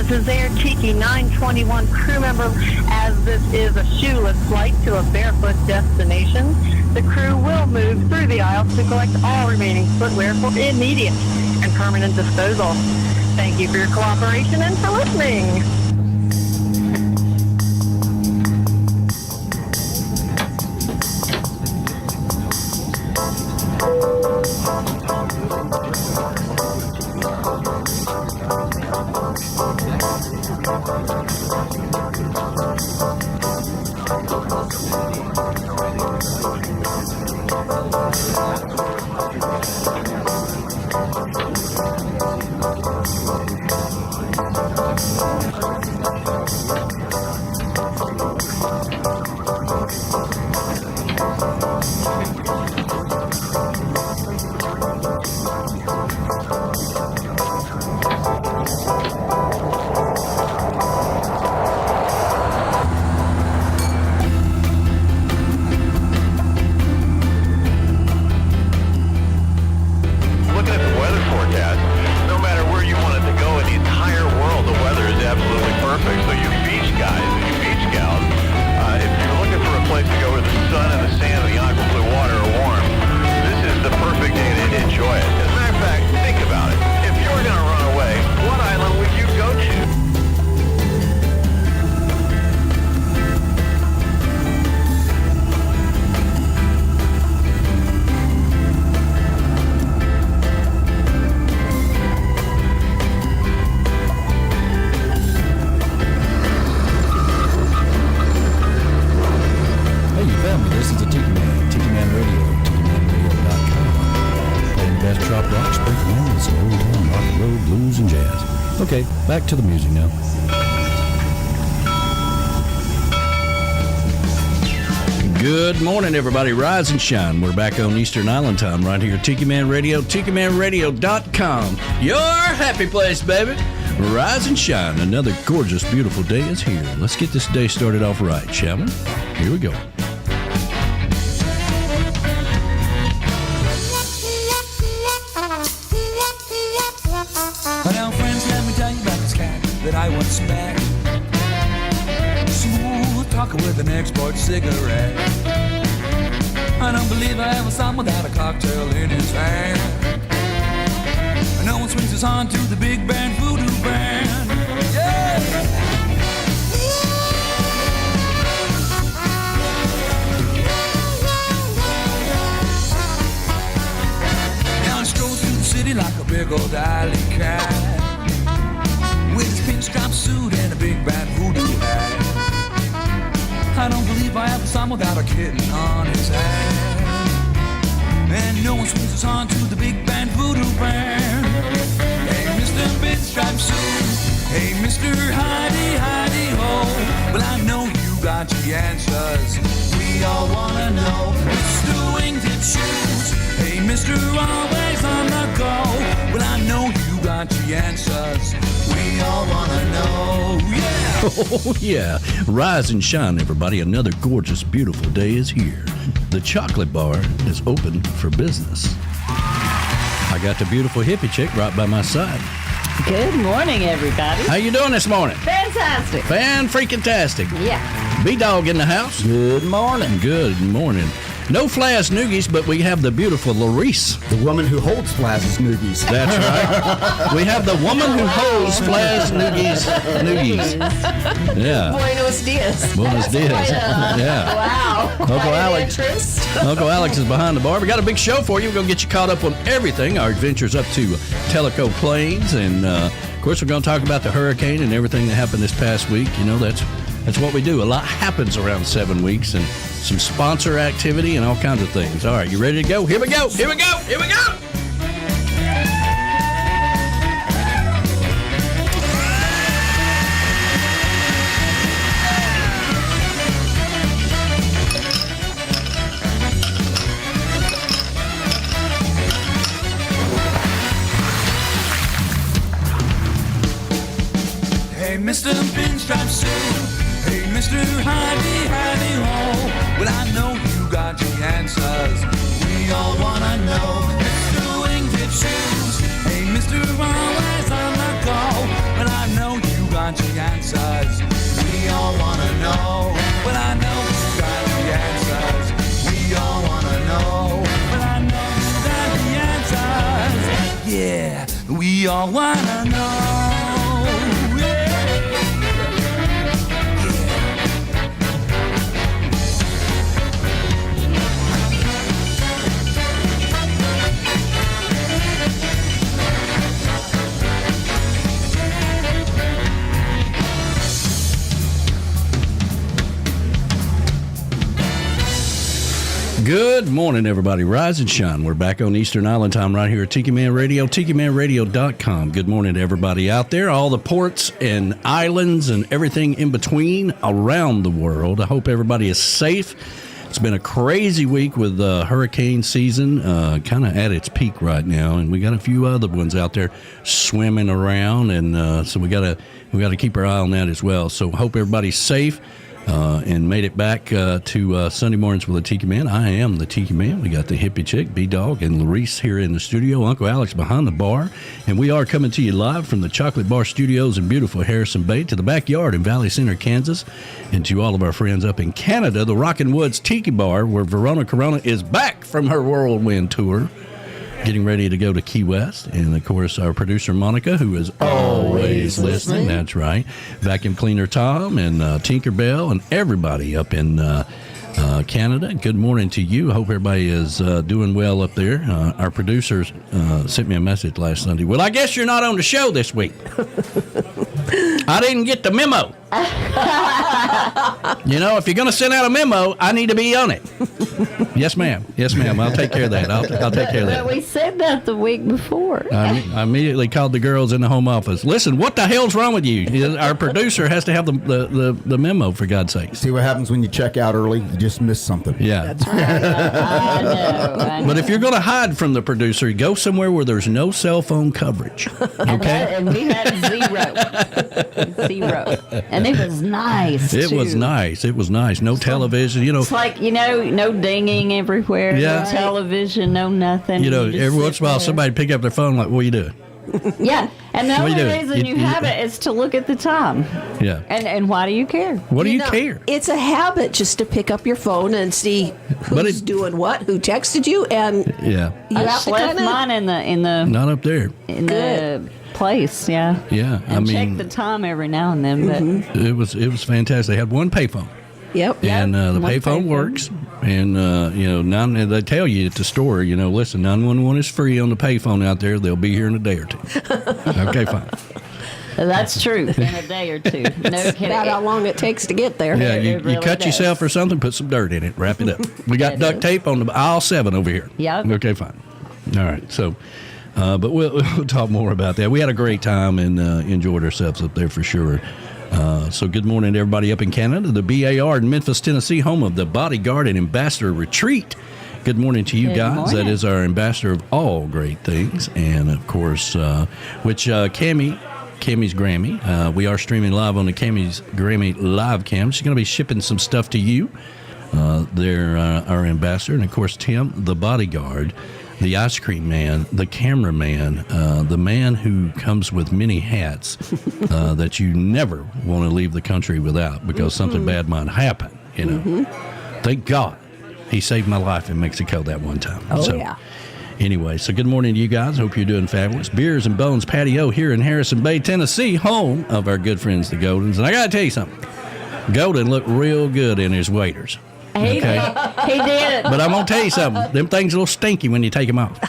this is Air Tiki 921 crew member. As this is a shoeless flight to a barefoot destination, the crew will move through the aisles to collect all remaining footwear for immediate and permanent disposal. Thank you for your cooperation and for listening. Okay, back to the music now. Good morning, everybody. Rise and shine. We're back on Eastern Island time right here at Tiki Man Radio, TikiManRadio.com. Your happy place, baby. Rise and shine. Another gorgeous, beautiful day is here. Let's get this day started off right, shall we? Here we go. Now, friends, let me tell you about this cat that I once met. Smooth talker with an export cigarette. I don't believe I ever saw him without a cocktail in his hand. No one swings his on to the big band voodoo band. Yeah! Now he strolls through the city like a big old alley cat, with his pinstripe suit and a big bad voodoo hat. I don't believe I ever saw him without a kitten on his hand. And no one swings his on to the big band voodoo band. Hey, Mr. Pinstripe Suit. Hey, Mr. Hidey, Hidey Ho. Well, I know you got the answers. We all wanna know. Mr. Wingtip Shoes. Hey, Mr. Always on the go. Well, I know you got the answers. We all wanna know, yeah. Oh, yeah. Rise and shine, everybody. Another gorgeous, beautiful day is here. The chocolate bar is open for business. I got the beautiful hippie chick right by my side. Good morning, everybody. How you doing this morning? Fantastic. Fan-freaking-tastic. Yeah. B-Dog in the house. Good morning. Good morning. No Flash Noogies, but we have the beautiful Larice. The woman who holds Flash Noogies. That's right. We have the woman who holds Flash Noogies. Yeah. Buenos dias. Buenos dias. Quite Yeah. Wow. Uncle Quite Alex. Uncle Alex is behind the bar. We got a big show for you. We're going to get you caught up on everything. Our adventures up to Tellico Plains. And, of course, we're going to talk about the hurricane and everything that happened this past week. You know, that's what we do. A lot happens around 7 weeks, and some sponsor activity and all kinds of things. All right, you ready to go? Here we go. Here we go. Here we go. Hey, Mr. Pinstripe Suit. Hey, Mr. Hidey, Hidey Ho. Well, I know you got the answers. We all wanna know. Mr. Wingtip Shoes. Hey, Mr. Always on the go. Well, I know you got we all wanna know. Yeah. Good morning, everybody. Rise and shine. We're back on Eastern Island time right here at Tiki Man Radio, TikiManRadio.com. Good morning to everybody out there, all the ports and islands and everything in between around the world. I hope everybody is safe. It's been a crazy week with hurricane season, kind of at its peak right now, and we got a few other ones out there swimming around, and so we got to keep our eye on that as well. So hope everybody's safe. And made it back to Sunday mornings with the Tiki Man. I am the Tiki Man. We got the hippie chick, B-Dog, and Larice here in the studio. Uncle Alex behind the bar. And we are coming to you live from the Chocolate Bar Studios in beautiful Harrison Bay to the backyard in Valley Center, Kansas. And to all of our friends up in Canada, the Rockin' Woods Tiki Bar, where Verona Corona is back from her whirlwind tour, getting ready to go to Key West. And, of course, our producer, Monica, who is always listening. That's right. Vacuum Cleaner Tom and Tinkerbell and everybody up in Canada. Good morning to you. I hope everybody is doing well up there. Our producers sent me a message last Sunday. Well, I guess you're not on the show this week. I didn't get the memo. You know, if you're going to send out a memo, I need to be on it. Yes, ma'am. Yes, ma'am. I'll take care of that. I'll take care of that. But we said that the week before. I immediately called the girls in the home office. Listen, what the hell's wrong with you? Our producer has to have the memo, for God's sake. See what happens when you check out early? You just miss something. Yeah. That's right. I know. But if you're going to hide from the producer, go somewhere where there's no cell phone coverage. Okay? And we had zero. And it was nice, It too. was nice. It was nice. No television, you know. It's like, no dinging everywhere. Yeah. No television, no nothing. You know, just every once sit in a while, there. somebody pick up their phone like, what are you doing? Yeah. And the What only you doing? reason you You- have it is to look at the time. Yeah. And why do you care? What do you know, care? It's a habit just to pick up your phone and see But who's it- doing what, who texted you, and Yeah. you I have just to left kind of. mine in the Not up there. place, yeah. Yeah. And check the time every now and then, but It was fantastic. They had one payphone. Yep. And the one payphone payphone. works. And, and they tell you at the store, listen, 911 is free on the payphone out there. They'll be here in a day or two. Okay, fine. that's true. In a day or two. No kidding. About how long it takes to get there. Yeah, It you really cut does. yourself or something, put some dirt in it, wrap it up. We got duct tape on the aisle 7 over here. Yep. Okay, fine. All right. So, but we'll talk more about that. We had a great time and enjoyed ourselves up there for sure. So good morning to everybody up in Canada, the BAR in Memphis, Tennessee, home of the Bodyguard and Ambassador Retreat. Good morning to you Good guys. morning. That is our ambassador of all great things. And, of course, Camys Grammy. We are streaming live on the Camys Grammy Live Cam. She's going to be shipping some stuff to you. They're our ambassador. And, of course, Tim, the Bodyguard, the ice cream man, the cameraman, the man who comes with many hats that you never want to leave the country without because something bad might happen, Thank God he saved my life in Mexico that one time. Oh, yeah. Anyway, so good morning to you guys. Hope you're doing fabulous. Beers and Bones Patio here in Harrison Bay, Tennessee, home of our good friends, the Goldens. And I got to tell you something. Golden looked real good in his waders. He did. But I'm going to tell you something. Them things a little stinky when you take them off.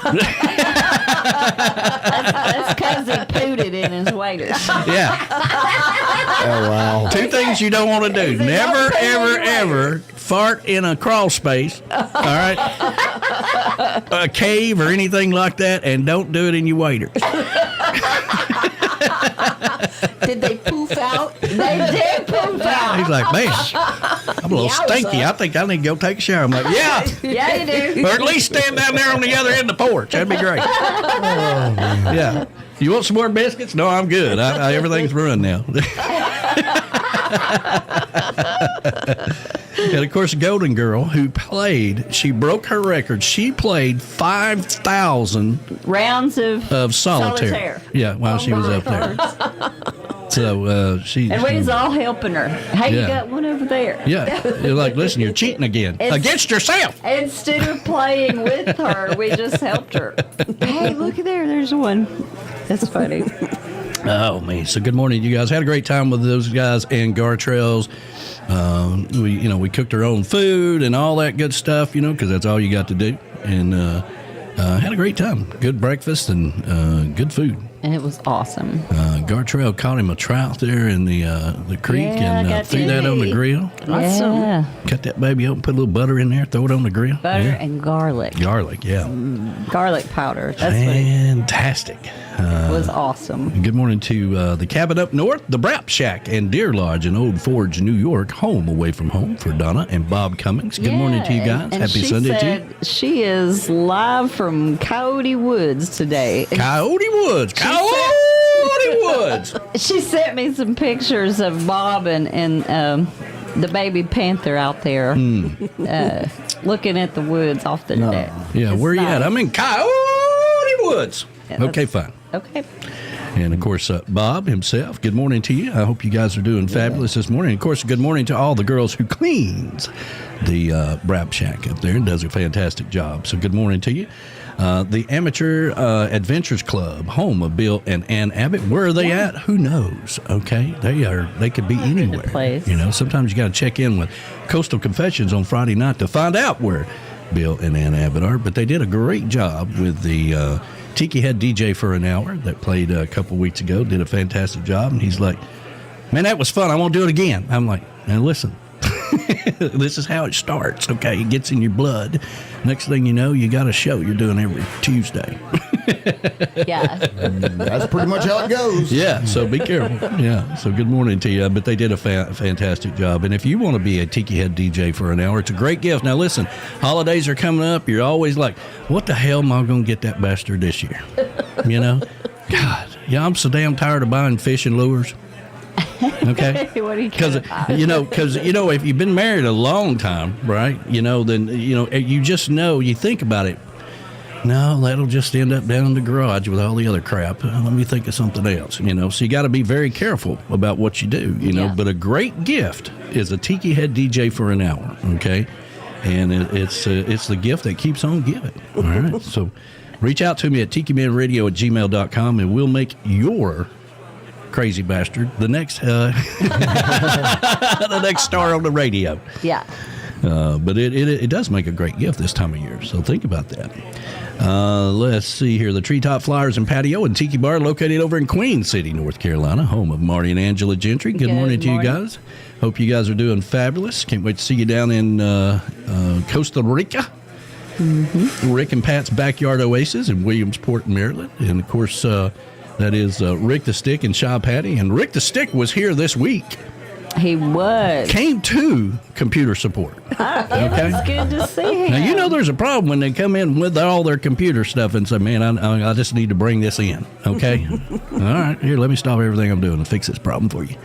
That's because he pooted in his waders. Yeah. Oh, wow. 2 things you don't want to do. Never, ever, ever fart in a crawl space. All right? A cave or anything like that. And don't do it in your waders. Did they poof out? They did poof out. He's like, man, I'm a little Yowza. stinky. I think I need to go take a shower. I'm like, yeah. Yeah, you do. Or at least stand down there on the other end of the porch. That'd be great. Yeah. You want some more biscuits? No, I'm good. Everything's ruined now. And, of course, Golden Girl, who she broke her record. She played 5,000 Rounds of solitaire. Yeah, while she was up there. So she... And we was all helping her. Hey, Yeah. you got one over there. Yeah. You're like, listen, you're cheating again. Against yourself. Instead of playing with her, we just helped her. Hey, look at there. There's one. That's funny. Oh, man. So good morning, you guys. Had a great time with those guys and Gartrell's. We cooked our own food and all that good stuff, because that's all you got to do. And had a great time. Good breakfast and good food. And it was awesome. Gartrell caught him a trout there in the creek and threw that on the grill. Awesome. Yeah. Cut that baby open, put a little butter in there, throw it on the grill. Butter and garlic. Garlic, yeah. Garlic powder. That's fantastic. It was awesome. Good morning to the cabin up north, the Brap Shack and Deer Lodge in Old Forge, New York. Home away from home for Donna and Bob Cummings. Good morning to you guys. And Happy Sunday to you. She is live from Coyote Woods today. Coyote Woods. Coyote Woods. She sent me some pictures of Bob and the baby panther out there looking at the woods off the deck. Yeah, It's where you nice. at? I'm in Coyote Woods. Yeah, Okay, fine. Okay. And, of course, Bob himself, good morning to you. I hope you guys are doing fabulous this morning. Of course, good morning to all the girls who cleans the Brap Shack up there and does a fantastic job. So good morning to you. The Amateur Adventures Club, home of Bill and Ann Abbott. Where are they at? Who knows? Okay, they could be anywhere. place. Sometimes you got to check in with Coastal Confessions on Friday night to find out where Bill and Ann Abbott are. But they did a great job with the Tiki Head DJ for an hour that played a couple weeks ago. Did a fantastic job, and he's like, "Man, that was fun. I won't do it again." I'm like, "Now listen." This is how it starts, okay? It gets in your blood. Next thing you know, you got a show you're doing every Tuesday. Yeah. That's pretty much how it goes. Yeah, so be careful. Yeah, so good morning to you. But they did a fantastic job. And if you want to be a Tiki Head DJ for an hour, it's a great gift. Now, listen, holidays are coming up. You're always like, what the hell am I going to get that bastard this year? God, I'm so damn tired of buying fishing lures. Okay, What are you because if you've been married a long time, right? Then you just know. You think about it. No, that'll just end up down in the garage with all the other crap. Let me think of something else. So you got to be very careful about what you do. Yeah. But a great gift is a Tiki Head DJ for an hour. Okay, and it's the gift that keeps on giving. All right, so reach out to me at tikimanradio@gmail.com, and we'll make your crazy bastard the next the next star on the radio. Yeah. But it does make a great gift this time of year, so think about that. Let's see here. The Treetop Flowers and Patio and Tiki Bar located over in Queen City, North Carolina, home of Marty and Angela Gentry. Good morning to you guys. Hope you guys are doing fabulous. Can't wait to see you down in Costa Rica. Mm-hmm. Rick and Pat's Backyard Oasis in Williamsport, Maryland. And, of course, that is Rick the Stick and Shaw Patty. And Rick the Stick was here this week. He was. Came to computer support. Okay. It's good to see him. Now, there's a problem when they come in with all their computer stuff and say, man, I just need to bring this in. Okay? All right, here, let me stop everything I'm doing and fix this problem for you.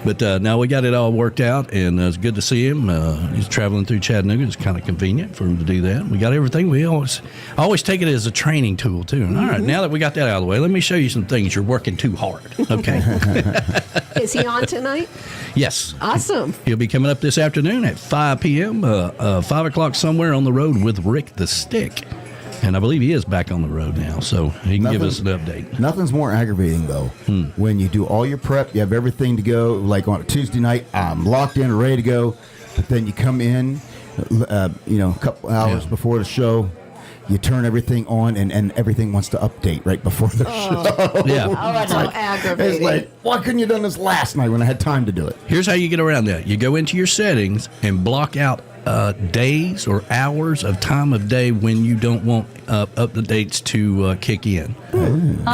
But now we got it all worked out, and it's good to see him. He's traveling through Chattanooga. It's kind of convenient for him to do that. We got everything. We always take it as a training tool, too. And all right, now that we got that out of the way, let me show you some things. You're working too hard, okay? Is he on tonight? Yes. Awesome. He'll be coming up this afternoon at 5 p.m., 5 o'clock somewhere on the road with Rick the Stick. And I believe he is back on the road now, so he can give us an update. Nothing's more aggravating, though, when you do all your prep, you have everything to go, like on a Tuesday night, I'm locked in, ready to go, but then you come in, a couple hours before the show, you turn everything on, and everything wants to update right before the show. Yeah. Oh, that's so aggravating. It's like, why couldn't you have done this last night when I had time to do it? Here's how you get around that. You go into your settings and block out days or hours of time of day when you don't want updates to kick in. And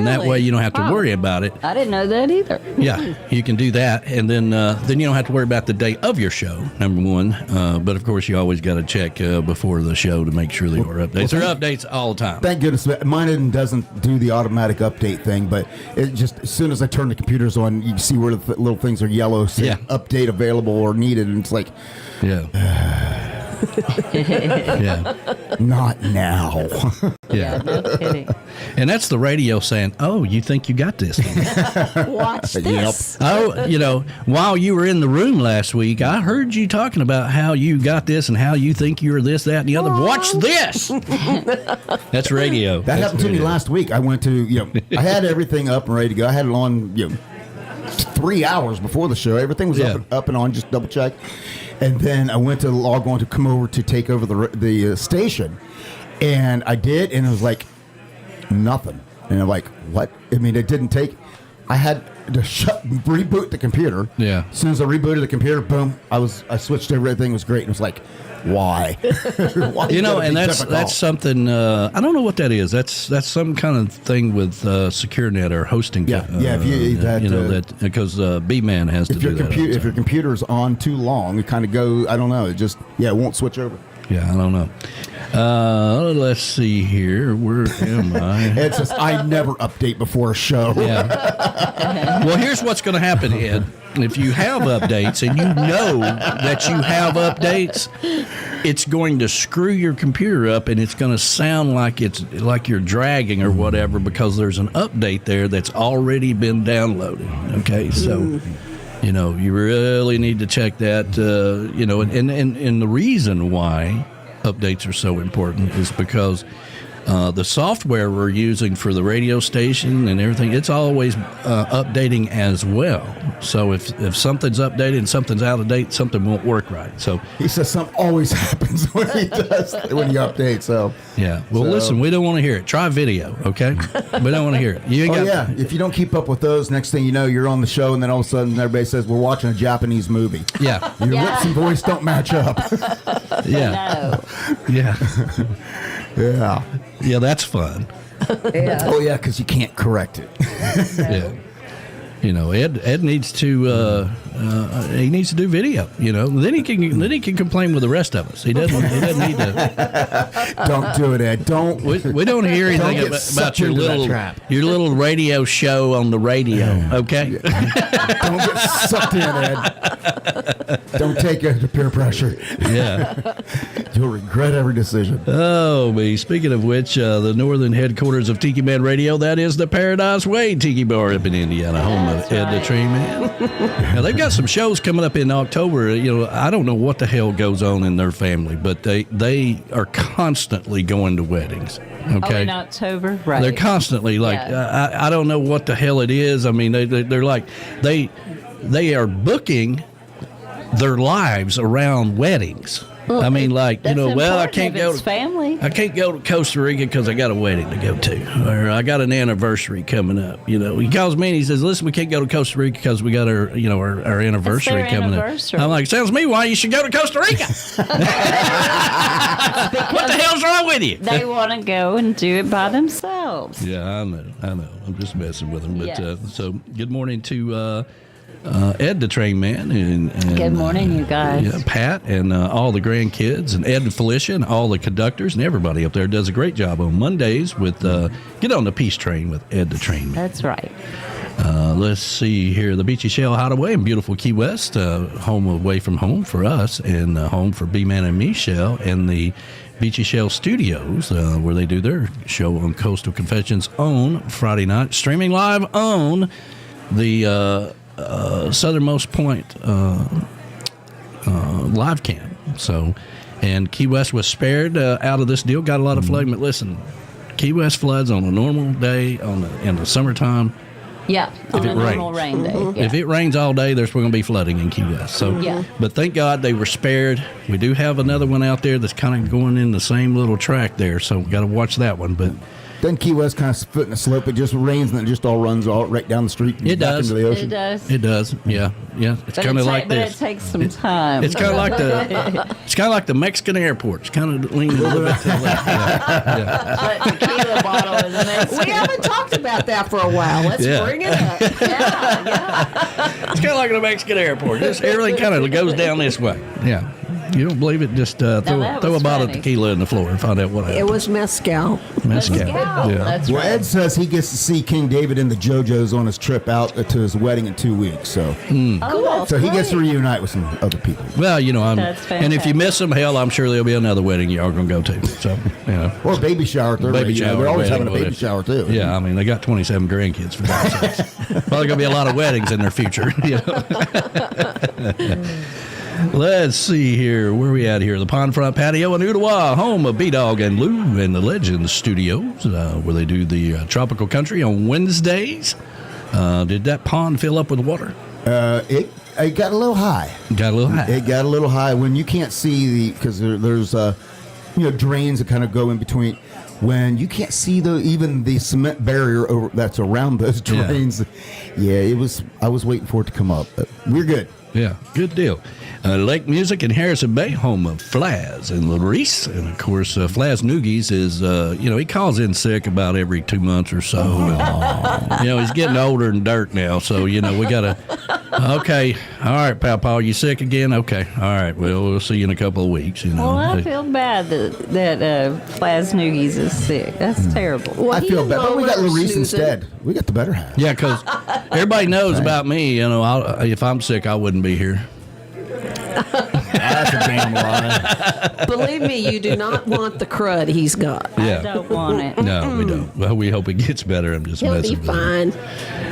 that way you don't have to worry about it. I didn't know that either. Yeah, you can do that, and then you don't have to worry about the day of your show, number one. But, of course, you always got to check before the show to make sure there are updates. There are updates all the time. Thank goodness. Mine doesn't do the automatic update thing, but it just, as soon as I turn the computers on, you see where the little things are yellow, saying update available or needed, and it's like... Yeah. Yeah. Not now. Yeah. No kidding. And that's the radio saying, "Oh, you think you got this?" Watch this. Oh, while you were in the room last week, I heard you talking about how you got this and how you think you're this, that, and the other. Watch this. That's radio. That happened to me last week. I went to, I had everything up and ready to go. I had it on, 3 hours before the show. Everything was up and on, just double check. And then I went to log on to come over to take over the station. And I did, and it was like nothing. And I'm like, what? I mean, it didn't take. I had to reboot the computer. Yeah. As soon as I rebooted the computer, boom, I switched everything. It was great. And it was like, why? Why and that's something. I don't know what that is. That's some kind of thing with SecureNet or hosting. Yeah, if you that because B-Man has to do that. If your computer's on too long, it kind of goes. I don't know. It just it won't switch over. Yeah, I don't know. Let's see here. Where am I? Ed says, I never update before a show. Yeah. Well, here's what's going to happen, Ed. If you have updates and you know that you have updates, it's going to screw your computer up, and it's going to sound like it's like you're dragging or whatever because there's an update there that's already been downloaded. Okay, so you really need to check that. And the reason why updates are so important is because the software we're using for the radio station and everything, it's always updating as well. So if something's updated and something's out of date, something won't work right. So he says something always happens when he updates. So yeah. Well, listen, we don't want to hear it. Try video, okay? We don't want to hear it. If you don't keep up with those, next thing you know, you're on the show, and then all of a sudden everybody says we're watching a Japanese movie. Yeah. Your lips and voice don't match up. Yeah. No. Yeah. Yeah. Yeah, that's fun. Yeah. Oh yeah, because you can't correct it. Yeah. Ed needs to he needs to do video. Then he can complain with the rest of us. He doesn't need to. Don't do it, Ed. Don't. We don't hear anything about your little radio show on the radio. Okay. Don't get sucked in, Ed. Don't take it to peer pressure. Yeah. You'll regret every decision. Oh, me. Speaking of which, the northern headquarters of Tiki Man Radio, that is the Paradise Way Tiki Bar up in Indiana, home of Ed the Tree Man. Now, they've got some shows coming up in October. I don't know what the hell goes on in their family, but they are constantly going to weddings. Okay. Oh, in October, right? They're constantly I don't know what the hell it is. I mean, they're like they are booking their lives around weddings. Well, I mean, I can't go to family. I can't go to Costa Rica because I got a wedding to go to, or I got an anniversary coming up. He calls me and he says, "Listen, we can't go to Costa Rica because we got our anniversary coming up." I'm like, "Sounds to me why you should go to Costa Rica." What the hell's wrong with you? They want to go and do it by themselves. Yeah, I know. I'm just messing with them. But Yes. so good morning to Ed the Train Man and Good morning, you guys. Pat and all the grandkids and Ed and Felicia and all the conductors and everybody up there does a great job on Mondays with Get on the Peace Train with Ed the Train Man. That's right. Let's see here. The Beachy Shell Hideaway in beautiful Key West, home away from home for us and home for B-Man and Michelle, and the Beachy Shell Studios, where they do their show on Coastal Confessions on Friday night, streaming live on the Southernmost Point live cam. So, and Key West was spared out of this deal. Got a lot of flooding, but listen, Key West floods on a normal day in the summertime. Yeah, on it a normal rains. rain day. Yeah. If it rains all day, there's going to be flooding in Key West. So, Yeah. But thank God they were spared. We do have another one out there that's kind of going in the same little track there, so we got to watch that one. But Then Key West kind of foot in the slope. It just rains and it just all runs right down the street. And It back does. into the ocean. It does. it does, yeah. It's But kind of like but this. it takes some time. It's kind of like the Mexican airport. It's kind of leaning a little bit to the left. Yeah. But tequila bottle is amazing. We haven't talked about that for a while. Let's Yeah. bring it up. Yeah. It's kind of like the Mexican airport. Just everything kind of goes down this way. Yeah. You don't believe it? Just throw that a was bottle of funny. tequila in the floor and find out what It happened. was mezcal. Mezcal. Mezcal. Yeah. That's Well, right. Ed says he gets to see King David and the JoJos on his trip out to his wedding in 2 weeks. So, Oh, so he gets to reunite with some other people. Well, That's and if you miss them, hell, I'm sure there'll be another wedding you are going to go to. So, Or a baby shower. Baby shower, They're always having a wedding, baby shower, too. Yeah, I mean, they got 27 grandkids for God's sakes. Probably going to be a lot of weddings in their future. Let's see here. Where are we at here? The Pond Front Patio in Ottawa, home of B-Dog and Lou and the Legends Studios, where they do the Tropical Country on Wednesdays. Did that pond fill up with water? It got a little high. Got a little high. It got a little high when you can't see because there's drains that kind of go in between. When you can't see even the cement barrier that's around those drains, it was. I was waiting for it to come up, but we're good. Yeah, good deal. Lake Music in Harrison Bay, home of Flaz and Larice. And, of course, Flaz Noogies is, he calls in sick about every 2 months or so. And, he's getting older and dirt now. So, we got to, okay, all right, Pawpaw, you sick again? Okay, all right, well, we'll see you in a couple of weeks. Well, I feel bad that Flaz Noogies is sick. That's terrible. Well, I he feel didn't bad, but we got know Larice Susan. instead. We got the better half. Yeah, because everybody knows about me. If I'm sick, I wouldn't be here. That's a damn lie. Believe me, you do not want the crud he's got. Yeah. I don't want it. No, we don't. Well, we hope it gets better. I'm just He'll be messing with you.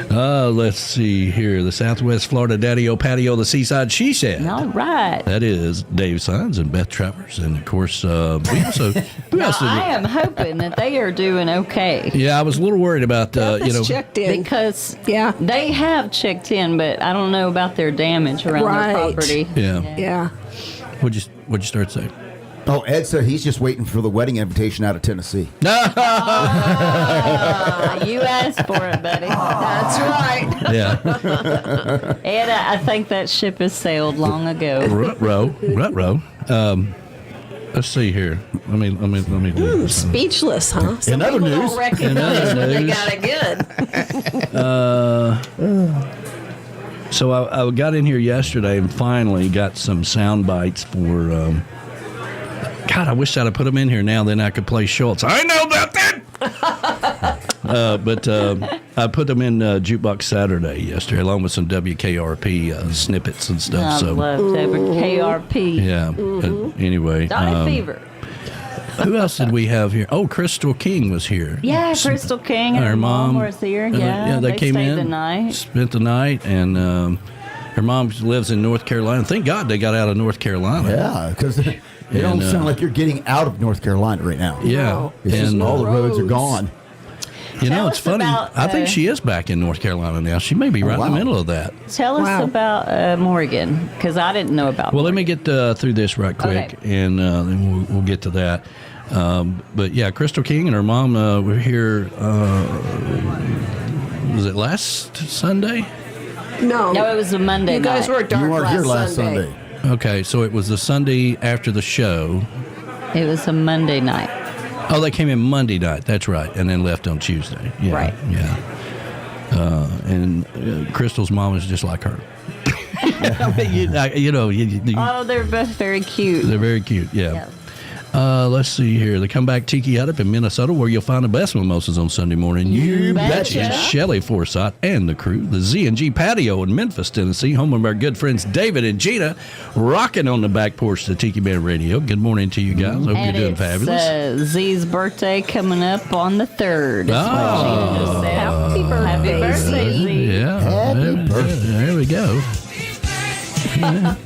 fine. Let's see here. The Southwest Florida Daddy-O Patio, the Seaside She Shed. All right. That is Dave Sines and Beth Travers. And, of course, we also I am hoping that they are doing okay. Yeah, I was a little worried about, It's checked in. Because Yeah. they have checked in, but I don't know about their damage around Right. their property. Yeah. Yeah. What'd you start saying? Oh, Ed said he's just waiting for the wedding invitation out of Tennessee. You asked for it, buddy. That's right. Yeah. Ed, I think that ship has sailed long ago. Rut-row. Let's see here. Let me do this. Speechless, huh? Some In other people don't news- recognize when they news- got it good. So I got in here yesterday and finally got some sound bites for. God, I wish I'd have put them in here now. Then I could play Schultz. I know about that. But I put them in Jukebox Saturday yesterday, along with some WKRP snippets and stuff. I So love KRP. yeah. Anyway, Donny Fever. who else did we have here? Oh, Crystal King was here. Yeah, Crystal King and her mom was here. Yeah, they came stayed in, the night. spent the night, and her mom lives in North Carolina. Thank God they got out of North Carolina. Yeah, because it don't sound like you're getting out of North Carolina right now. Yeah, It's just and all the roads are gone. Tell it's us funny. about, I think she is back in North Carolina now. She may be right in the wow. middle of that. Tell us Wow. about Morgan, because I didn't know about Well, let me Morgan. get through this right quick, Okay. and then we'll get to that. But yeah, Crystal King and her mom were here. Was it last Sunday? No. No, it was a Monday You guys night. were dark You weren't here last Sunday. Okay, so it was the Sunday after the show. It was a Monday night. Oh, they came in Monday night. That's right, and then left on Tuesday. Yeah, Right. Yeah. And Crystal's mom is just like her. I mean, Oh, they're both very cute. they're very cute. Yeah. Yeah. Let's see here. The Comeback Tiki Hut up in Minnesota, where you'll find the best mimosas on Sunday morning. You betcha. And Shelley Forsythe and the crew. The Z&G Patio in Memphis, Tennessee, home of our good friends David and Gina, rocking on the back porch of the Tiki Man Radio. Good morning to you guys. Hope And you're doing it's fabulous. Z's birthday coming up on the 3rd. That's what Oh. Gina just said. Happy birthday, Happy birthday, Z. Z. Yeah. Happy there, birthday. there we go.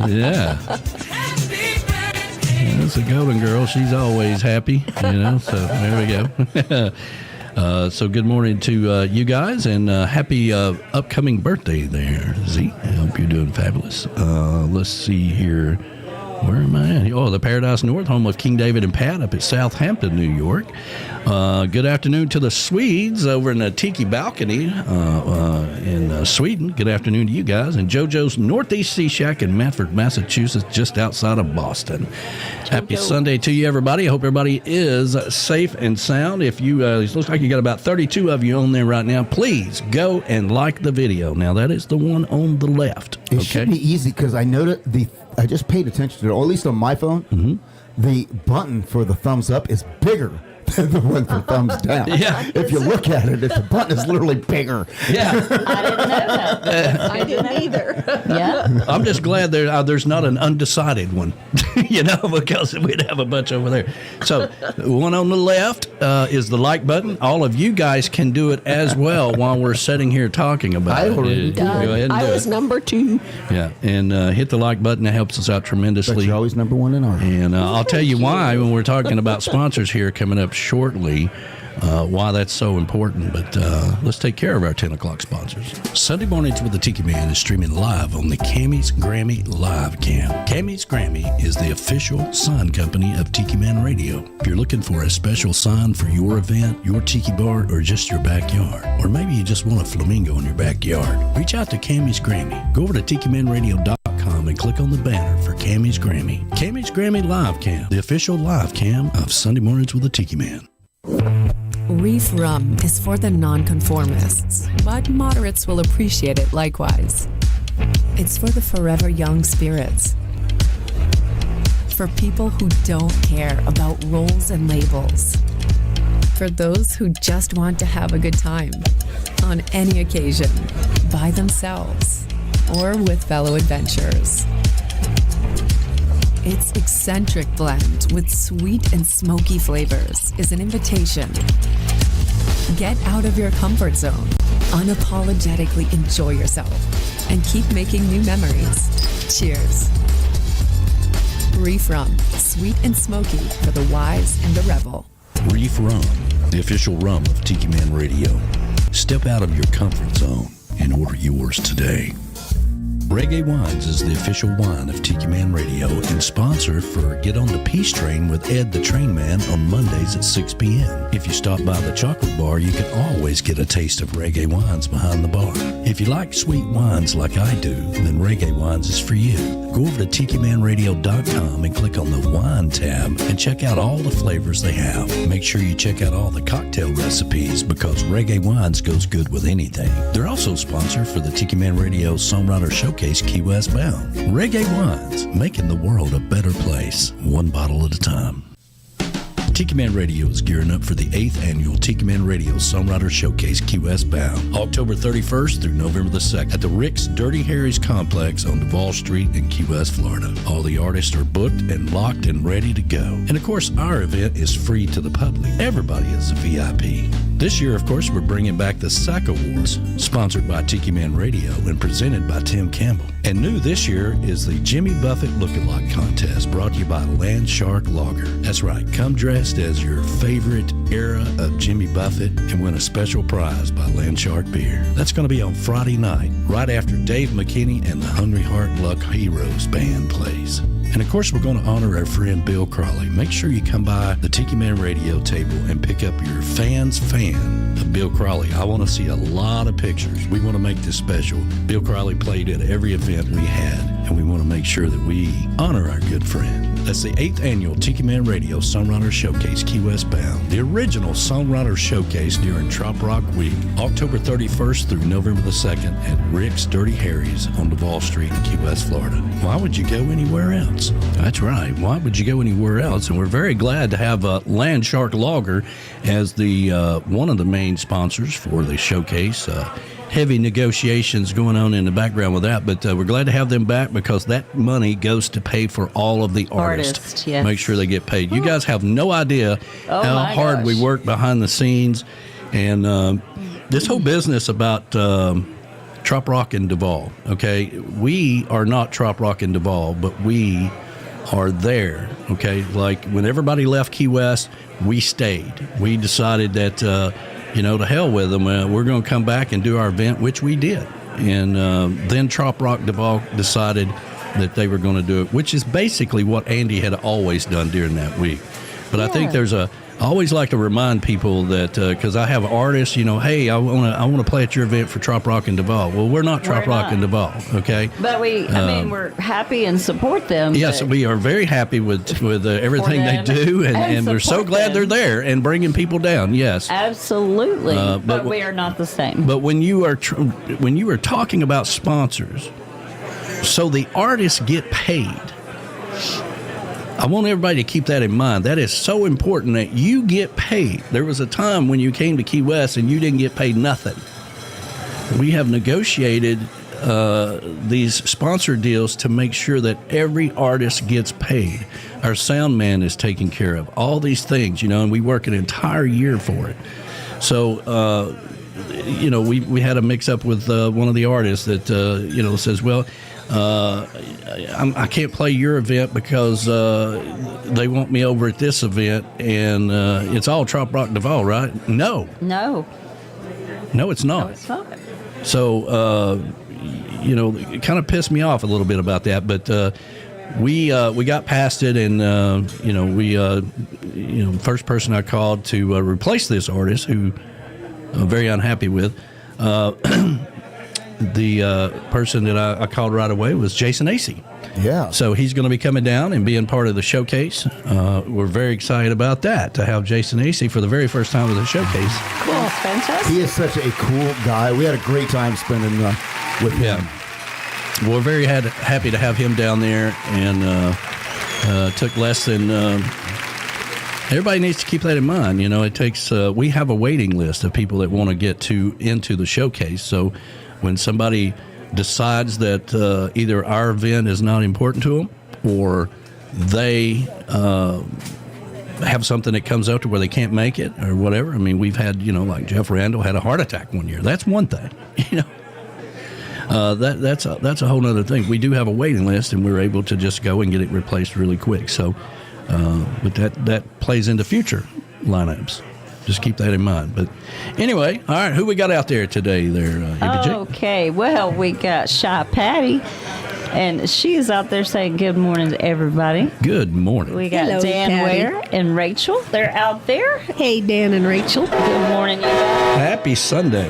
Yeah. That's a golden girl. She's always happy, so there we go. So good morning to you guys, and happy upcoming birthday there, Z. I hope you're doing fabulous. Let's see here. Where am I at? Oh, the Paradise North, home of King David and Pat up at Southampton, New York. Good afternoon to the Swedes over in the Tiki Balcony in Sweden. Good afternoon to you guys. And JoJo's Northeast Sea Shack in Medford, Massachusetts, just outside of Boston. Happy Sunday to you, everybody. I hope everybody is safe and sound. If you, it looks like you got about 32 of you on there right now. Please go and like the video. Now, that is the one on the left. It should be easy because I noticed I just paid attention to it, or at least on my phone. Mm-hmm. The button for the thumbs up is bigger than the one for thumbs down. Yeah. If you look at it, the button is literally bigger. Yeah. I didn't know that. I didn't either. Yeah. I'm just glad there's not an undecided one, because we'd have a bunch over there. So one on the left is the like button. All of you guys can do it as well while we're sitting here talking about I it. already Go ahead and I do was it. number 2. Yeah, and hit the like button. That helps us out But tremendously. you're always number one in ours. And I'll tell you why when we're talking about sponsors here coming up shortly, why that's so important. But let's take care of our 10 o'clock sponsors. Sunday Mornings with the Tiki Man is streaming live on the Camys Grammy Live Cam. Camys Grammy is the official sign company of Tiki Man Radio. If you're looking for a special sign for your event, your tiki bar, or just your backyard, or maybe you just want a flamingo in your backyard, reach out to Camys Grammy. Go over to tikimanradio.com and click on the banner for Camys Grammy. Camys Grammy Live Cam, the official live cam of Sunday Mornings with the Tiki Man. Reef rum is for the nonconformists, but moderates will appreciate it likewise. It's for the forever young spirits. For people who don't care about roles and labels. For those who just want to have a good time on any occasion, by themselves or with fellow adventurers. Its eccentric blend with sweet and smoky flavors is an invitation. Get out of your comfort zone, unapologetically enjoy yourself, and keep making new memories. Cheers. Reef Rum, sweet and smoky for the wise and the rebel. Reef Rum, the official rum of Tiki Man Radio. Step out of your comfort zone and order yours today. Reggae Wines is the official wine of Tiki Man Radio and sponsor for Get on the Peace Train with Ed the Train Man on Mondays at 6 p.m. If you stop by the chocolate bar, you can always get a taste of Reggae Wines behind the bar. If you like sweet wines like I do, then Reggae Wines is for you. Go over to tikimanradio.com and click on the Wine tab and check out all the flavors they have. Make sure you check out all the cocktail recipes because Reggae Wines goes good with anything. They're also sponsor for the Tiki Man Radio Songwriter Showcase Key West bound. Reggae Wines, making the world a better place, one bottle at a time. Tiki Man Radio is gearing up for the 8th annual Tiki Man Radio Songwriter Showcase Key West bound, October 31st through November the 2nd at the Rick's Dirty Harry's Complex on Duval Street in Key West, Florida. All the artists are booked and locked and ready to go. And of course, our event is free to the public. Everybody is a VIP. This year, of course, we're bringing back the SAC Awards, sponsored by Tiki Man Radio and presented by Tim Campbell. And new this year is the Jimmy Buffett Lookalike Contest, brought to you by Land Shark Lager. That's right, come dressed as your favorite era of Jimmy Buffett and win a special prize by Land Shark Beer. That's going to be on Friday night, right after Dave McKinney and the Hungry Heart Luck Heroes band plays. And of course, we're going to honor our friend Bill Crawley. Make sure you come by the Tiki Man Radio table and pick up your fan's fan of Bill Crawley. I want to see a lot of pictures. We want to make this special. Bill Crawley played at every event we had, and we want to make sure that we honor our good friend. That's the 8th annual Tiki Man Radio Songwriter Showcase Key West bound, the original Songwriter Showcase during Trop Rock Week, October 31st through November the 2nd at Rick's Dirty Harry's on Duval Street in Key West, Florida. Why would you go anywhere else? That's right. Why would you go anywhere else? And we're very glad to have Land Shark Lager as the one of the main sponsors for the showcase. Heavy negotiations going on in the background with that, but we're glad to have them back because that money goes to pay for all of the artists. Yes. Make sure they get paid. You guys have no idea how hard we work behind the scenes, and this whole business about Trop Rock and Duval. Okay, we are not Trop Rock and Duval, but we are there. Okay, like when everybody left Key West, we stayed. We decided that to hell with them. We're going to come back and do our event, which we did. And then Trop Rock Duval decided that they were going to do it, which is basically what Andy had always done during that week. But I think I always like to remind people that because I have artists, hey, I want to play at your event for Trop Rock and Duval. Well, we're not Trop Rock and Duval, okay? But we're happy and support them. Yes, we are very happy with everything they do, and we're so glad they're there and bringing people down. Yes, absolutely. But we are not the same. But when you are talking about sponsors, So the artists get paid. I want everybody to keep that in mind. That is so important that you get paid. There was a time when you came to Key West and you didn't get paid nothing. We have negotiated these sponsor deals to make sure that every artist gets paid. Our sound man is taken care of. All these things, and we work an entire year for it. So, we had a mix-up with one of the artists that, says, well, I can't play your event because they want me over at this event, and it's all Trop Rock Duval, right? No, it's not. No, it's not. So, it kind of pissed me off a little bit about that, but we got past it, and first person I called to replace this artist, who I'm very unhappy with. The person that I called right away was Jason Acey. Yeah. So he's going to be coming down and being part of the showcase. We're very excited about that, to have Jason Acey for the very first time at the showcase. Cool. That's fantastic. He is such a cool guy. We had a great time spending with him. Yeah. We're very happy to have him down there, and took less than... everybody needs to keep that in mind. It takes... we have a waiting list of people that want to get into the showcase, so... When somebody decides that either our event is not important to them, or they have something that comes up to where they can't make it or whatever. I mean, we've had, like Jeff Randall had a heart attack one year. That's one thing, That's a whole other thing. We do have a waiting list, and we're able to just go and get it replaced really quick. So, but that plays into future lineups. Just keep that in mind. But anyway, all right, who we got out there today there, EBJ? Okay, well, we got Shy Patty, and she's out there saying good morning to everybody. Good morning. We got Hello, Dan Patty. Ware and Rachel. They're out there. Hey, Dan and Rachel. Good morning, you guys. Happy Sunday.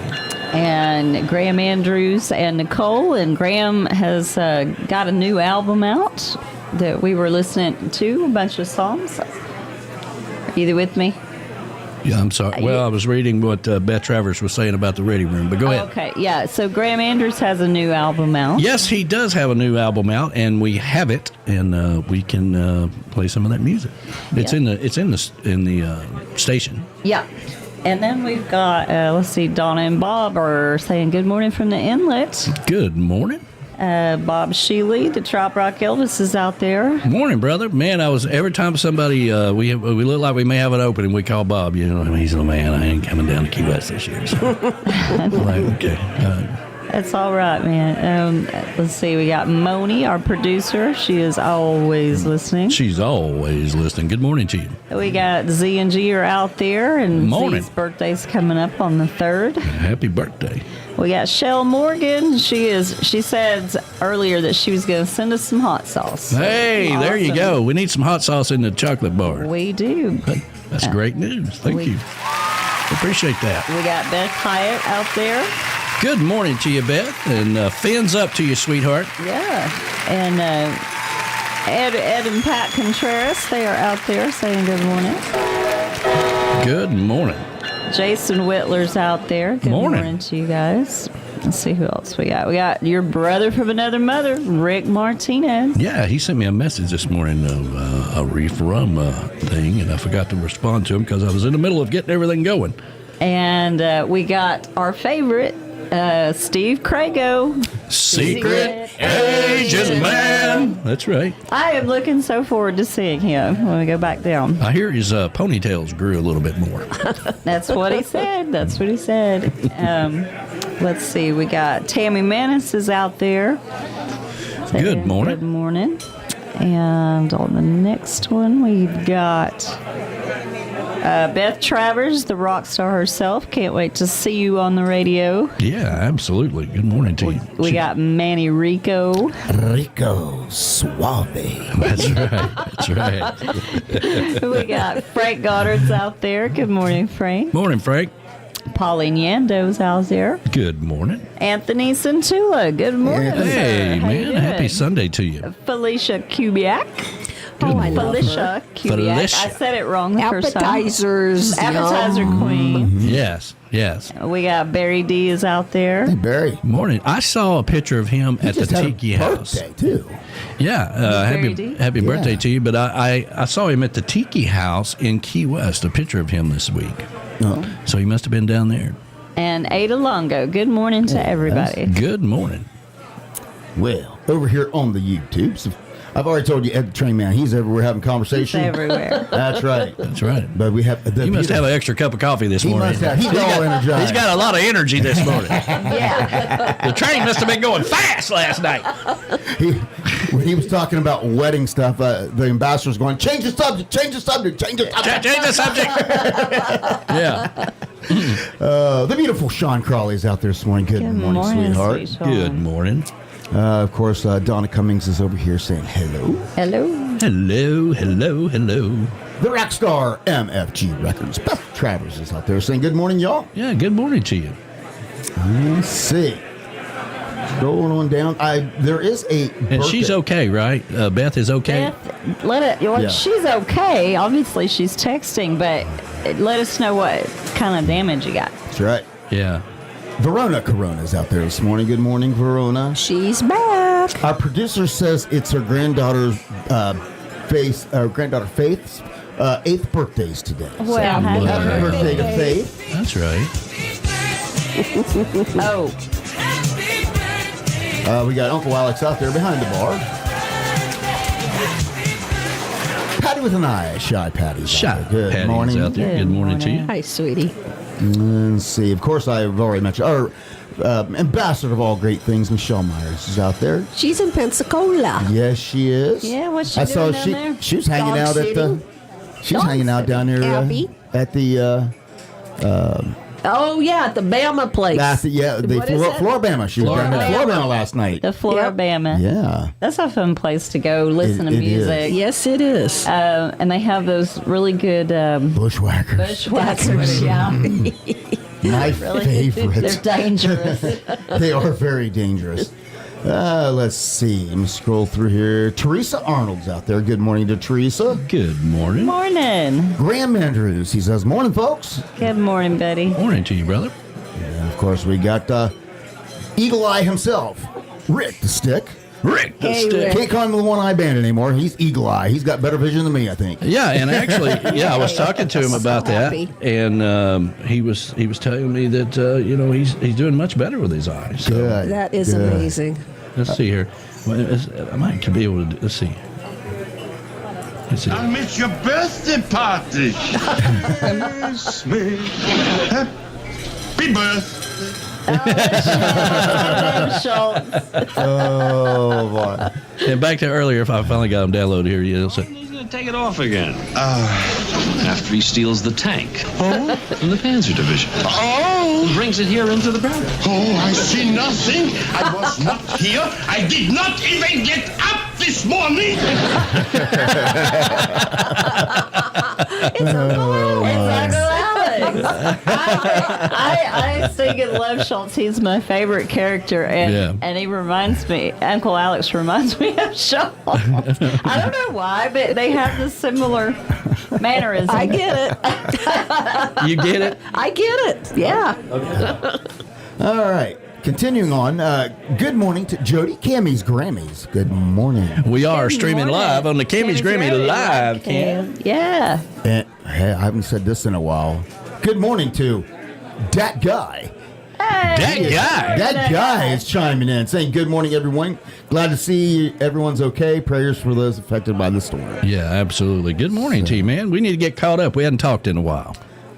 And Graham Andrews and Nicole. And Graham has got a new album out that we were listening to, a bunch of songs. Are you there with me? Yeah, I'm sorry. Well, I was reading what Beth Travers was saying about the Ready Room, but go ahead. Okay, yeah. So Graham Andrews has a new album out. Yes, he does have a new album out, and we have it, and we can play some of that music. It's in the station. Yeah. And then we've got, let's see, Donna and Bob are saying good morning from the Inlet. Good morning. Bob Sheely, the Trop Rock Elvis, is out there. Morning, brother. Man, every time somebody, we look like we may have an opening, we call Bob. He's the man. I ain't coming down to Key West this year. So. I'm like, okay. That's all right, man. Let's see. We got Moni, our producer. She is always listening. She's always listening. Good morning to you. We got Z and G are out there, and Morning. Z's birthday's coming up on the 3rd. Happy birthday. We got Shell Morgan. She said earlier that she was going to send us some hot sauce. Hey, there you Awesome. go. We need some hot sauce in the chocolate bar. We do. That's great news. Thank you. Appreciate that. We got Beth Hyatt out there. Good morning to you, Beth, and fins up to you, sweetheart. Yeah. And Ed and Pat Contreras, they are out there saying good morning. Good morning. Jason Whitler's out there. Good morning to you guys. Let's see who else we got. We got your brother from another mother, Rick Martinez. Yeah, he sent me a message this morning of a Reef Rum thing, and I forgot to respond to him because I was in the middle of getting everything going. And we got our favorite, Steve Crago. Secret Agent Man. That's right. I am looking so forward to seeing him when we go back down. I hear his ponytails grew a little bit more. That's what he said. That's what he said. Let's see. We got Tammy Manis is out there. Good morning. Good morning. And on the next one, we've got Beth Travers, the rock star herself. Can't wait to see you on the radio. Yeah, absolutely. Good morning to you. We got Manny Rico. Rico Suave. That's right. That's right. We got Frank Goddard's out there. Good morning, Frank. Morning, Frank. Pauline Yando's out there. Good morning. Anthony Centula. Good morning, Hey, sir. How you man. Happy doing? Sunday to you. Felicia Kubiak. Good I love her. Felicia Kubiak. Felicia. I said it wrong the first time. Appetizers. Appetizer yum. queen. Yes, yes. We got Barry D is out there. Hey, Barry. Morning. I saw a picture of him He at the just had a Tiki House. birthday, too. Yeah, Barry D? happy Yeah. birthday to you. But I saw him at the Tiki House in Key West, a picture of him this week. Oh. So he must have been down there. And Ada Longo. Good morning to everybody. Good morning. Well, over here on the YouTubes, I've already told you, Ed the Train Man, he's everywhere having He's conversation. everywhere. That's right. That's right. But we have. He must have an extra cup of coffee this He morning. must have. He's all energized. He's got a lot of energy this morning. Yeah. The train must have been going fast last night. When he was talking about wedding stuff, the ambassador's going, change the subject, change the subject, change the subject. Change the subject. Yeah. The beautiful Sean Crawley is out there this morning. Good morning, sweetheart. sweet Sean. Good morning. Of course, Donna Cummings is over here saying hello. Hello. Hello, hello, hello. The rock star MFG Records. Beth Travers is out there saying good morning, y'all. Yeah, good morning to you. Let's see. Going on down. There is a And she's birthday- okay, right? Beth is okay? Beth, let it. Well, Yeah. she's okay. Obviously, she's texting, but let us know what kind of damage you got. That's right. Yeah. Verona Corona is out there this morning. Good morning, Verona. She's back. Our producer says it's her granddaughter's Faith's 8th birthdays today. Well, Happy happy birthday to Faith. That's right. Oh, We got Uncle Alex out there behind the bar. Patty with an eye, Shy Patty's Shy out there. Good Patty's morning. out there. Good morning to you. Hi, sweetie. Let's see. Of course, I've already mentioned our ambassador of all great things, Michelle Myers, is out there. She's in Pensacola. Yes, she is. yeah. What's she I doing saw down there? she was hanging Dog out at the. sitting. She was Dog hanging out down there Abby. at the. Oh, yeah, at the Bama place. the What is it? Floribama. She was down at Floribama. Floribama last night. The Floribama. Yeah. That's a fun place to go listen to It is. music. Yes, it is. And they have those really good Bushwhackers. bushwhackers. Yeah. My They're favorite. dangerous. They are very dangerous. Let's see. Let me scroll through here. Teresa Arnold's out there. Good morning to Teresa. Good morning. Morning. Graham Andrews. He says, morning, folks. Good morning, Betty. Morning to you, brother. And of course, we got Eagle Eye himself, Rick the Stick. Rick the Hey, Stick. Rick. Can't call him the one-eye bandit anymore. He's Eagle Eye. He's got better vision than me, I think. Yeah, and actually, I was talking to him about that, happy. and he was telling me that he's doing much better with his eyes. So Good. That is Good. amazing. let's see here. Well, I might be able to. Let's see. Let's see. I missed your birthday party. Miss me. Happy birthday. Schultz. Oh, boy. And back to earlier, if I finally got him downloaded here, so He's going to take it off again. After he steals the tank from the Panzer Division. Oh, And brings it here into the barracks. oh, I see nothing. I was not here. I did not even get up this morning. It's Uncle Alex. I sing and love Schultz. He's my favorite character, and he reminds me. Uncle Alex reminds me of Schultz. I don't know why, but they have this similar mannerism. I get it. you get it. I get it. Yeah. All right. Continuing on, good morning to Jody, Camys Grammys. Good morning. We are Good streaming morning. live on the Camys Grammy Live Cam. Yeah. And, hey, I haven't said this in a while. Good morning to that guy. That guy. That guy is chiming in, saying, good morning, everyone. Glad to see everyone's okay. Prayers for those affected by the storm. Yeah, absolutely. Good morning to you, man. We need to get caught up. We hadn't talked in a while.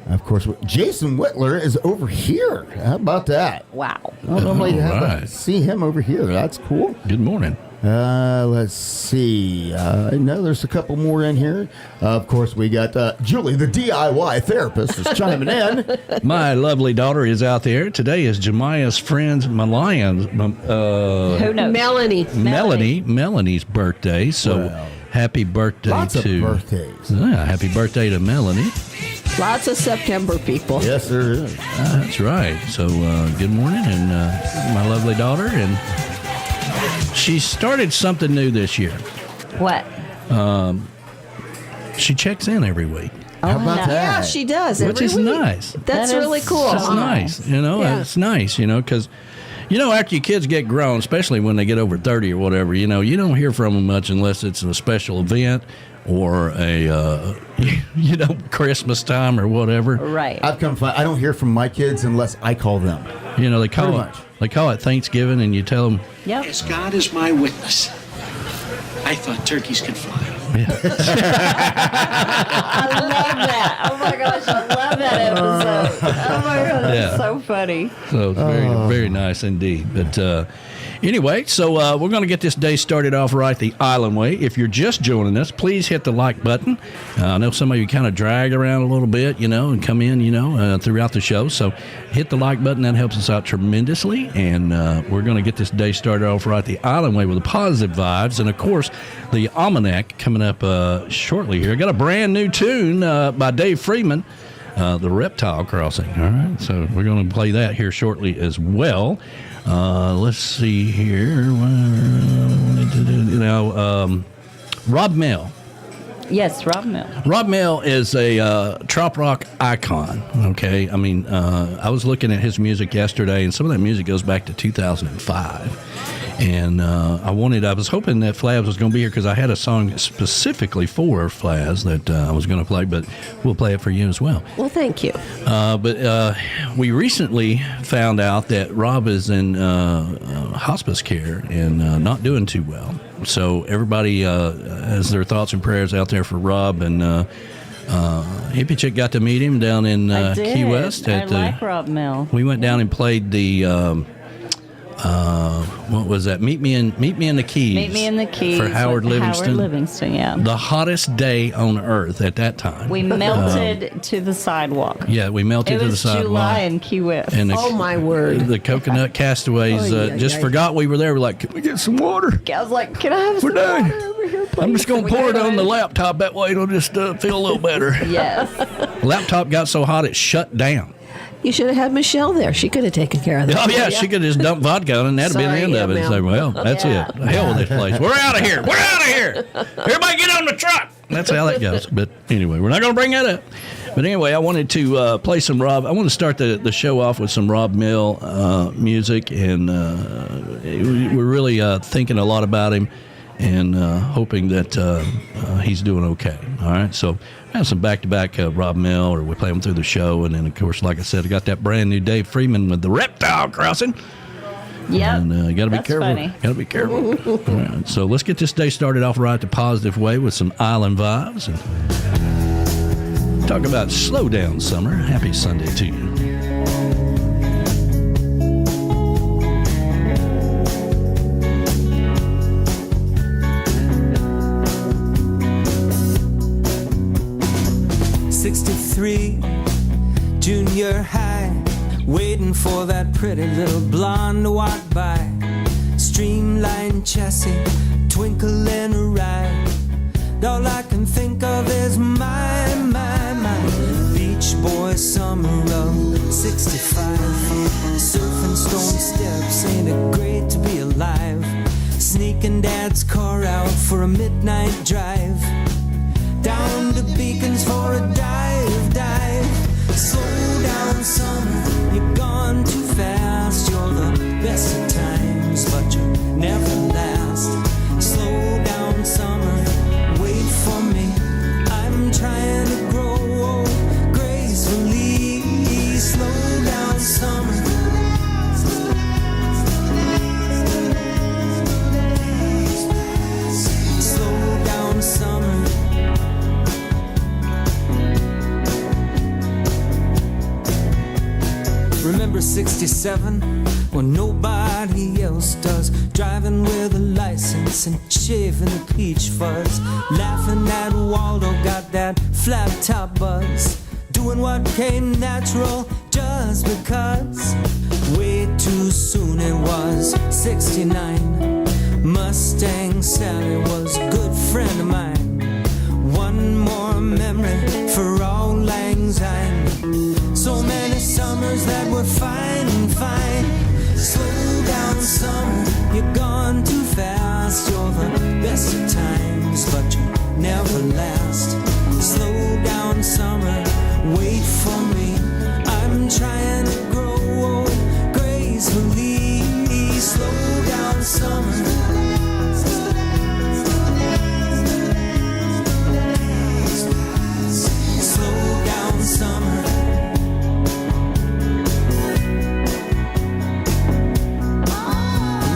Of course, Jason Whitler is over here. How about that? Wow. I don't normally All have to right. see him over here. That's cool. Good morning. Let's see. I know there's a couple more in here. Of course, we got Julie, the DIY therapist, is chiming in. My lovely daughter is out there. Today is Jemiah's friend Who knows? Melanie's birthday. So Wow. happy birthday Lots of to birthdays. Yeah, happy birthday to Melanie. Lots of September people. Yes, there is. That's right. So good morning, and my lovely daughter, and she started something new this year. What? she checks in every week. How about nice. that? Yeah, she does. Which every is week. nice. That's That is really cool. It's nice, you know. Yeah. It's nice, you know, because after your kids get grown, especially when they get over 30 or whatever, you don't hear from them much unless it's a special event or a Christmas time or whatever. Right. I've come to find I don't hear from my kids unless I call them. They call Pretty it much. they call it Thanksgiving, and you tell them. Yep. As God is my witness, I thought turkeys could fly. I love that. Oh my gosh, I love that episode. Oh my god, that's Yeah. so funny. So it's very, very nice indeed. But anyway, so we're going to get this day started off right the island way. If you're just joining us, please hit the like button. I know some of you kind of drag around a little bit, and come in, throughout the show. So hit the like button. That helps us out tremendously. And we're going to get this day started off right the island way with the positive vibes. And, of course, the Almanac coming up shortly here. Got a brand new tune by Dave Freeman. The Reptile Crossing. All right, so we're going to play that here shortly as well. Let's see here. Rob Mel. Yes, Rob Mill. Rob Mel is a trop rock icon. Okay, I mean, I was looking at his music yesterday, and some of that music goes back to 2005. And I was hoping that Flabs was going to be here because I had a song specifically for Flabs that I was going to play, but we'll play it for you as well. Well, thank you. But we recently found out that Rob is in hospice care and not doing too well. So everybody has their thoughts and prayers out there for Rob. And Hippie Chick got to meet him down in I did. Key West. I like Rob Mill. We went down and played the... what was that? Meet me in the Keys. Meet Me in the Keys for Howard with Livingston. Howard Livingston, yeah. The hottest day on earth at that time. We melted to the sidewalk. Yeah, we melted It to the was sidewalk. July in Key West. And Oh, my word. The Coconut Castaways just forgot we were there. We're like, can we get some water? I was like, can I have some We're done. water over here, please? I'm just going to Can we pour it get on the laptop. That way it'll just feel a little better. Yes. The laptop got so hot it shut down. You should have had Michelle there. She could have taken care of that. Oh, yeah, she could have just dumped vodka on it, and that'd be the Sorry, end of it. yeah, It's like, well, that's Yeah. it. Hell with this place. We're out of here. We're out of here. Everybody get on the truck. That's how that goes. But anyway, we're not going to bring that up. But anyway, I wanted to play some Rob. I want to start the show off with some Rob Mill music, and we're really thinking a lot about him and hoping that he's doing okay. All right, so I have some back-to-back Rob Mill, or we play them through the show, and then, of course, like I said, I got that brand new Dave Freeman with the Reptile Crossing. Yep. And you got to be That's careful. funny. Got to be careful. All right, so let's get this day started off right the positive way with some island vibes and talk about slow down summer. Happy Sunday to you. Junior high, waiting for that pretty little blonde to walk by. Streamlined chassis, twinkle in her eye. All I can think of is my Beach Boy summer of 65. Surfing stone steps, ain't it great to be alive? Sneaking Dad's car out for a midnight drive. Down to Beacons for a dive. Slow down summer, you're gone too fast. You're the best of times, but you never last. Slow down summer, wait for me. I'm trying to grow gracefully. Slow down summer. Slow down summer. Remember 67, when nobody else does. Driving with a license and shaving the peach fuzz. Laughing at Waldo, got that flat top buzz. Doing what came natural just because. Way too soon it was 69. Mustang Sally was a good friend of mine. One more memory for all lang syne. So many summers that were fine. Slow down summer, you're gone too fast. You're the best of times, but you never last. wait for me. I'm trying to grow old gracefully. Slow down, summer. Slow down, summer.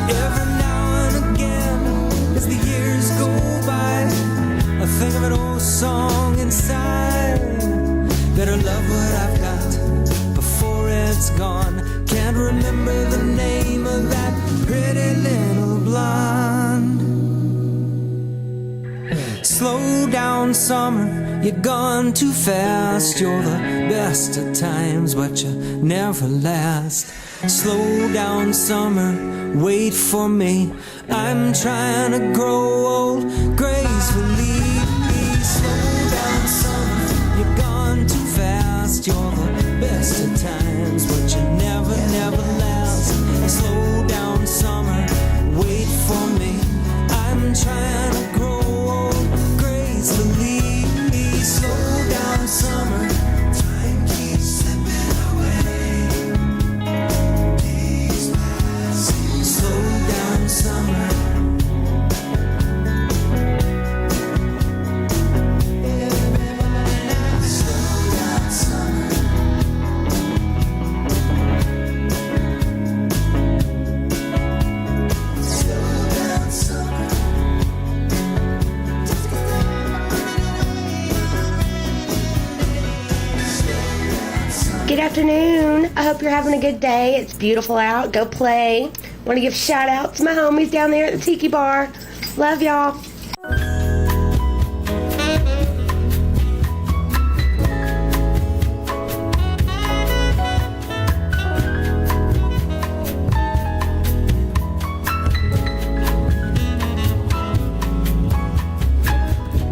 Every now and again, as the years go by, I think of an old song inside. Better love what I've got before it's gone. Can't remember the name of that pretty little blonde. Slow down, summer, you're gone too fast. You're the best at times, but you never last. Slow down, summer, wait for me. I'm trying to grow old gracefully. Slow down, summer, you're gone too fast. You're the best at times, but you never last. Slow down, summer, wait for me. I'm trying to grow old gracefully. Slow down, summer. Time keeps slipping away. Days pass. Slow down, summer. Slow down, summer. Slow down, summer. Good afternoon. I hope you're having a good day. It's beautiful out. Go play. Want to give shout out to my homies down there at the Tiki Bar. Love y'all.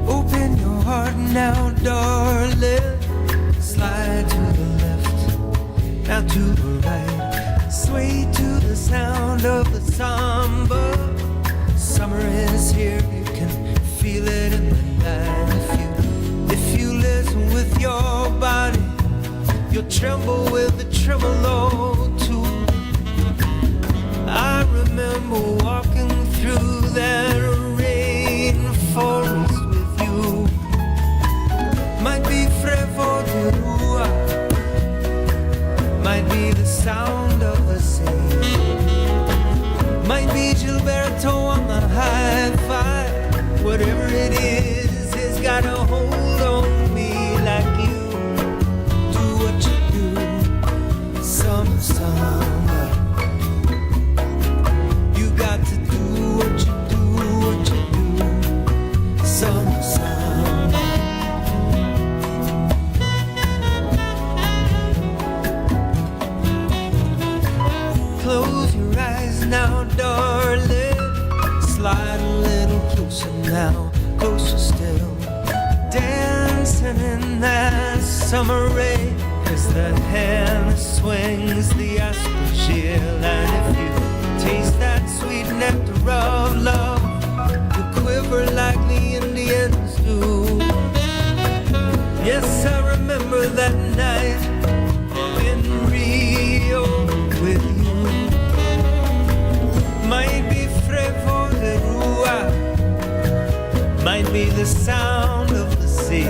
Open your heart now, darling. Slide to the left, now to the right. Sway to the sound of the samba. Summer is here, you can feel it in the night. If you listen with your body, you'll tremble with the tremolo too. I remember walking through that rainforest with you. Might be Frevo de Rua, might be the sound of the sea, might be Gilberto on the hi-fi. Whatever it is, it's got a hold on me like you. Do what you do, summer, summer. You got to do what you do, summer, summer. Close your eyes now, darling. Slide a little closer now, closer still. Dancing in that summer rain is the hand that swings the aspergille. And if you taste that sweet nectar of love, you quiver like the Indians do. Yes, I remember that night in Rio with you. Might be Frevo de Rua, might be the sound of the sea,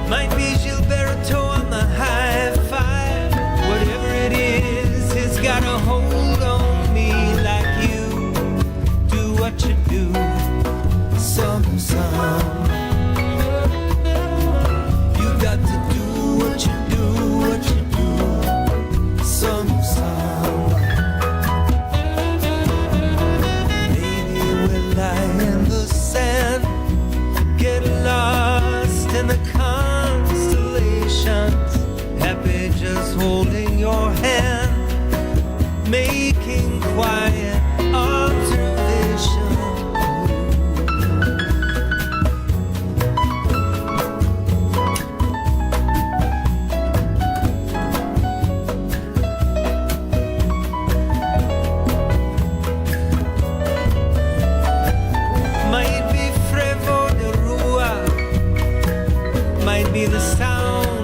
might be Gilberto on the hi-fi. Whatever it is, it's got a hold on me like you. Do what you do, summer, summer. You got to do what you do, summer, summer. Lie in the sand, get lost in the constellations, happy just holding your hand, making quiet observation. Might be Frevo de Rua, might be the sound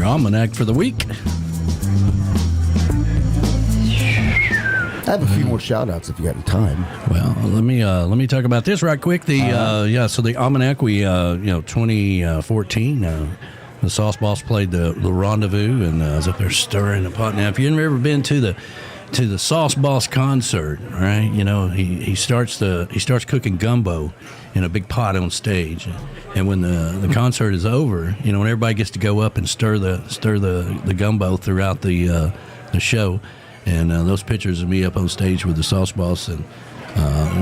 almanac for the week. I have a few more shout-outs if you got time. Well, let me talk about this right quick. So the Almanac, 2014, the Sauce Boss played the Rendezvous, and I was up there stirring the pot. Now, if you've ever been to the Sauce Boss concert, right? He starts cooking gumbo in a big pot on stage, and when the concert is over, when everybody gets to go up and stir the gumbo throughout the show. And those pictures of me up on stage with the Sauce Boss, and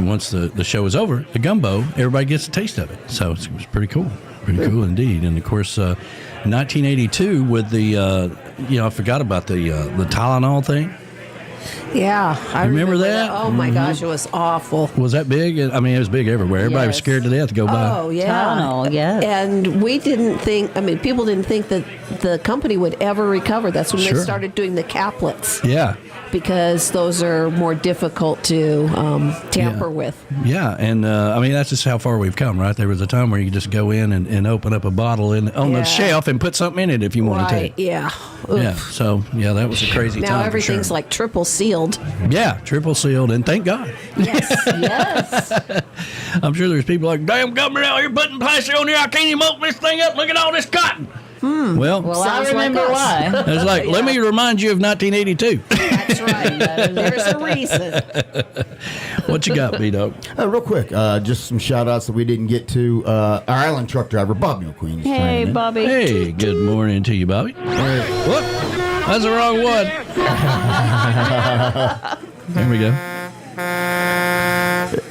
once the show is over, the gumbo, everybody gets a taste of it. So it was pretty cool cool indeed. And of course, 1982 with the, I forgot about the Tylenol thing. Yeah, I remember that. Oh my gosh, it was awful. Was that big? I mean, it was big everywhere. Everybody was scared to death to go by. Oh yeah, Tylenol, yes. And we didn't think. I mean, people didn't think that the company would ever recover. That's when they started doing the caplets. Yeah. Because those are more difficult to tamper with. Yeah, and I mean, that's just how far we've come, right? There was a time where you could just go in and open up a bottle on the shelf and put something in it if you wanted to. Yeah. Oof. Yeah, so, that was a crazy time. Now everything's like triple sealed. Yeah, triple sealed, and thank God. Yes. I'm sure there's people like, damn government out here putting plastic on here. I can't even open this thing up. Look at all this cotton. Well, I remember why. It's like, let me remind you of 1982. That's right. There's a reason. What you got, B-Dog? Real quick, just some shout-outs that we didn't get to. Our island truck driver, Bobby McQueen. Hey, Bobby. Hey, good morning to you, Bobby. Whoop, that's the wrong one. There we go.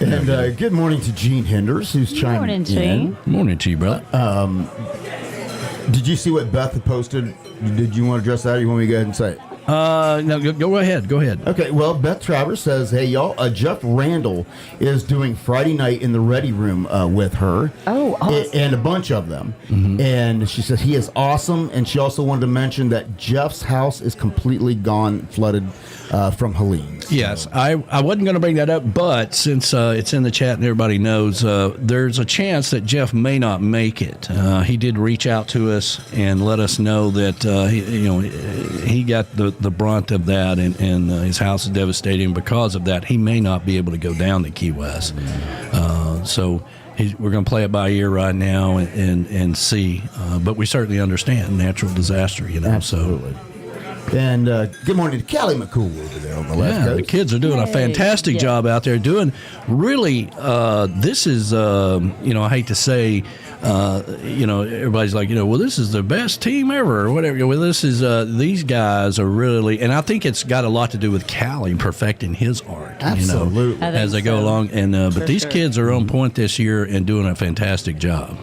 And good morning to Gene Henders, who's chiming in. Morning to you, brother. Did you see what Beth had posted? Did you want to address that, or you want me to go ahead and say it? No, go ahead. Go ahead. Okay, well, Beth Travers says, hey, y'all, Jeff Randall is doing Friday night in the Ready Room with her. Oh, awesome. And a bunch of them. Mm-hmm. And she says he is awesome. And she also wanted to mention that Jeff's house is completely gone, flooded from Helene. So. Yes, I wasn't going to bring that up, but since it's in the chat and everybody knows, there's a chance that Jeff may not make it. He did reach out to us and let us know that he got the brunt of that, and his house is devastating because of that. He may not be able to go down to Key West. So we're going to play it by ear right now and see. But we certainly understand natural disaster, Absolutely. So. And good morning to Callie McCool over there on the left coast. The kids are doing a fantastic job out there. Doing really, this is, I hate to say, everybody's like, well, this is the best team ever or whatever. Well, this is, these guys are really, and I think it's got a lot to do with Callie perfecting his art. Absolutely. As they go along. And but these kids are on point this year and doing a fantastic job.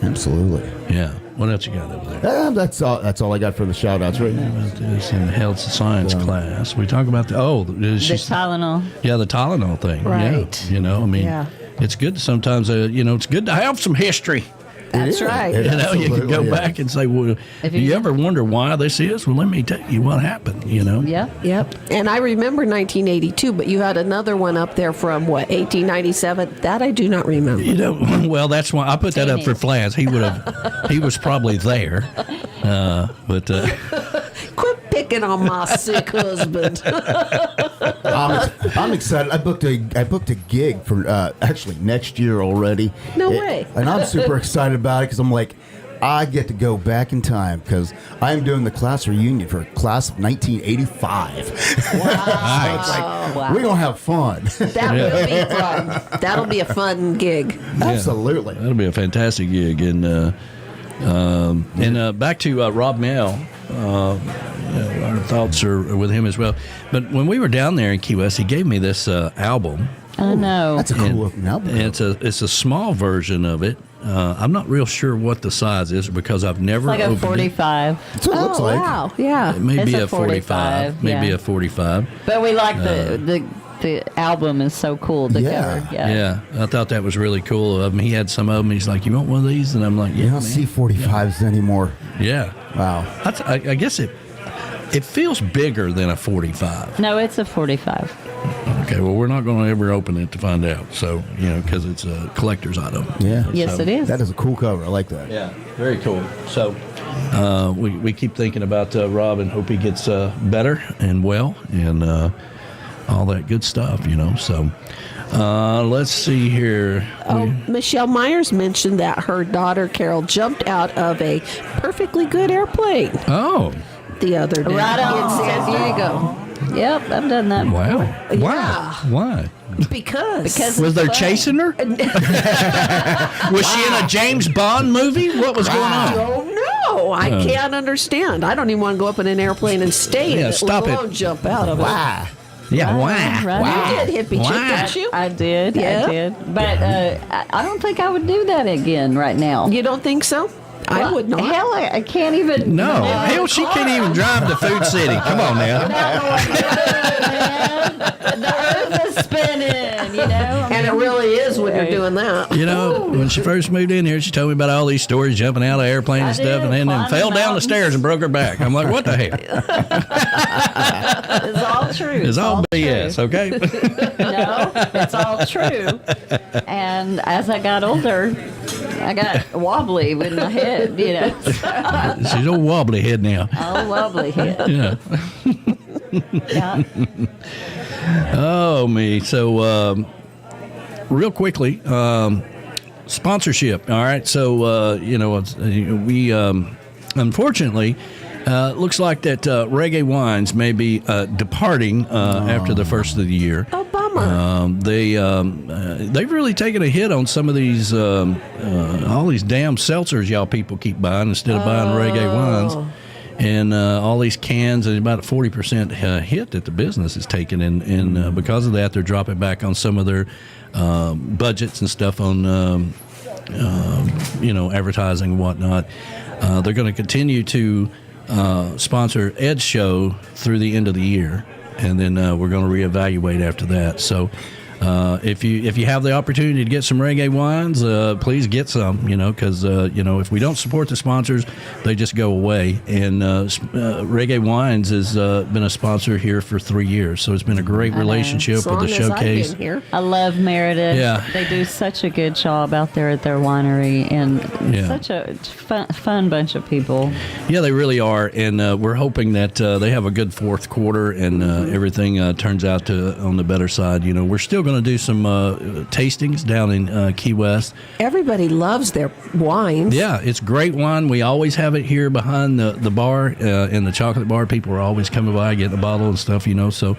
Absolutely. Yeah. What else you got over there? That's all I got for the shout-outs right now. It's in the health science class. We talk about the Tylenol. Yeah, the Tylenol thing. Right. Yeah. It's good sometimes, it's good to have some history. That's right. You can go back and say, well, do you ever wonder why this is? Well, let me tell you what happened, Yeah. Yep. And I remember 1982, but you had another one up there from, 1897? That I do not remember. Well, that's why I put that up for Flaz. He was probably there. But quit picking on my sick husband. I'm excited. I booked a gig for actually next year already. No way. And I'm super excited about it because I'm like, I get to go back in time because I'm doing the class reunion for class of 1985. Wow. We're going to have fun. That will be fun. That'll be a fun gig. Absolutely. That'll be a fantastic gig. And back to Rob Mel. Our thoughts are with him as well. But when we were down there in Key West, he gave me this album. Oh, no. That's a cool looking album. It's a small version of it. I'm not real sure what the size is because I've never opened it's like a 45. That's what it looks like. Wow. Yeah. It may It's be a a 45. Maybe a 45. But we like the album is so cool. The cover. Yeah. I thought that was really cool of him. He had some of them. He's like, you want one of these? And I'm like, yeah, You don't see 45s anymore. Yeah. Wow. I guess it feels bigger than a 45. No, it's a 45. Okay, well, we're not going to ever open it to find out. So, because it's a collector's item. Yeah. Yes, it is. That is a cool cover. I like that. Yeah, very cool. So, we keep thinking about Rob and hope he gets better and well and all that good stuff, So let's see here. Michelle Myers mentioned that her daughter Carol jumped out of a perfectly good airplane. Oh. The other day. Right on in San Diego. Yep, I've done that before. Wow. Yeah. Why? Because Was there chasing her? Was she in a James Bond movie? What was going I on? don't know. I can't understand. I don't even want to go up in an airplane and stay in it, stop let it. alone jump out of it. Yeah, why? Right. You did hippie chick, didn't you? I did. Yeah. I did. But I don't think I would do that again right now. You don't think so? I would not. Hell, I can't even. No. Hell, she can't even drive to Food City. Come on now. The earth is spinning, And it really is when you're doing that. When she first moved in here, she told me about all these stories, jumping out of airplanes and stuff, and then fell down the stairs and broke her back. I'm like, what the hell? It's all true. It's all BS, true. okay? No, it's all true. And as I got older, I got wobbly with my head, She's a wobbly head now. All wobbly head. Yeah. Yeah. Oh, me. So, real quickly, sponsorship. All right. So, we unfortunately looks like that Reggae Wines may be departing after the first of the year. Oh, bummer. They've really taken a hit on some of these all these damn seltzers y'all people keep buying instead of buying Reggae Wines. And all these cans, and about a 40% hit that the business is taking. And because of that, they're dropping back on some of their budgets and stuff on, advertising and whatnot. They're going to continue to sponsor Ed's show through the end of the year. And then we're going to reevaluate after that. So if you have the opportunity to get some Reggae Wines, please get some, because, if we don't support the sponsors, they just go away. And Reggae Wines has been a sponsor here for 3 years. So it's been a great relationship with the showcase. I love Meredith. Yeah. They do such a good job out there at their winery, and such a fun bunch of people. Yeah, they really are. And we're hoping that they have a good fourth quarter and everything turns out on the better side. We're still going to do some tastings down in Key West. Everybody loves their wines. Yeah, it's great wine. We always have it here behind the bar, in the chocolate bar. People are always coming by, getting a bottle and stuff, So,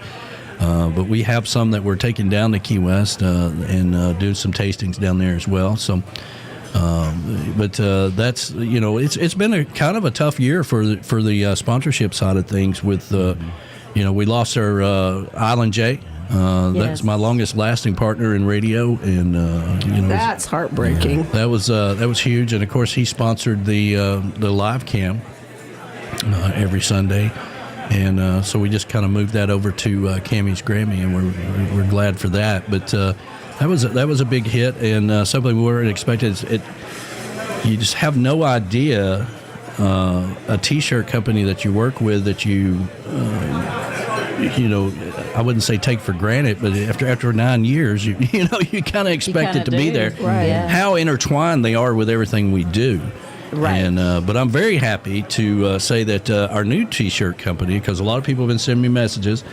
but we have some that we're taking down to Key West and do some tastings down there as well. So, but that's it's been a kind of a tough year for the sponsorship side of things. With we lost our Island J. That's my longest lasting partner in radio, and that's heartbreaking. That was huge, and of course he sponsored the live cam every Sunday, and so we just kind of moved that over to Camys Grammy, and we're glad for that. But that was a big hit, and something we weren't expecting. You just have no idea a T-shirt company that you work with that you. I wouldn't say take for granted, but after 9 years, you kind of expect it to be there. Right. Yeah. How intertwined they are with everything we do. Right. And but I'm very happy to say that our new T-shirt company, because a lot of people have been sending me messages,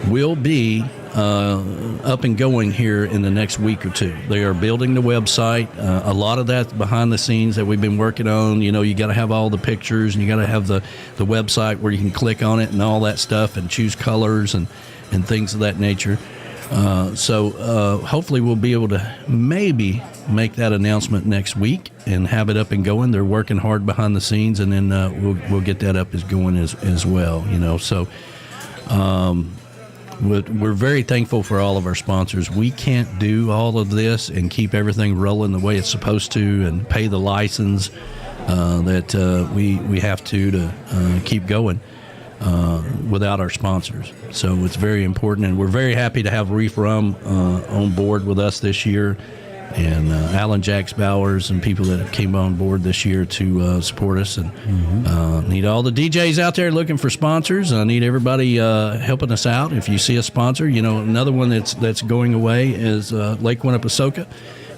will be up and going here in the next week or two. They are building the website. A lot of that behind the scenes that we've been working on. You got to have all the pictures, and you got to have the website where you can click on it and all that stuff, and choose colors and things of that nature. So hopefully we'll be able to maybe make that announcement next week and have it up and going. They're working hard behind the scenes, and then we'll get that up as going as well. So. We're very thankful for all of our sponsors. We can't do all of this and keep everything rolling the way it's supposed to and pay the license that we have to keep going without our sponsors. So it's very important, and we're very happy to have Reef Rum on board with us this year, and Alan Jax Bowers and people that came on board this year to support us. And need all the DJs out there looking for sponsors. I need everybody helping us out. If you see a sponsor, another one that's going away is Lake Winnepesaukah.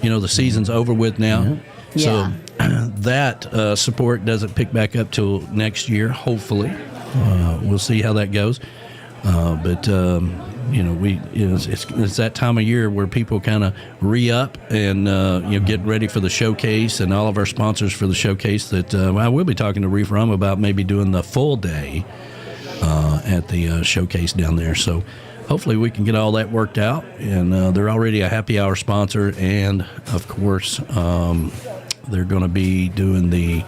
The season's over with now. Yeah. So that support doesn't pick back up till next year, hopefully. We'll see how that goes. But it's that time of year where people kind of re-up and get ready for the showcase, and all of our sponsors for the showcase. That I will be talking to Reef Rum about maybe doing the full day at the showcase down there. So hopefully we can get all that worked out. And they're already a happy hour sponsor, and of course they're going to be doing the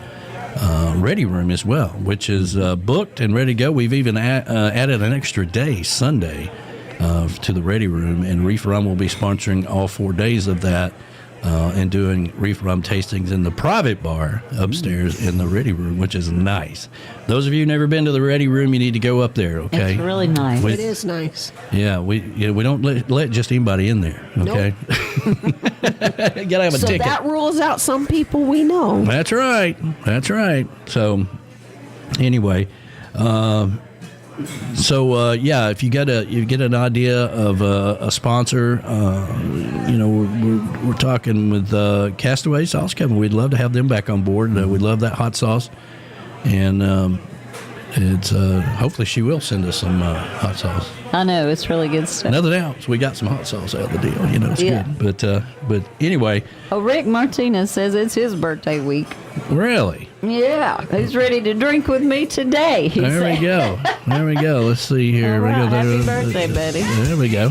Ready Room as well, which is booked and ready to go. We've even added an extra day, Sunday, to the Ready Room, and Reef Rum will be sponsoring all 4 days of that and doing Reef Rum tastings in the private bar upstairs in the Ready Room, which is nice. Those of you who've never been to the Ready Room, you need to go up there, okay? It's really nice. It is nice. Yeah, we don't let just anybody in there, okay? Nope. You gotta have a ticket. So that rules out some people we know. That's right. So anyway, if you get an idea of a sponsor, we're talking with Castaway Sauce Company. We'd love to have them back on board. We love that hot sauce, and it's hopefully she will send us some hot sauce. I know, it's really good stuff. Nothing else. We got some hot sauce out of the deal. It's good. But anyway. Oh, Rick Martinez says it's his birthday week. Really? Yeah, he's ready to drink with me today. There we go. Let's see here. All right, we go. happy birthday, buddy. There we go.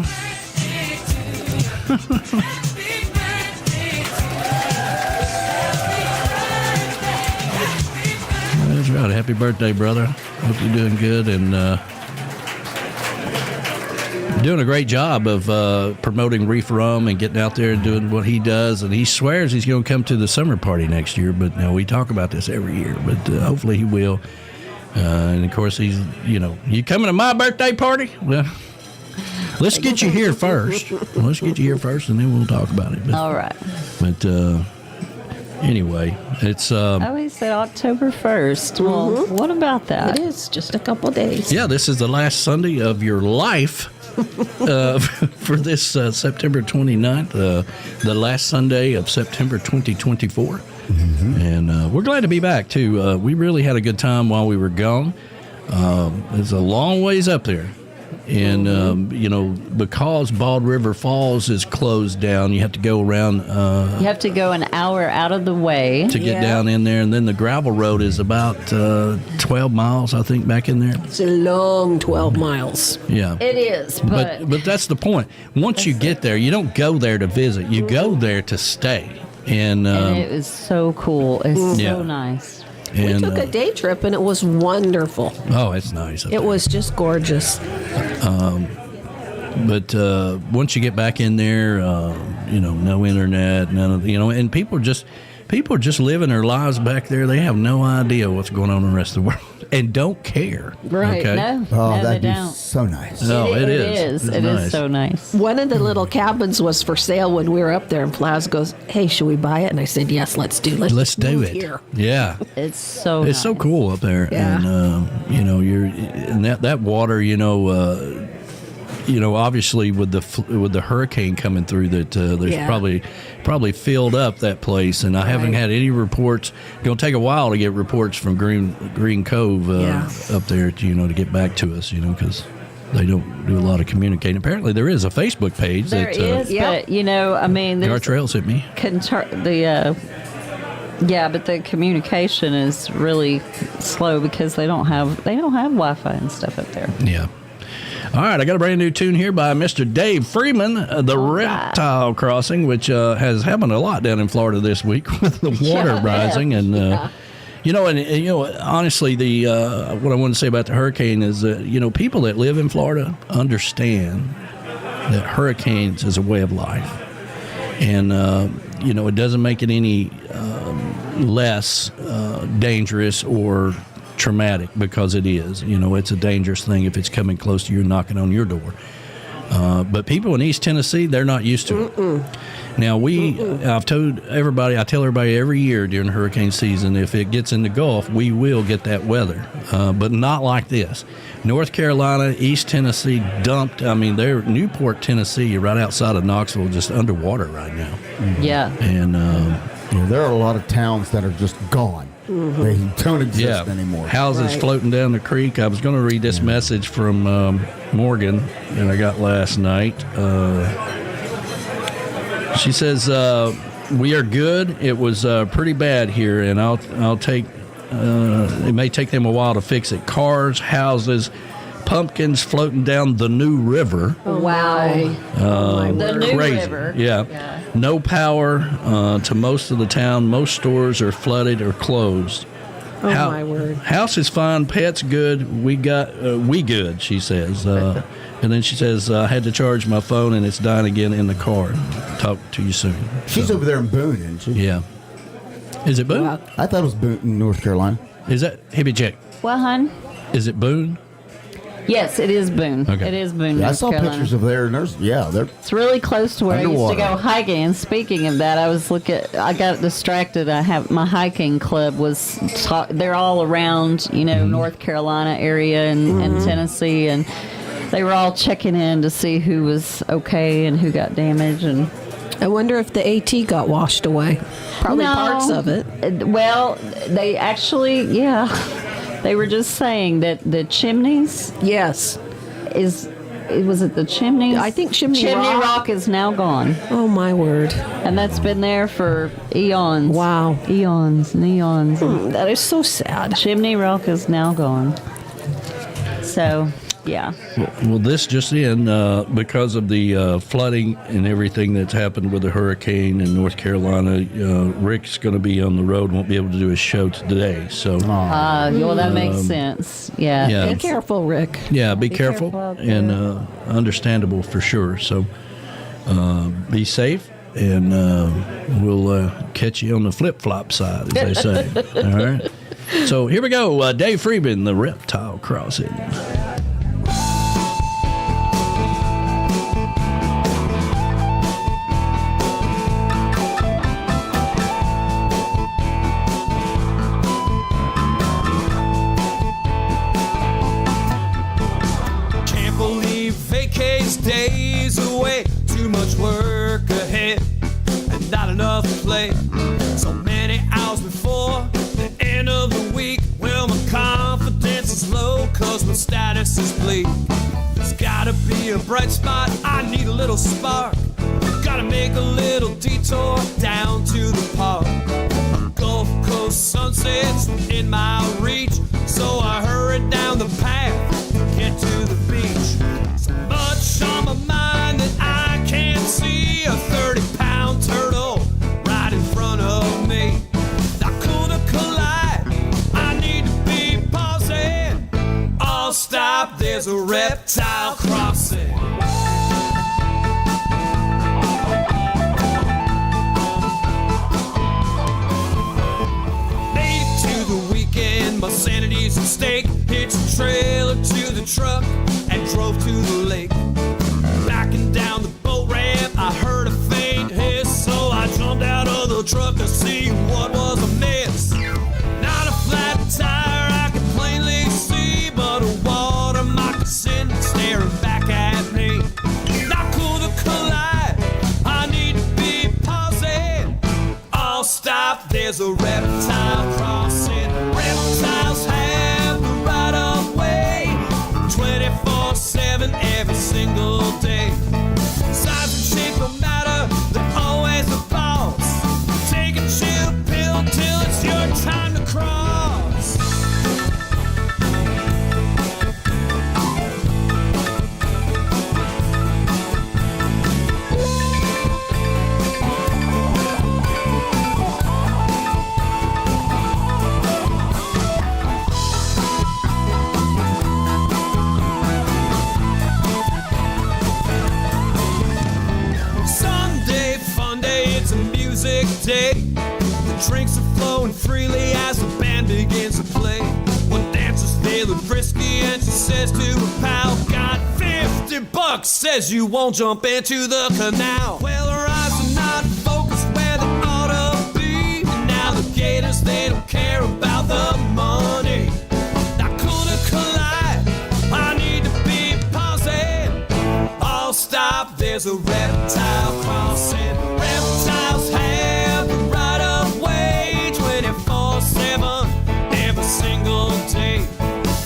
That's right. Happy birthday, brother. Hope you're doing good and doing a great job of promoting Reef Rum and getting out there and doing what he does. And he swears he's going to come to the summer party next year. But we talk about this every year. But hopefully he will. And of course he's, you coming to my birthday party? Well, let's get you here first. And then we'll talk about it. But, all right. But anyway, it's. He said October 1st. Well, what about that? It is just a couple days. Yeah, this is the last Sunday of your life. For this September 29th, the last Sunday of September 2024. Mm-hmm. And we're glad to be back, too. We really had a good time while we were gone. It's a long ways up there. And, because Bald River Falls is closed down, you have to go around. You have to go an hour out of the way to get down in there. And then the gravel road is about 12 miles, I think, back in there. It's a long 12 miles. Yeah. It is. But that's the point. Once you get there, you don't go there to visit. You go there to stay. And it was so cool. It's so nice. We took a day trip, and it was wonderful. Oh, it's nice. It was just gorgeous. But once you get back in there, no internet, none of and people are just living their lives back there. They have no idea what's going on in the rest of the world and don't care. Right. Okay? No, that'd be don't. so nice. No, it is. It is so nice. One of the little cabins was for sale when we were up there, and Plaz goes, "Hey, should we buy it?" And I said, "Yes, let's do it. Here. Yeah. It's so It's so cool up there. Yeah. And you're and that water, obviously with the hurricane coming through, that there's probably filled up that place, and I haven't had any reports. It's going to take a while to get reports from Green Cove up there, to get back to us, because they don't do a lot of communicating. Apparently, there is a Facebook page. There is, but our trails hit me. But the communication is really slow because they don't have Wi-Fi and stuff up there. Yeah. All right, I got a brand new tune here by Mr. Dave Freeman, The Reptile Crossing, which has happened a lot down in Florida this week with the water rising. And, honestly, what I want to say about the hurricane is that, people that live in Florida understand that hurricanes is a way of life. And, it doesn't make it any less dangerous or traumatic, because it is. It's a dangerous thing if it's coming close to you and knocking on your door. But people in East Tennessee, they're not used to it. Now, I tell everybody every year during hurricane season, if it gets in the Gulf, we will get that weather, but not like this. North Carolina, East Tennessee dumped. They're Newport, Tennessee, right outside of Knoxville, just underwater right now. Yeah. And There are a lot of towns that are just gone. Mm-hmm. They don't exist anymore. Houses floating down the creek. I was going to read this message from Morgan that I got last night. She says, "We are good. It was pretty bad here, and I'll take. It may take them a while to fix it. Cars, houses." Pumpkins floating down the New River. Oh, wow. The New crazy. River. Yeah. No power to most of the town. Most stores are flooded or closed. Oh, my word. House is fine. Pets good. We good, she says. And then she says, I had to charge my phone and it's dying again in the car. Talk to you soon. She's over there in Boone, isn't she? Yeah. Is it Boone? Wow. I thought it was Boone, North Carolina. Is that Hippie Jack? Well, hon? Is it Boone? Yes, it is Boone. Okay. It is Boone. Yeah, I North saw Carolina. pictures of there, and they're It's really close to where I used to underwater. go hiking. And speaking of that, I got distracted. My hiking club was, they're all around, North Carolina area and Tennessee, and they were all checking in to see who was okay and who got damaged. And I wonder if the AT got washed away. Probably No. parts of it. Well, they actually, they were just saying that the chimneys was it the chimneys? I think Chimney Rock is now gone. Oh, my word. And that's been there for eons. Wow. Eons and eons. That is so sad. Chimney Rock is now gone. So, yeah. Well, this just in, because of the flooding and everything that's happened with the hurricane in North Carolina, Rick's going to be on the road, won't be able to do his show today. So, Well, that makes sense. Yeah. Be careful, Rick. Yeah, be careful careful out and understandable for sure. So, be safe, and we'll catch you on the flip-flop side, as they say. All right? So, here we go. Dave Freeman, The Reptile Crossing. Days away, too much work ahead, and not enough play. So many hours before the end of the week. Well, my confidence is low, cause my status is bleak. There's gotta be a bright spot, I need a little spark. Gotta make a little detour down to the park. Gulf Coast sunsets in my reach, so I hurried down the path to get to the beach. So much on my mind that I can't see a 30-pound turtle right in front of me. Not cool to collide, I need to be pausing. I'll stop, there's a reptile crossing. Made it to the weekend, my sanity's at stake. Hitched a trailer to the truck and drove to the lake. Backing down the boat ramp, I heard a faint hiss, so I jumped out of the truck to see what was amiss. Not a flat tire I could plainly see, but a water moccasin staring back at me. Not cool to collide, I need to be pausing. I'll stop, there's a reptile crossing. Reptiles have the right of way 24/7 every single day. Size and shape don't matter, they're always the boss. Take a chill pill till it's your time to cross. Day. The drinks are flowing freely as the band begins to play. One dancer's feeling frisky and she says to her pal, got $50, says you won't jump into the canal. Well, her eyes are not focused where they ought to be. And alligators, they don't care about the money. Not cool to collide, I need to be pausing. I'll stop, there's a reptile crossing. Reptiles have the right of single day.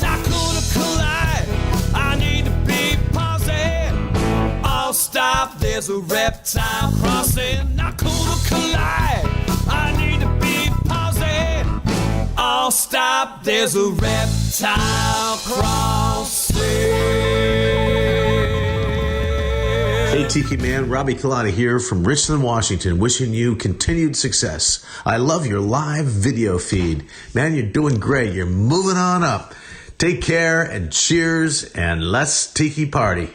Dakota collide, I need to be pausing. All stop, there's a reptile crossing. Dakota collide, I need to be pausing. All stop, there's a reptile crossing. Hey Tiki Man, Robbie Kalani here from Richland, Washington, wishing you continued success. I love your live video feed. Man, you're doing great. You're moving on up. Take care and cheers and let's Tiki party.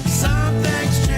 Some things change.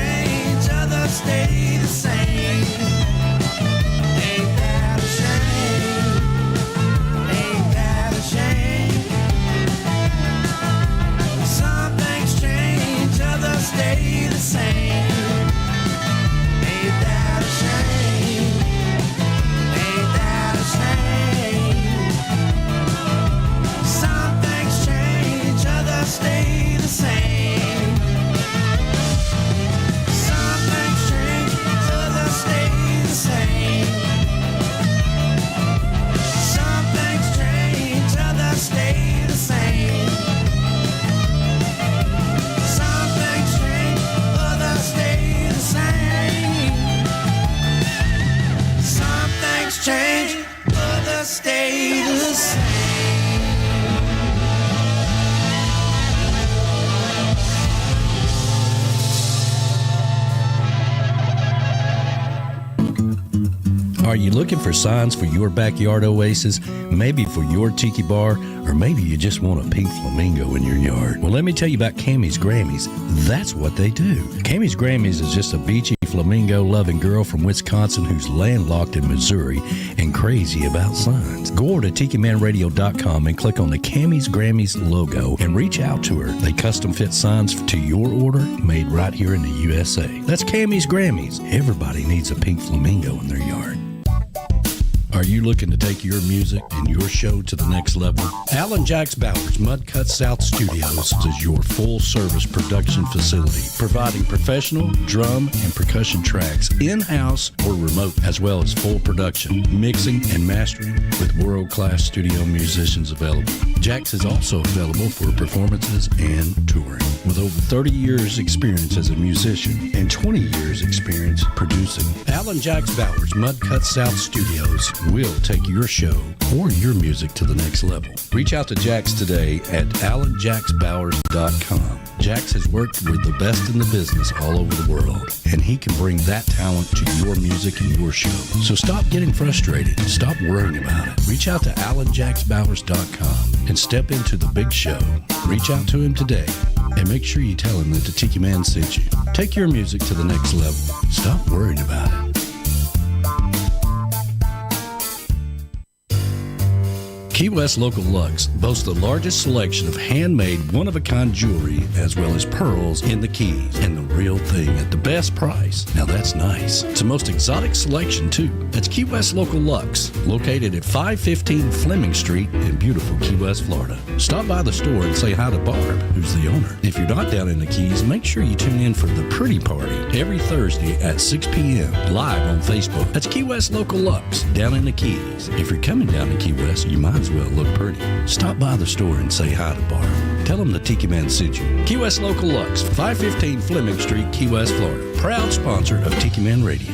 Are you looking for signs for your backyard oasis? Maybe for your tiki bar, or maybe you just want a pink flamingo in your yard. Well, let me tell you about Camys Grammys. That's what they do. Camys Grammys is just a beachy flamingo-loving girl from Wisconsin who's landlocked in Missouri and crazy about signs. Go over to TikiManRadio.com and click on the Camys Grammys logo and reach out to her. They custom fit signs to your order, made right here in the USA. That's Camys Grammys. Everybody needs a pink flamingo in their yard. Are you looking to take your music and your show to the next level? Jax Bowers, Mudcut Studios is your full-service production facility, providing professional drum and percussion tracks in-house or remote, as well as full production, mixing, and mastering with world-class studio musicians available. Jax is also available for performances and touring. With over 30 years experience as a musician and 20 years experience producing, Jax Bowers, Mudcut Studios will take your show or your music to the next level. Reach out to Jax today at alanjaxbowers.com. Jax has worked with the best in the business all over the world, and he can bring that talent to your music and your show. So stop getting frustrated. Stop worrying about it. Reach out to alanjaxbowers.com and step into the big show. Reach out to him today and make sure you tell him that the Tiki Man sent you. Take your music to the next level. Stop worrying about it. Key West Local Lux boasts the largest selection of handmade, one-of-a-kind jewelry, as well as pearls in the Keys, and the real thing at the best price. Now that's nice. It's the most exotic selection, too. That's Key West Local Lux, located at 515 Fleming Street in beautiful Key West, Florida. Stop by the store and say hi to Barb, who's the owner. If you're not down in the Keys, make sure you tune in for the Pretty Party every Thursday at 6 p.m. live on Facebook. That's Key West Local Lux, down in the Keys. If you're coming down to Key West, you might as well look pretty. Stop by the store and say hi to Barb. Tell them the Tiki Man sent you. Key West Local Lux, 515 Fleming Street, Key West, Florida. Proud sponsor of Tiki Man Radio.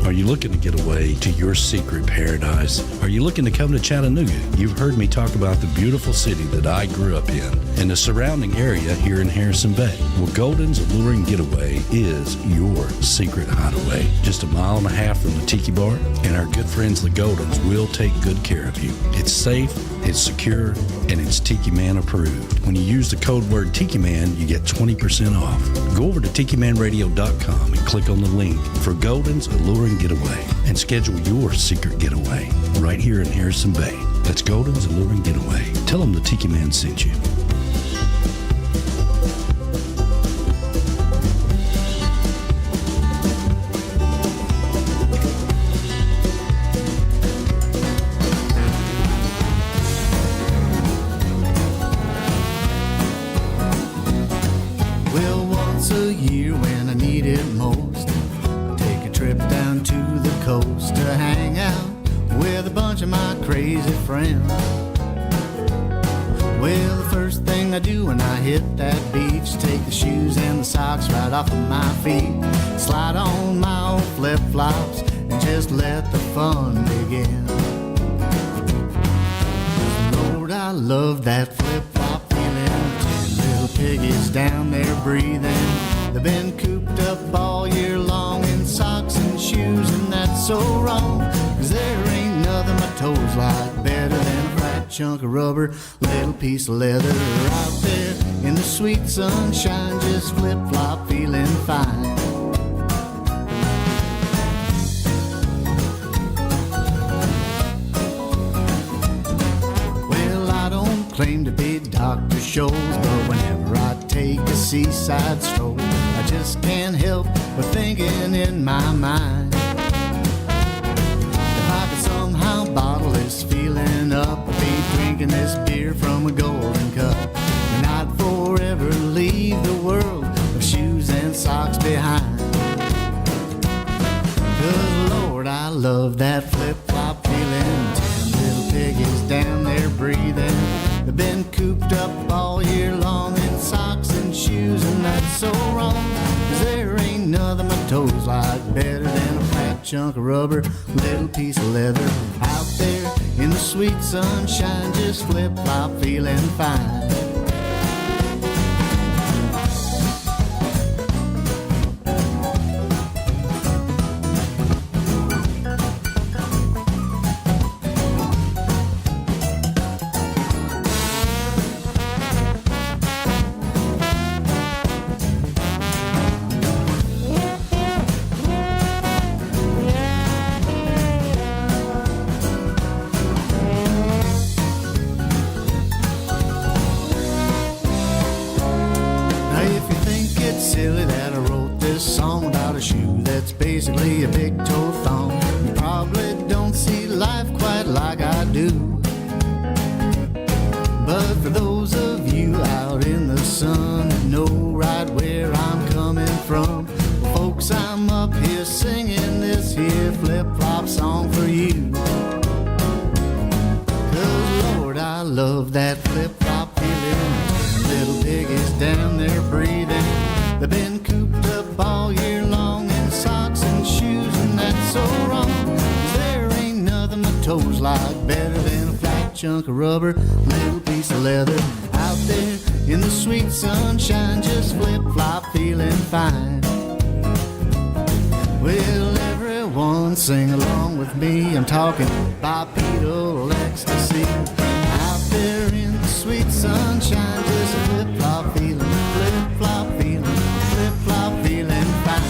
Are you looking to get away to your secret paradise? Are you looking to come to Chattanooga? You've heard me talk about the beautiful city that I grew up in and the surrounding area here in Harrison Bay. Well, Golden's Alluring Getaway is your secret hideaway. Just a mile and a half from the Tiki Bar, and our good friends the Goldens will take good care of you. It's safe, it's secure, and it's Tiki Man approved. When you use the code word Tiki Man, you get 20% off. Go over to TikiManRadio.com and click on the link for Golden's Alluring Getaway and schedule your secret getaway right here in Harrison Bay. That's Golden's Alluring Getaway. Tell them the Tiki Man sent you. Well, once a year when I need it most, I take a trip down to the coast to hang out with a bunch of my crazy friends. Well, the first thing I do when I hit that beach, take the shoes and the socks right off of my feet, slide on my old flip-flops and just let the fun begin. Lord, I love that flip-flop feeling. 10 little piggies down there breathing. They've been cooped up all year long in socks and shoes, and that's so wrong, 'cause there ain't nothing my toes like better than a fat chunk of rubber, little piece of leather out there in the sweet sunshine, just flip-flop feeling fine. Well, I don't claim to be Dr. Scholl's, but whenever I take a seaside stroll, I just can't help but thinking in my mind, if I could somehow bottle this feeling up, I'd be drinking this beer from a golden cup, and I'd forever leave the world of shoes and socks behind. 'Cause Lord, I love that flip-flop feeling. 10 little piggies down there breathing. They've been cooped up all year long in socks and shoes, and that's so wrong, 'cause there ain't nothing my toes like better than a fat chunk of rubber, little piece of leather. Out there in the sweet sunshine, just flip-flop feeling fine. Basically a big toe thong. You probably don't see life quite like I do. But for those of you out in the sun that know right where I'm coming from, folks, I'm up here singing this here flip-flop song for you. 'Cause Lord, I love that flip-flop feeling. Little piggies down there breathing. They've been cooped up all year long in socks and shoes, and that's so wrong. 'Cause there ain't nothing my toes like better than a flat chunk of rubber, little piece of leather. Out there in the sweet sunshine, just flip-flop feeling fine. Well, everyone sing along with me. I'm talking bipedal ecstasy. Out there in the sweet sunshine, just flip-flop feeling, flip-flop feeling, flip-flop feeling fine.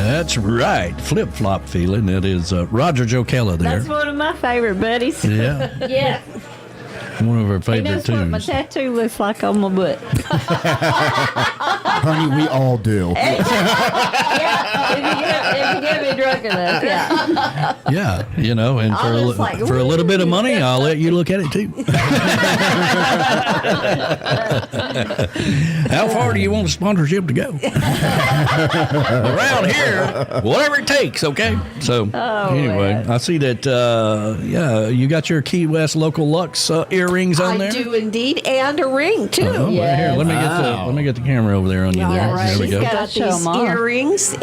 That's right, flip-flop feeling. It is Roger Joe Kella there. That's one of my favorite buddies. Yeah. Yeah. One of our He favorite knows what my tunes. tattoo looks like on my butt. Honey, we all do. Yeah, if you get me drunk enough, yeah. Yeah, you know, and I was like, for a little bit of money, I'll let you look at it too. How far do you want a sponsorship to go? Around here, whatever it takes, okay? So, anyway, man. I see that, you got your Key West Local Lux earrings on there? I do indeed, and a ring too. Oh, right here. Let me get the camera over there on you. All There. right. There we She's go. got these earrings.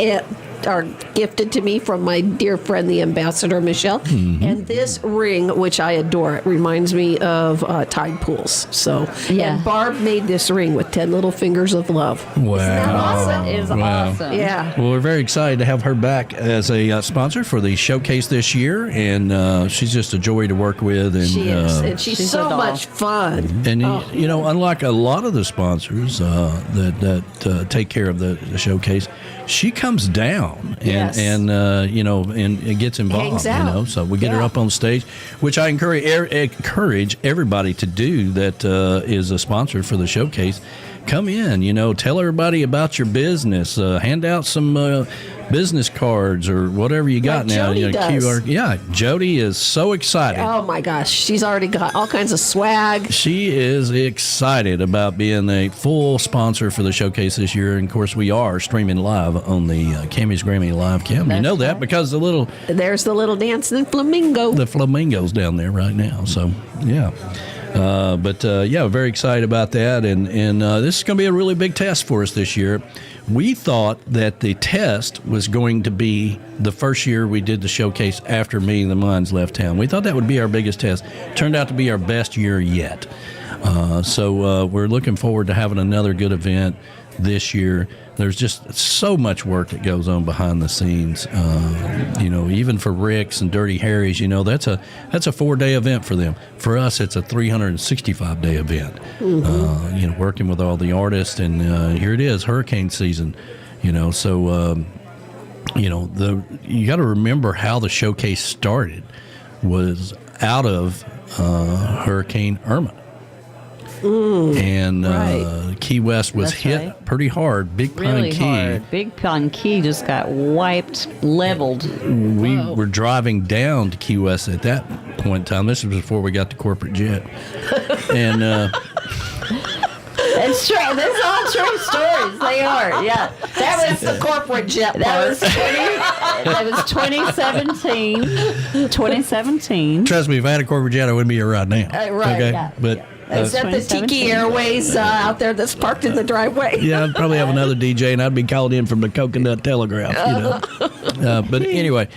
Are gifted to me from my dear friend, the Ambassador Michelle. Mm-hmm. And this ring, which I adore, it reminds me of tide pools. So, and Barb made this ring with 10 little fingers of love. Wow. Isn't that awesome? It is Wow. awesome. Yeah. Well, we're very excited to have her back as a sponsor for the showcase this year, and she's just a joy to work with. And She is, and she's so much fun. And you know, unlike a lot of the sponsors that take care of the showcase, she comes down and you know, and gets involved. Hangs you out. know, so we get her up on stage, which I encourage everybody to do that is a sponsor for the showcase. Come in, you know, tell everybody about your business, hand out some business cards or whatever you got Like now. Jody You know, does. QR. Yeah, Jody is so excited. Oh my gosh, she's already got all kinds of swag. She is excited about being a full sponsor for the showcase this year. And of course, we are streaming live on the Camys Grammy Live Cam. You know that because There's the little dancing flamingo. The flamingo's down there right now. So, yeah. Very excited about that. And this is going to be a really big test for us this year. We thought that the test was going to be the first year we did the showcase after Meeting the Minds left town. We thought that would be our biggest test. Turned out to be our best year yet. So we're looking forward to having another good event this year. There's just so much work that goes on behind the scenes. You know, even for Rick's and Dirty Harry's, you know, that's a 4-day event for them. For us, it's a 365-day event. Mm-hmm. You know, working with all the artists, and here it is, hurricane season. You know, so you know, you got to remember how the showcase started was out of Hurricane Irma. And Key West was hit pretty hard. Big Pine Really Key. hard. Big Pine Key just got wiped, leveled. We were driving down to Key West at that point in time. This was before we got the corporate jet. And That's true. That's all true stories. They are. Yeah. That was the corporate jet part. That was 2017. 2017. trust me, if I had a corporate jet, I wouldn't be here right now. Right, Okay, yeah, but Is that the Tiki Airways out there that's parked in the driveway? Yeah, I'd probably have another DJ, and I'd be called in from the Coconut Telegraph. But anyway,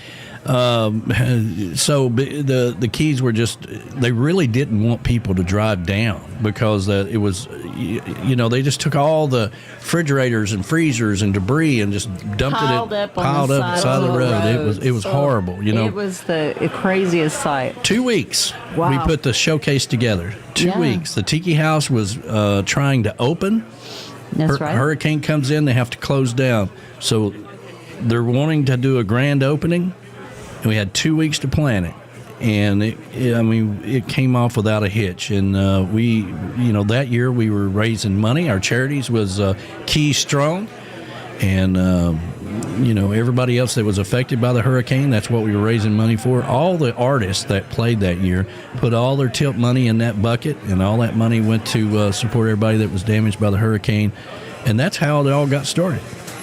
so the Keys were just, they really didn't want people to drive down because it was, they just took all the refrigerators and freezers and debris and just dumped piled it up on the side of the road. It was horrible. It was the craziest sight. 2 weeks. Wow. We put the showcase together. 2 weeks. The Tiki House was trying to open. That's right. Hurricane comes in, they have to close down. So they're wanting to do a grand opening. And we had 2 weeks to plan it, and it came off without a hitch. And that year we were raising money. Our charities was Key Strong, and everybody else that was affected by the hurricane. That's what we were raising money for. All the artists that played that year put all their tip money in that bucket, and all that money went to support everybody that was damaged by the hurricane. And that's how it all got started.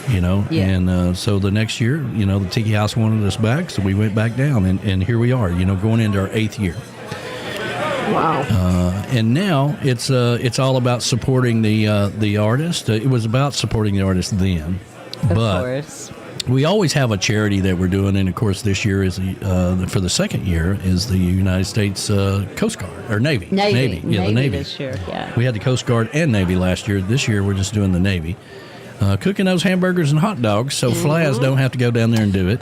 And so the next year, the Tiki House wanted us back, so we went back down, and here we are, going into our 8th year. Wow. And now it's all about supporting the artist. It was about supporting the artist then. Of course. We always have a charity that we're doing, and of course this year is for the second year is the United States Coast Guard or Navy. Navy. Yeah, the Navy this year. Yeah. We had the Coast Guard and Navy last year. This year we're just doing the Navy. Cooking those hamburgers and hot dogs, so Flaz don't have to go down there and do it.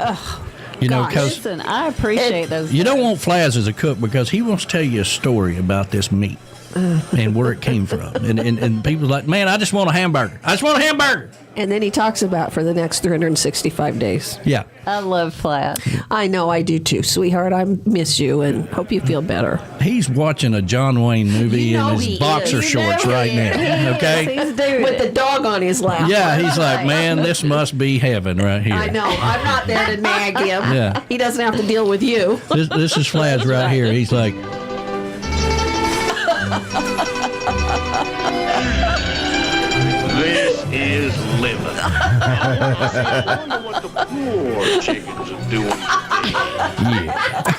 Because listen, I appreciate those. You don't want Flaz as a cook because he wants to tell you a story about this meat and where it came from, and people are like, man, I just want a hamburger. I just want a hamburger. And then he talks about for the next 365 days. Yeah. I love Flat. I know, I do too, sweetheart. I miss you and hope you feel better. He's watching a John Wayne movie in his boxer shorts right now. Okay? He's doing with the dog on his lap. Yeah, he's like, man, this must be heaven right here. I know. I'm not there to nag him. Yeah. He doesn't have to deal with you. This is Flaz right here. He's like... This is living. I wonder what the poor chickens are doing.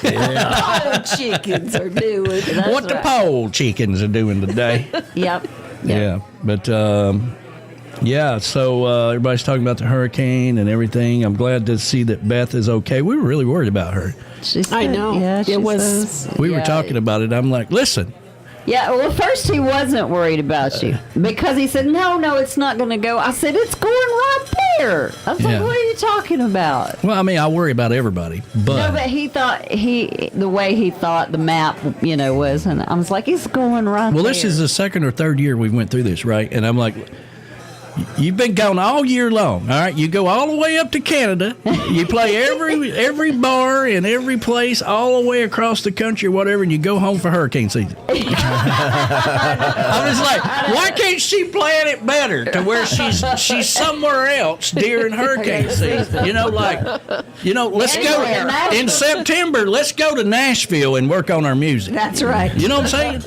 Yeah. Chickens are doing. What the pole chickens are doing today. Yep. Yeah, but so everybody's talking about the hurricane and everything. I'm glad to see that Beth is okay. We were really worried about her. I know. Yeah, it was. We were talking about it. I'm like, listen. Yeah, well, first he wasn't worried about you because he said, no, it's not going to go. I said, it's going right there. I was like, what are you talking about? Well, I mean, I worry about everybody, but... No, but he thought, the way he thought the map, was, and I was like, it's going right there. Well, this is the second or third year we went through this, right? And I'm like... You've been gone all year long, all right? You go all the way up to Canada. You play every bar in every place all the way across the country or whatever, and you go home for hurricane season. I was like, why can't she plan it better to where she's somewhere else during hurricane season? Let's go in September. Let's go to Nashville and work on our music. That's right. You know what I'm saying?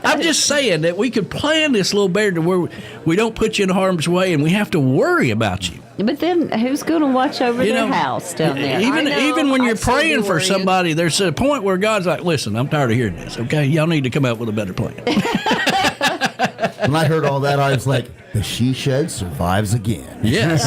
I'm just saying that we could plan this a little better to where we don't put you in harm's way and we have to worry about you. But then who's going to watch over their house down there? Even when you're praying for somebody, there's a point where God's like, listen, I'm tired of hearing this, okay? Y'all need to come up with a better plan. When I heard all that, I was like, the she shed survives again. Yes.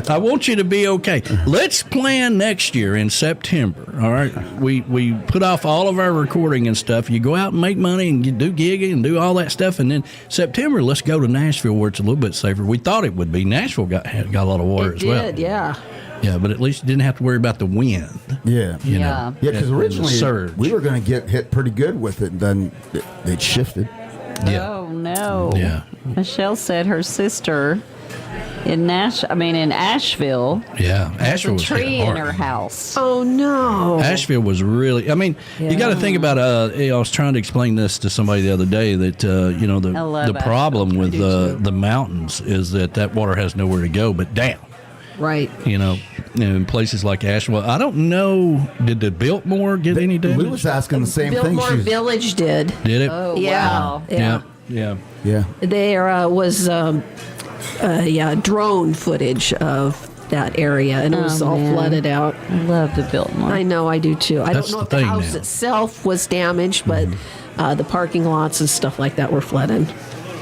I want you to be okay. Let's plan next year in September, all right? We put off all of our recording and stuff. You go out and make money and you do gigging and do all that stuff. And then September, let's go to Nashville where it's a little bit safer. We thought it would be. Nashville got a lot of water as well. It did, yeah. Yeah, but at least you didn't have to worry about the wind. Yeah. Yeah, because originally we were going to get hit pretty good with it, and then it shifted. Yeah. Oh, no. Yeah. Michelle said her sister in Asheville. Yeah, Asheville was a tree hit in hard. her house. Oh, no. Asheville was really, you got to think about, I was trying to explain this to somebody the other day that, the problem with the mountains is that water has nowhere to go but down. Right. In places like Asheville. I don't know, did the Biltmore get any damage? We was asking the same thing. Biltmore Village did. Did it? Oh, yeah. wow. Yeah. There was drone footage of that area, and it was all flooded out. I love the Biltmore. I know, I do too. I That's don't know if the the thing house now. itself was damaged, but The parking lots and stuff like that were flooded.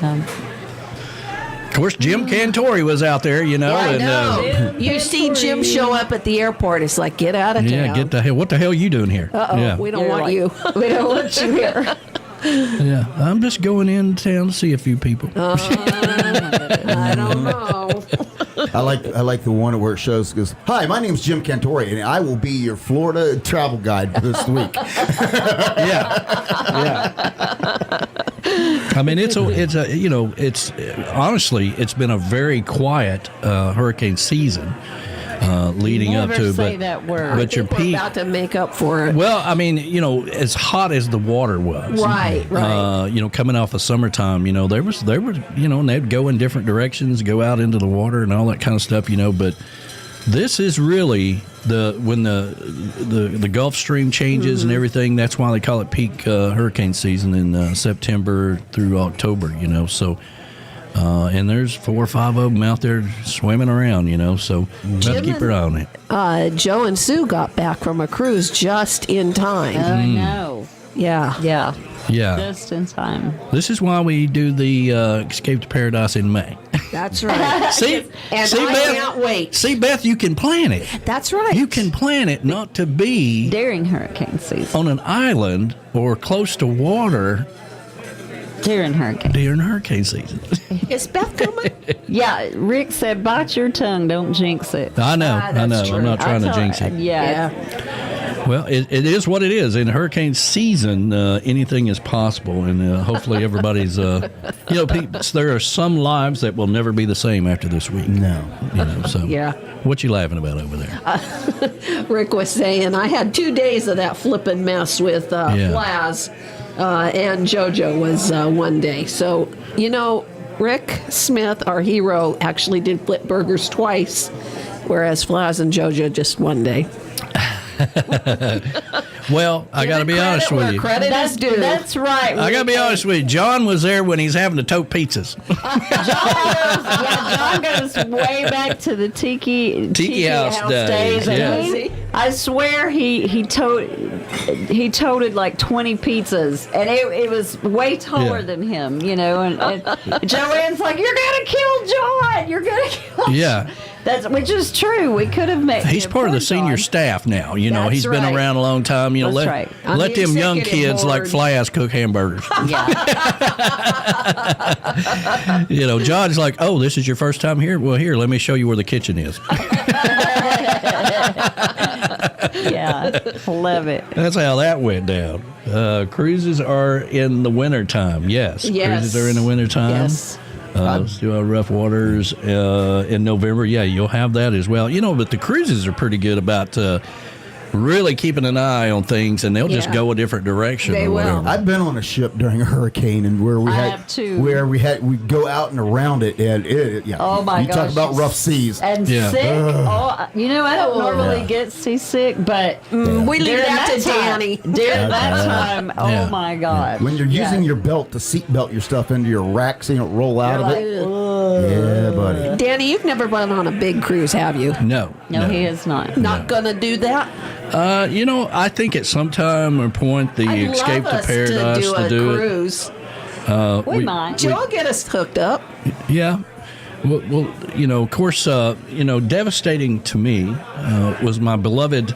Of course, Jim Cantori was out there, you know. I and, know. You see Jim show up at the airport. It's like, get out of town. Yeah, get the hell. What the hell are you doing here? We don't want you. We don't want you here. Yeah, I'm just going in town to see a few people. I don't know. I like the one where it shows goes, "Hi, my name's Jim Cantori, and I will be your Florida travel guide this week." Yeah. I mean, it's honestly, it's been a very quiet hurricane season leading up to. Say that word. But your we're peak about to make up for it. Well, I mean, as hot as the water was, right. Coming off of summertime, there were, and they'd go in different directions, go out into the water and all that kind of stuff, But this is really when the Gulf Stream changes and everything. That's why they call it peak hurricane season in September through October. So. And there's 4 or 5 of them out there swimming around, so we have to keep our eye on it. Joe and Sue got back from a cruise just in time. Oh, no. Yeah. Just in time. This is why we do the Escape to Paradise in May. That's right. See, and Beth, I can't wait. See, Beth, you can plan it. That's right. You can plan it not to be during hurricane season on an island or close to water. During hurricane season. Is Beth coming? Yeah, Rick said, bite your tongue, don't jinx it. I know. True. I'm not trying to jinx it. Yeah. Well, it is what it is. In hurricane season, anything is possible, and hopefully everybody's, there are some lives that will never be the same after this week. No. So. Yeah. What you laughing about over there? Rick was saying, I had 2 days of that flipping mess with Flaz. And JoJo was one day. So, Rick Smith, our hero, actually did flip burgers twice, whereas Flaz and JoJo just one day. Well, I got to be honest with you. Credit is due. That's right. I got to be honest with you. John was there when he's having to tote pizzas. John goes way back to the Tiki House days. Yeah. I swear he toted like 20 pizzas, and it was way taller than him, and Joanne's like, "You're gonna kill John. You're gonna kill John." Yeah. Which is true. We could have met. He's part of the senior staff now. He's been around a long time. Let them young kids like Flaz cook hamburgers. Yeah. John's like, "Oh, this is your first time here? Well, here, let me show you where the kitchen is." Yeah, love it. That's how that went down. Cruises are in the wintertime. Yes. Cruises are in the wintertime. Yes. Still have rough waters in November. Yeah, you'll have that as well. But the cruises are pretty good about really keeping an eye on things, and they'll just go a different direction. They or whatever. will. I've been on a ship during a hurricane, and where we we go out and around it, and oh my gosh, you talk about rough seas and sick. I don't normally get seasick, but we leave that to Danny. During that time, oh my God! When you're using your belt to seat belt your stuff into your rack so you don't roll out of it. Yeah, buddy. Danny, you've never been on a big cruise, have you? No, he is not. Not gonna do that. I think at some time or point the I'd Escape love to Paradise to do a cruise. We might. Joe, get us hooked up. Yeah. Well, of course, devastating to me was my beloved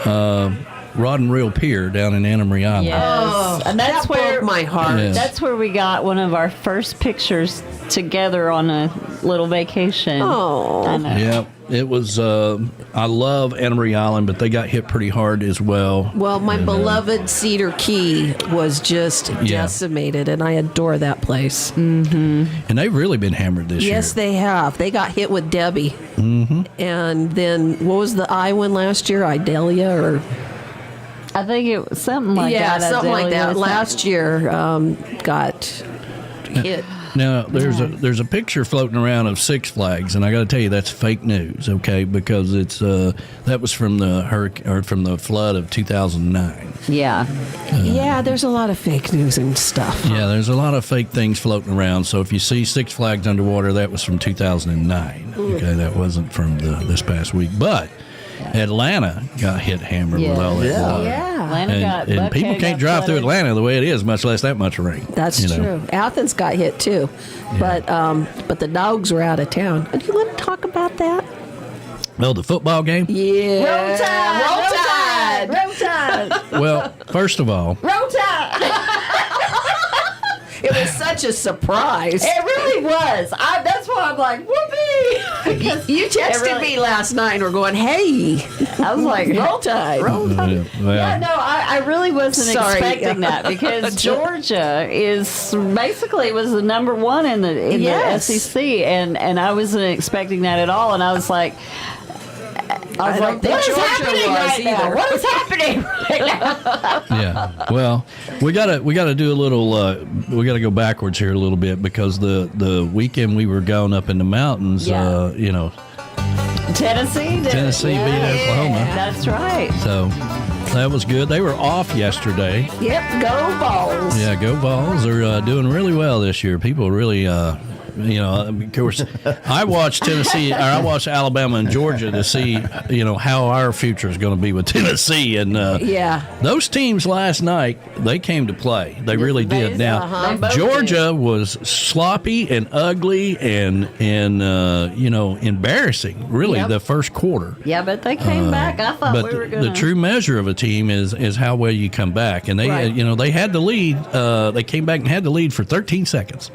Rod and Reel Pier down in Anna Marie Island. Yes. And that's that where broke my heart. Yes. That's where we got one of our first pictures together on a little vacation. Oh. I know. Yeah, it was. I love Anna Marie Island, but they got hit pretty hard as well. Well, my beloved Cedar Key was just decimated, and I adore that place. Mm-hmm. And they've really been hammered this year. Yes, they have. They got hit with Debbie. Mm-hmm. And then, what was the I one last year? Idalia or... I think it was something like that. Yeah, something like that. Last year got hit. Now there's a picture floating around of Six Flags, and I got to tell you that's fake news, okay? Because it's that was from the from the flood of 2009. Yeah. Yeah, there's a lot of fake news and stuff. Yeah, there's a lot of fake things floating around. So if you see Six Flags underwater, that was from 2009. Okay, that wasn't from this past week, but. Atlanta got hit hammered with all that water. Yeah. Atlanta And people can't drive through Atlanta the way it is, much less that much rain. That's true. Athens got hit too, but the Dogs were out of town. Do you want to talk about that? Oh, the football game? Yeah. Roll Tide! Roll Tide! Roll Tide! Well, first of all, Roll Tide! It was such a surprise. It really was. That's why I'm like, whoopee! You texted me last night and we're going, hey. I was like, Roll Tide. Roll Tide. well, No, I really wasn't Sorry. expecting that because Georgia is basically was the number one in the SEC, and I wasn't expecting that at all. And I was like, I don't think what is Georgia happening was right now? either. What is happening right now? yeah. Well, we gotta do a little. We gotta go backwards here a little bit because the weekend we were going up in the mountains. Tennessee beat Oklahoma. That's right. So that was good. They were off yesterday. Yep, go Vols. Yeah, go Vols. They're doing really well this year. People really, of course, I watched Tennessee, or I watched Alabama and Georgia to see, how our future is going to be with Tennessee. And those teams last night, they came to play. They really did. Now, Georgia was sloppy and ugly and embarrassing, really, the first quarter. Yeah, but they came back. I thought we were going to. The true measure of a team is how well you come back. And they, they had the lead. They came back and had the lead for 13 seconds.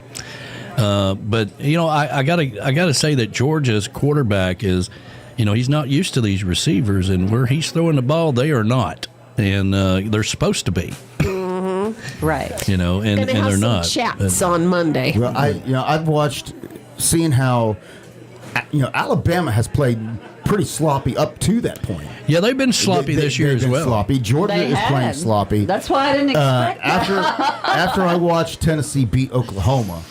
But I gotta say that Georgia's quarterback is, he's not used to these receivers, and where he's throwing the ball, they are not, and they're supposed to be. Mm-hmm. Right. And they're not. Chats on Monday. Well, I've watched, seeing how, Alabama has played pretty sloppy up to that point. Yeah, they've been sloppy this year as well. Sloppy. Georgia is playing sloppy. That's why I didn't expect that. After I watched Tennessee beat Oklahoma,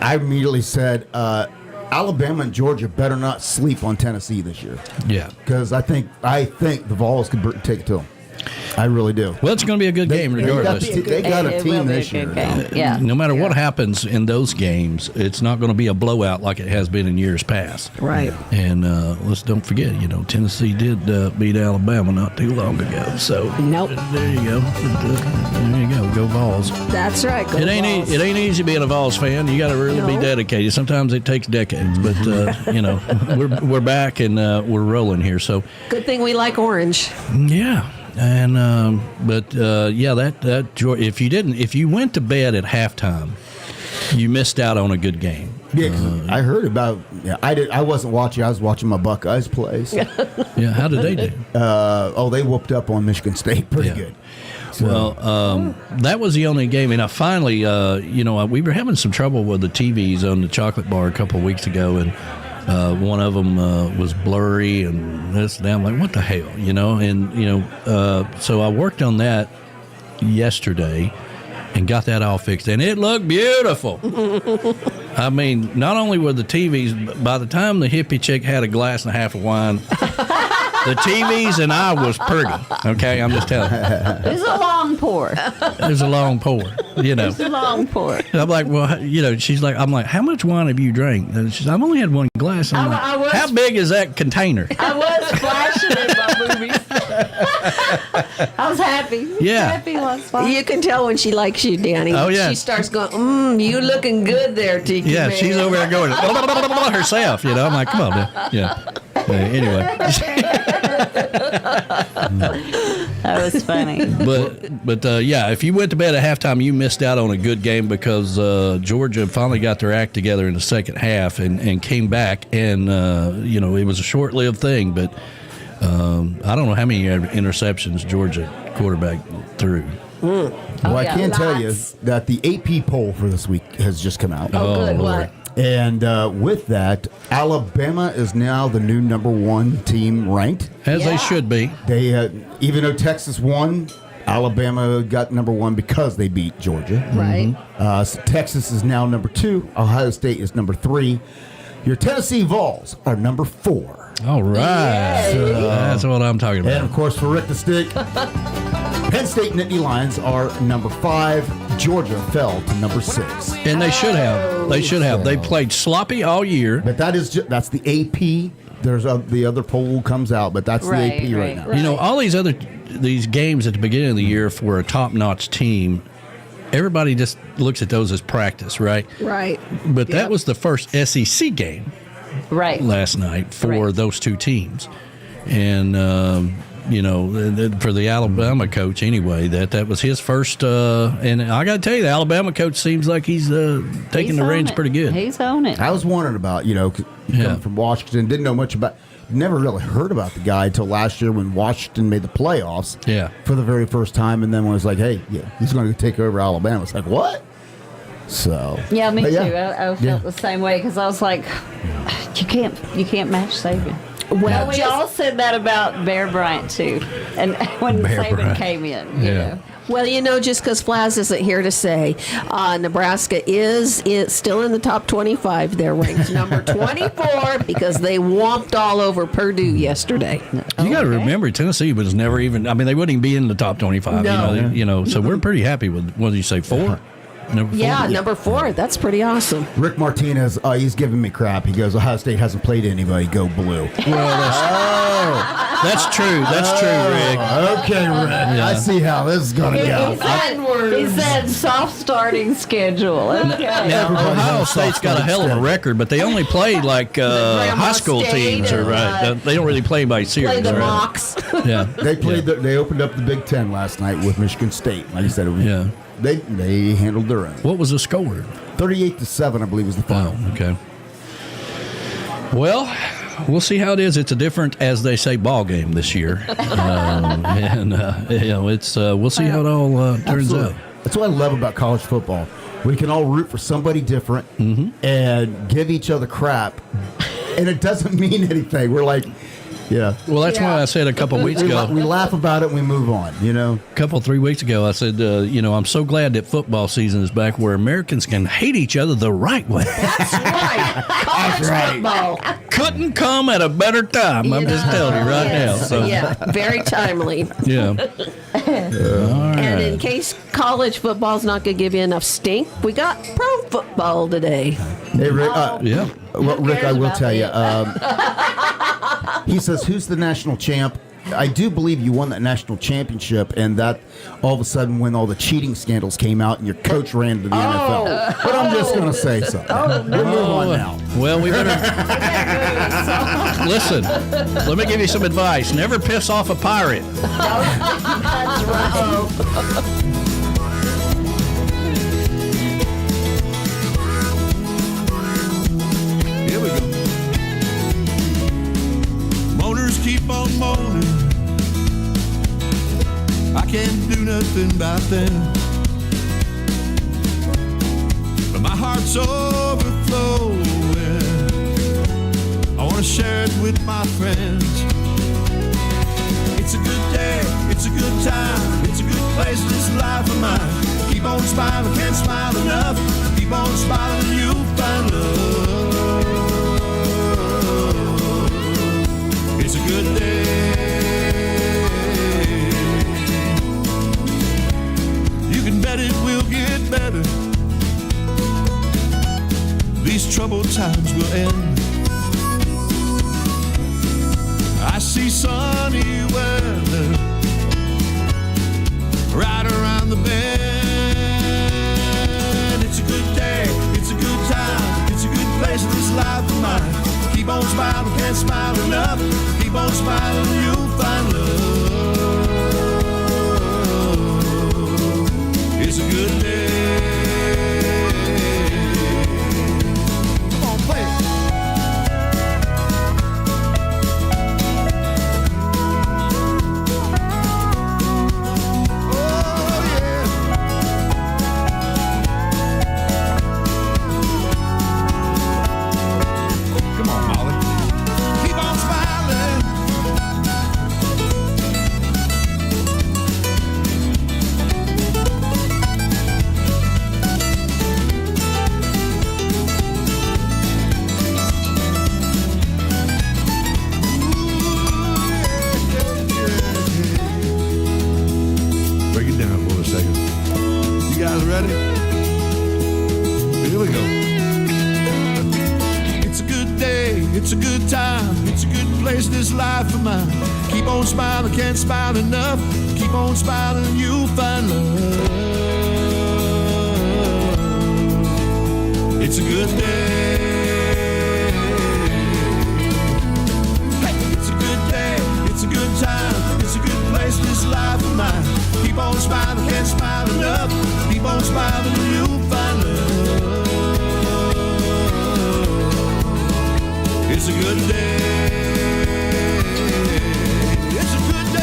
I immediately said, Alabama and Georgia better not sleep on Tennessee this year. Yeah, because I think the Vols could take it to them. I really do. Well, it's going to be a good game regardless. They got a team this year. Yeah. No matter what happens in those games, it's not going to be a blowout like it has been in years past. Right. And let's don't forget, Tennessee did beat Alabama not too long ago. So nope. There you go. There you go. Go Vols. That's right. Go It ain't easy being a Vols fan. You got to really be dedicated. Sometimes it takes decades, but we're back and we're rolling here. So good thing we like orange. Yeah. And if you went to bed at halftime, you missed out on a good game. Yeah, I heard about. Yeah, I wasn't watching. I was watching my Buckeyes play. So. Yeah, how did they do? They whooped up on Michigan State pretty good. So. Well, that was the only game, and I finally, we were having some trouble with the TVs on the chocolate bar a couple of weeks ago, and. One of them was blurry and this and that. I'm like, what the hell, so I worked on that yesterday and got that all fixed, and it looked beautiful. I mean, not only were the TVs, by the time the hippie chick had a glass and a half of wine, the TVs and I was pretty. Okay, I'm just telling you. It was a long pour. It was a long pour, It was a long pour. I'm like, well, I'm like, how much wine have you drank? And she's, I've only had one glass. I'm like, how big is that container? I was flashing in my movies. I was happy. Yeah. Happy last fun. You can tell when she likes you, Danny. Oh, yeah. She starts going, you looking good there, Tiki Yeah, man. she's over there going herself. I'm like, come on, man. Yeah. Anyway. That was funny. But if you went to bed at halftime, you missed out on a good game because Georgia finally got their act together in the second half and came back. And, it was a short-lived thing, but I don't know how many interceptions Georgia quarterback threw. Well, I can tell you that the AP poll for this week has just come out. Oh, good. What? And with that, Alabama is now the new number one team ranked. As they should be. They even though Texas won, Alabama got number one because they beat Georgia. Right. So Texas is now number 2. Ohio State is number 3. Your Tennessee Vols are number 4. All right. So, that's what I'm talking about. And, of course, for Rick the Stick, Penn State Nittany Lions are number 5. Georgia fell to number 6. And they should have. They should have. They played sloppy all year. But that's the AP there's the other poll comes out, but that's the AP right now. You know, all these games at the beginning of the year for a top-notch team, everybody just looks at those as practice, right? Right. But that was the first SEC game last night for those two teams. And, you know, for the Alabama coach anyway, that was his first. And I got to tell you, the Alabama coach seems like he's taking the reins pretty good. He's on it. I was wondering about, you know, coming from Washington, didn't know much about, never really heard about the guy until last year when Washington made the playoffs for the very first time. And then when it was like, hey, he's going to take over Alabama. It's like, what? So. Yeah, me too. I felt the same way because I was like, you can't match Saban. Well, we all said that about Bear Bryant, too. And when Saban came in, you know. Well, you know, just because Flaz isn't here to say, Nebraska is still in the top 25. They're ranked number 24 because they whomped all over Purdue yesterday. You got to remember, Tennessee was never even, I mean, they wouldn't even be in the top 25. No. You know, so we're pretty happy with, what did you say, 4? Number 4? Number 4. That's pretty awesome. Rick Martinez, he's giving me crap. He goes, Ohio State hasn't played anybody. Go blue. Well, that's true. That's true, Rick. Okay, Rick. Yeah. I see how this is going to go. He said soft starting schedule. Okay. Now, Ohio State's got a hell of a record, but they only play like high school teams. They don't really play by series. Play the mocks. Yeah. They played. They opened up the Big Ten last night with Michigan State. Like I said, it was, They handled their own. What was the score? 38-7, I believe, was the final. Oh, okay. Well, we'll see how it is. It's a different, as they say, ball game this year, and you know, it's we'll see how it all turns out. That's what I love about college football. We can all root for somebody different and give each other crap, and it doesn't mean anything. We're like. Yeah. Well, that's why I said a couple of weeks ago. We laugh about it and we move on, you know. A couple, 3 weeks ago, I said, you know, I'm so glad that football season is back where Americans can hate each other the right way. That's right. College football. Couldn't come at a better time. I'm just telling you right now. So. Yeah, very timely. Yeah. And in case college football's not going to give you enough stink, we got pro football today. Hey, Rick. Well, Rick, I will tell you. He says, who's the national champ? I do believe you won that national championship, and that all of a sudden when all the cheating scandals came out and your coach ran to the NFL. But I'm just going to say something. We'll move on now. Well, we better... Listen, let me give you some advice. Never piss off a pirate. That's right. Keep on moaning. I can't do nothing about them, but my heart's overflowing. I want to share it with my friends. It's a good day, it's a good time, it's a good place, this life of mine. Keep on smiling, can't smile enough. Keep on smiling and you'll find love. It's a good day. You can bet it will get better. These troubled times will end. I see sunny weather right around the bend. It's a good day, it's a good time, it's a good place in this life of mine. Keep on smiling, can't smile enough. Keep on smiling, you'll find love. It's a good day. Come on, play it. Oh, yeah. Come on, Molly. Keep on smiling. it's a good time, it's a good place, this life of mine. Keep on smiling, can't smile enough. Keep on smiling and you'll find love. It's a good day. Hey, it's a good day, it's a good time, it's a good place, this life of mine. Keep on smiling, can't smile enough. Keep on smiling and you'll find love. It's a good day. It's a good day.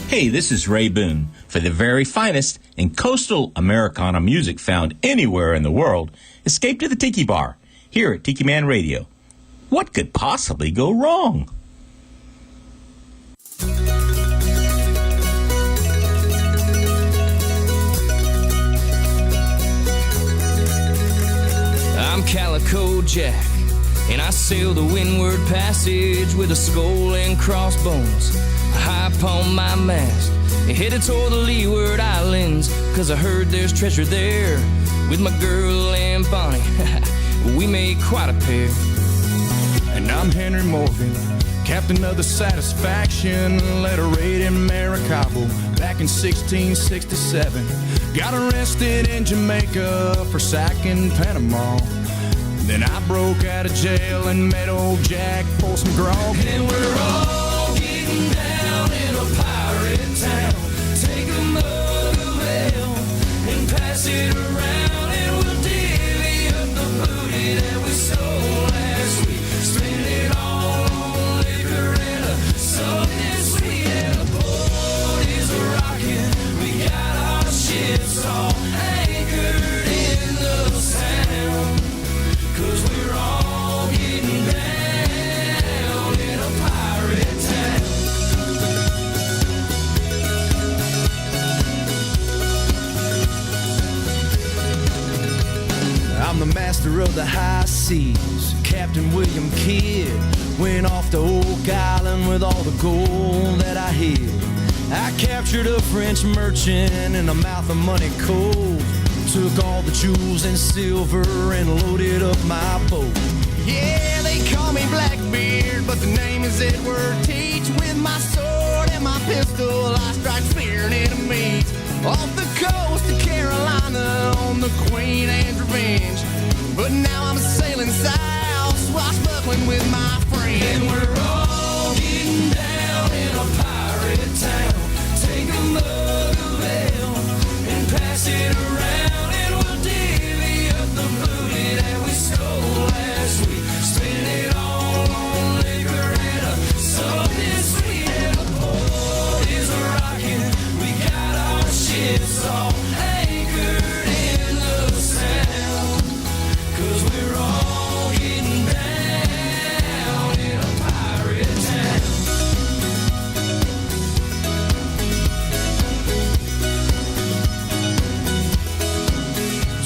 Hey, this is Ray Boone. For the very finest in coastal Americana music found anywhere in the world, escape to the Tiki Bar, here at Tiki Man Radio. What could possibly go wrong? I'm Calico Jack, and I sail the Windward Passage with a skull and crossbones high upon my mast, headed toward the Leeward Islands, 'cause I heard there's treasure there. With my girl and Bonnie, we made quite a pair. And I'm Henry Morgan, captain of the Satisfaction, led a raid in Maracaibo back in 1667. Got arrested in Jamaica for sacking Panama. Then I broke out of jail and met old Jack for some grog. And we're all getting down in a pirate town. Take a mug of ale and pass it around, and we'll divvy up the booty that we stole last week. Spend it all on liquor and something sweet, and the boat is rocking. We got our ships all anchored in the sound, 'cause we're all getting down in a pirate town. I'm the master of the high seas, Captain William Kidd. Went off to Oak Island with all the gold that I hid. I captured a French merchant in the mouth of Money Cove. Took all the jewels and silver and loaded up my boat. Yeah, they call me Blackbeard, but the name is Edward Teach. With my sword and my pistol, I strike fear and enemies. Off the coast of Carolina on the Queen Anne's Revenge. But now I'm sailing south, swashbuckling with my friends. And we're all getting down in a pirate town. Take a mug of ale and pass it around, and we'll divvy up the booty that we stole last week. Spend it all on liquor and something sweet, and the boat is rocking. We got our ships all anchored in the sound, 'cause we're all getting down in a pirate town.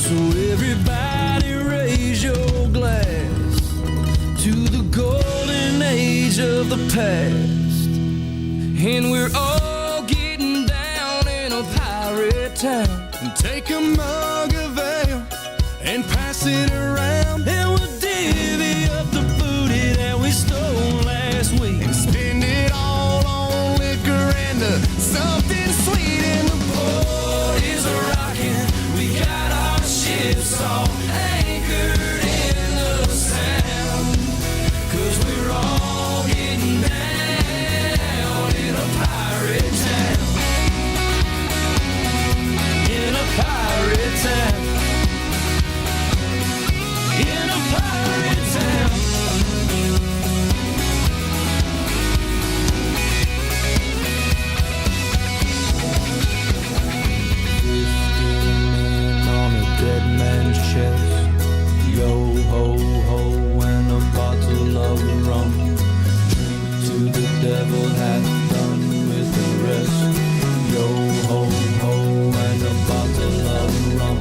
So everybody raise your glass to the golden age of the past. And we're all getting down in a pirate town. And take a mug of ale and pass it around, and we'll divvy up the booty that we stole last week. And spend it all on liquor and something sweet, and the boat is rocking. We got our shit us all anchored in the sound. 'Cause we're all getting down in a pirate town. In a pirate town. In a pirate town. On a dead man's chest, yo ho ho, and a bottle of rum. Drink to the devil hath done with the rest. Yo ho ho, and a bottle of rum.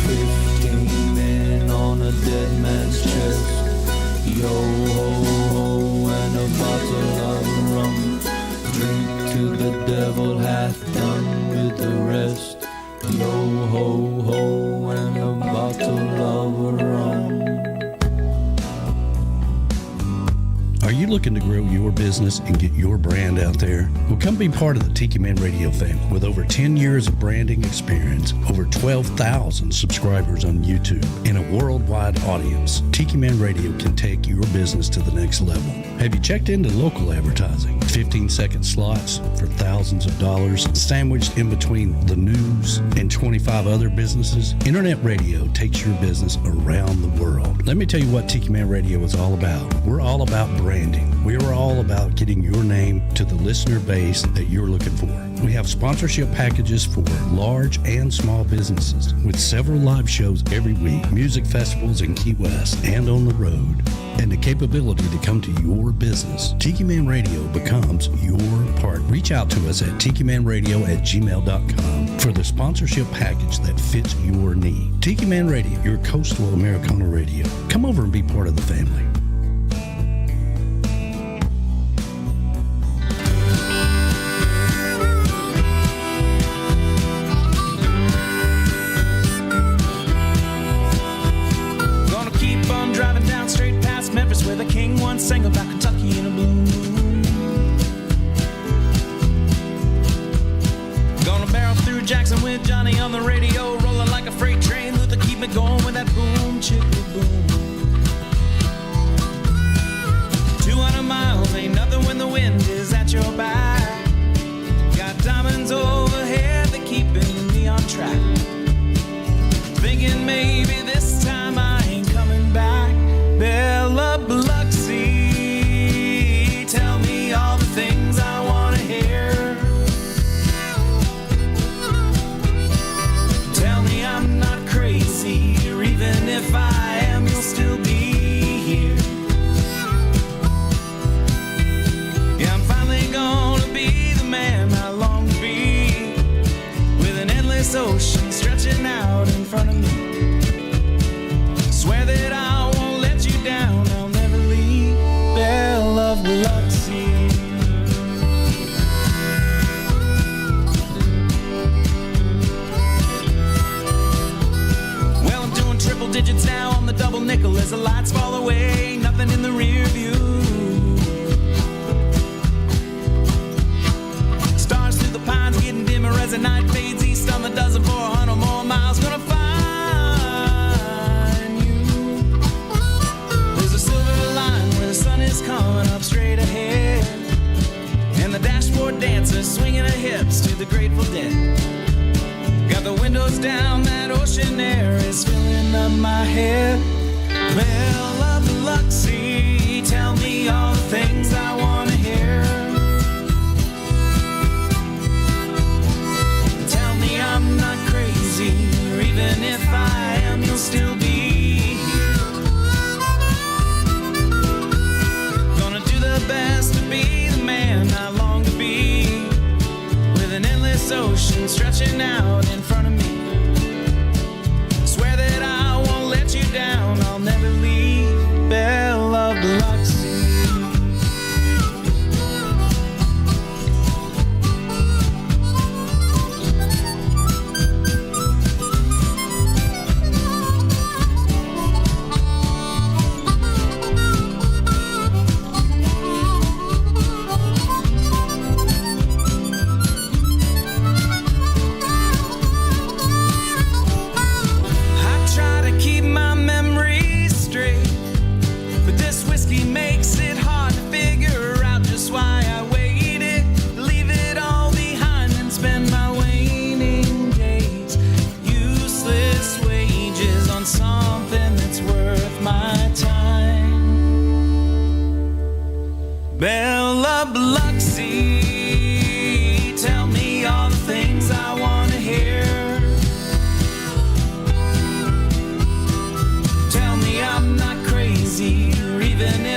15 men on a dead man's chest. Yo ho ho, and a bottle of rum. Drink to the devil hath done with the rest. Yo ho ho, and a bottle of rum. Are you looking to grow your business and get your brand out there? Well, come be part of the Tiki Man Radio family. With over 10 years of branding experience, over 12,000 subscribers on YouTube, and a worldwide audience, Tiki Man Radio can take your business to the next level. Have you checked into local advertising? 15-second slots for thousands of dollars, sandwiched in between the news and 25 other businesses? Internet radio takes your business around the world. Let me tell you what Tiki Man Radio is all about. We're all about branding. We are all about getting your name to the listener base that you're looking for. We have sponsorship packages for large and small businesses with several live shows every week, music festivals in Key West and on the road, and the capability to come to your business. Tiki Man Radio becomes your part. Reach out to us at tikimanradio@gmail.com for the sponsorship package that fits your need. Tiki Man Radio, your coastal Americana radio. Come over and be part of the family. Where the king once sang about Kentucky in a blue moon. Gonna barrel through Jackson with Johnny on the radio, rolling like a freight train. Luther, keep me going with that boom, chicka boom. 200 miles ain't nothing when the wind is at your back. Got diamonds overhead that keeping me on track. Thinking maybe this time I ain't coming back. Bella Biloxi, tell me all the things I want to hear. Tell me I'm not crazy, or even if I am, you'll still be here. Yeah, I'm finally gonna be the man I long to be, with an endless ocean stretching out in front of me. Swear that I down, I'll never leave Belle of Biloxi. Well, I'm doing triple digits now on the double nickel as the lights fall away, nothing in the rear view. Stars through the pines getting dimmer as the night fades east on the dozen 400 more miles. Gonna find coming up straight ahead, and the dashboard dancer swinging her hips to the Grateful Dead. Got the windows down, that ocean air is filling up my head. Belle of Biloxi, tell me all the things I want to hear. Tell me I'm not crazy, or even if I am, you'll still be best to be the man I long to be, with an endless ocean stretching out in front of me. Swear that I won't let you down, I'll never leave Belle of Biloxi.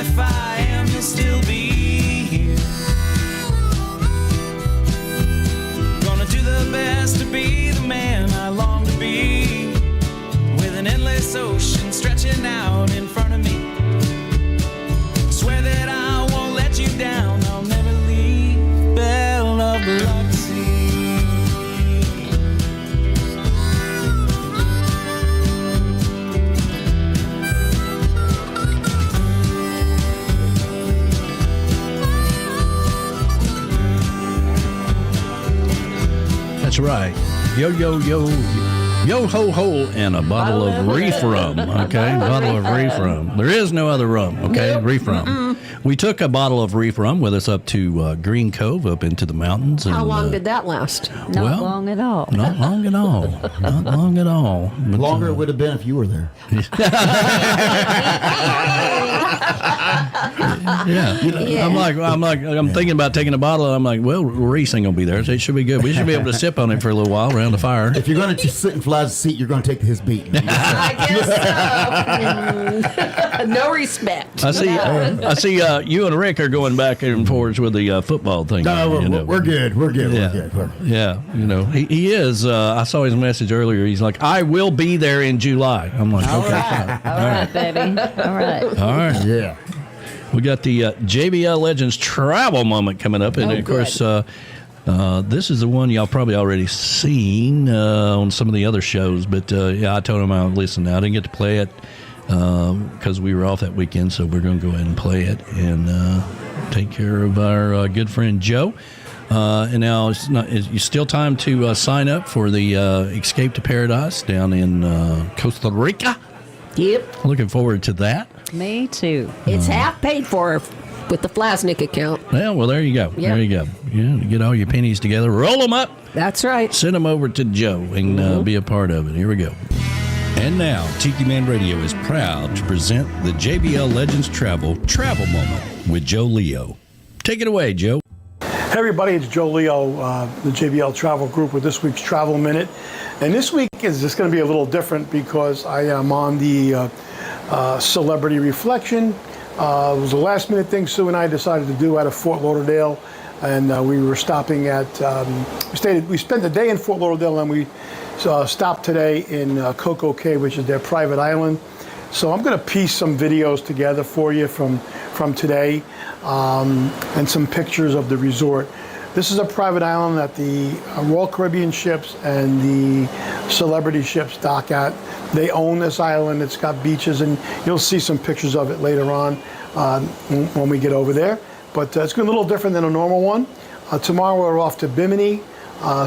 if I am, you'll still be here. Gonna do the best to be the man I long to be, with an endless ocean stretching out in front of me. Swear that I won't let you down, I'll never leave. Belle of Biloxi. That's right. Yo, yo, yo. Yo ho ho and a bottle of reef rum, okay? Bottle of reef rum. There is no other rum, okay? Nope. Reef rum. We took a bottle of reef rum with us up to Green Cove, up into the mountains. And, How long did that last? Not long at all. Not long at all. Not long at all. But, Longer it would have been if you were there. Yeah. I'm thinking about taking a bottle. I'm like, well, Reese ain't gonna be there, so it should be good. We should be able to sip on it for a little while around the fire. If you're going to sit in Fly's seat, you're going to take his beat. I guess so. No respect. I see. You and Rick are going back and forwards with the football thing. No, we're good. We're good. Yeah. We're good. Yeah, he is. I saw his message earlier. He's like, I will be there in July. I'm like, okay, fine. All right, baby. All right. All right. Yeah. We got the JBL Legends travel moment coming up, and of course, this is the one y'all probably already seen on some of the other shows. But I told him I would listen. I didn't get to play it because we were off that weekend, so we're going to go ahead and play it and take care of our good friend Joe. And now it's still time to sign up for the Escape to Paradise down in Costa Rica. Yep. Looking forward to that. Me too. It's half paid for with the Flasnick account. Yeah, well, there you go. Yep. There you go. Yeah, get all your pennies together, roll them up. That's right. Send them over to Joe and be a part of it. Here we go. And now, Tiki Man Radio is proud to present the JBL Legends Travel Moment with Joe Leo. Take it away, Joe. Hey everybody, it's Joe Leo, the JBL Travel Group with this week's Travel Minute. And this week is just going to be a little different because I am on the Celebrity Reflection. It was a last minute thing Sue and I decided to do out of Fort Lauderdale. And we were stopping at, we spent the day in Fort Lauderdale and we stopped today in Coco Cay, which is their private island. So I'm going to piece some videos together for you from today and some pictures of the resort. This is a private island that the Royal Caribbean ships and the celebrity ships dock at. They own this island. It's got beaches, and you'll see some pictures of it later on when we get over there. But it's a little different than a normal one. Tomorrow we're off to Bimini,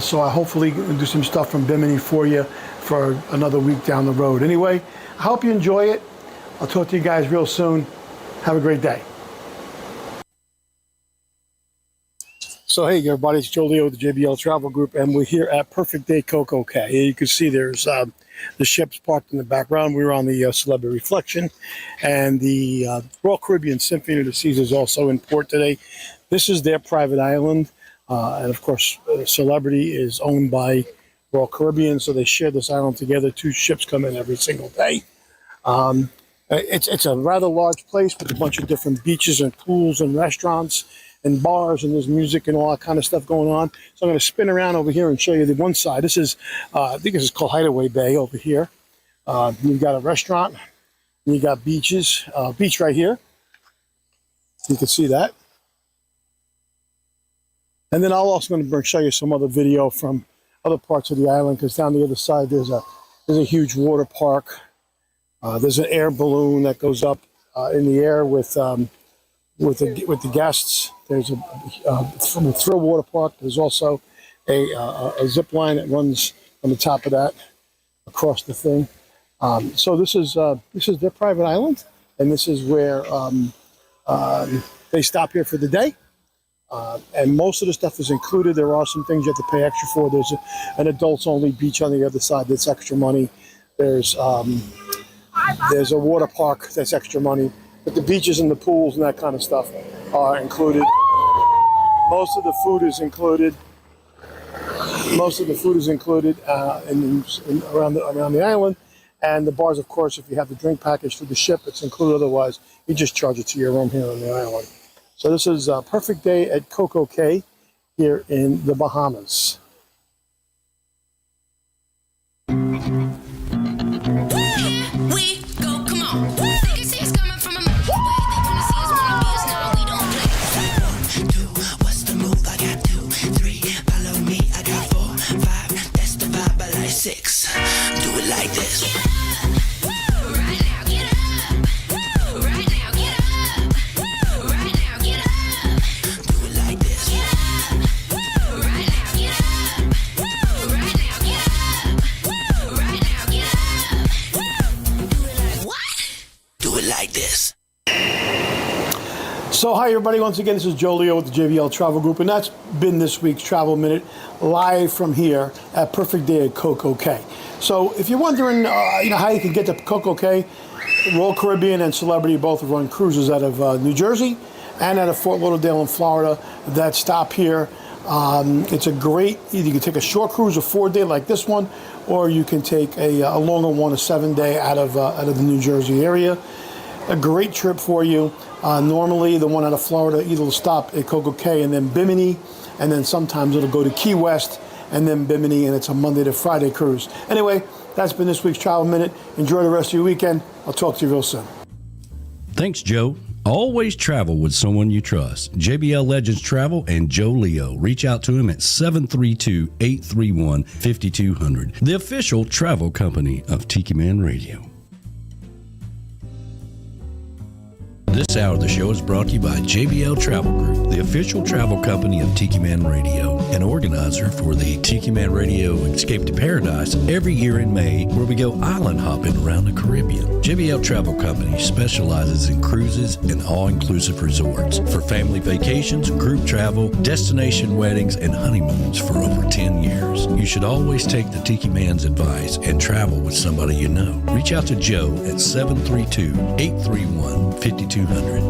so I hopefully do some stuff from Bimini for you for another week down the road. Anyway, I hope you enjoy it. I'll talk to you guys real soon. Have a great day. So hey everybody, it's Joe Leo with the JBL Travel Group, and we're here at Perfect Day Coco Cay. Here you can see there's the ships parked in the background. We were on the Celebrity Reflection, and the Royal Caribbean Symphony of the Seas is also in port today. This is their private island, and of course, Celebrity is owned by Royal Caribbean, so they share this island together. 2 ships come in every single day. It's a rather large place with a bunch of different beaches and pools and restaurants and bars, and there's music and all that kind of stuff going on. So I'm going to spin around over here and show you the one side. This is, I think this is called Hideaway Bay over here. You've got a restaurant, and you got beaches, beach right here. You can see that. And then I'm also going to show you some other video from other parts of the island, because down the other side there's a huge water park. There's an air balloon that goes up in the air with the guests. There's from the Thrill Water Park. There's also a zip line that runs on the top of that across the thing. So this is their private island, and this is where they stop here for the day. And most of the stuff is included. There are some things you have to pay extra for. There's an adults-only beach on the other side that's extra money. There's a water park that's extra money. But the beaches and the pools and that kind of stuff are included. Most of the food is included. Around the island. And the bars, of course, if you have the drink package through the ship, it's included. Otherwise, you just charge it to your room here on the island. So this is a perfect day at Coco Cay here in the Bahamas. We go, come on. They can see us coming from a mile away. They wanna see us, wanna be us now. We don't play. 1, 2, what's the move? I got 2, 3, follow me. I got 4, 5, that's the vibe. I like 6. Do it like this. Right now, get up. Right now, get up. Right now, get up. Do it like this. Right now, get up. Right now, get up. Right now, get up. Do it like this. So hi everybody, once again this is Joe Leo with the JBL Travel Group, and that's been this week's Travel Minute live from here at Perfect Day at Coco Cay. So if you're wondering how you can get to Coco Cay, Royal Caribbean and Celebrity both run cruises out of New Jersey and out of Fort Lauderdale in Florida that stop here. It's a great, either you can take a short cruise, a 4-day like this one, or you can take a longer one, a 7-day out of the New Jersey area. A great trip for you. Normally, the one out of Florida either will stop at Coco Cay and then Bimini, and then sometimes it'll go to Key West and then Bimini, and it's a Monday to Friday cruise. Anyway, that's been this week's Travel Minute. Enjoy the rest of your weekend. I'll talk to you real soon. Thanks, Joe. Always travel with someone you trust. JBL Legends Travel and Joe Leo. Reach out to him at 732-831-5200. The official travel company of Tiki Man Radio. This hour of the show is brought to you by JBL Travel Group, the official travel company of Tiki Man Radio, an organizer for the Tiki Man Radio Escape to Paradise every year in May, where we go island hopping around the Caribbean. JBL Travel Company specializes in cruises and all-inclusive resorts for family vacations, group travel, destination weddings, and honeymoons for over 10 years. You should always take the Tiki Man's advice and travel with somebody you know. Reach out to Joe at 732-831-5200.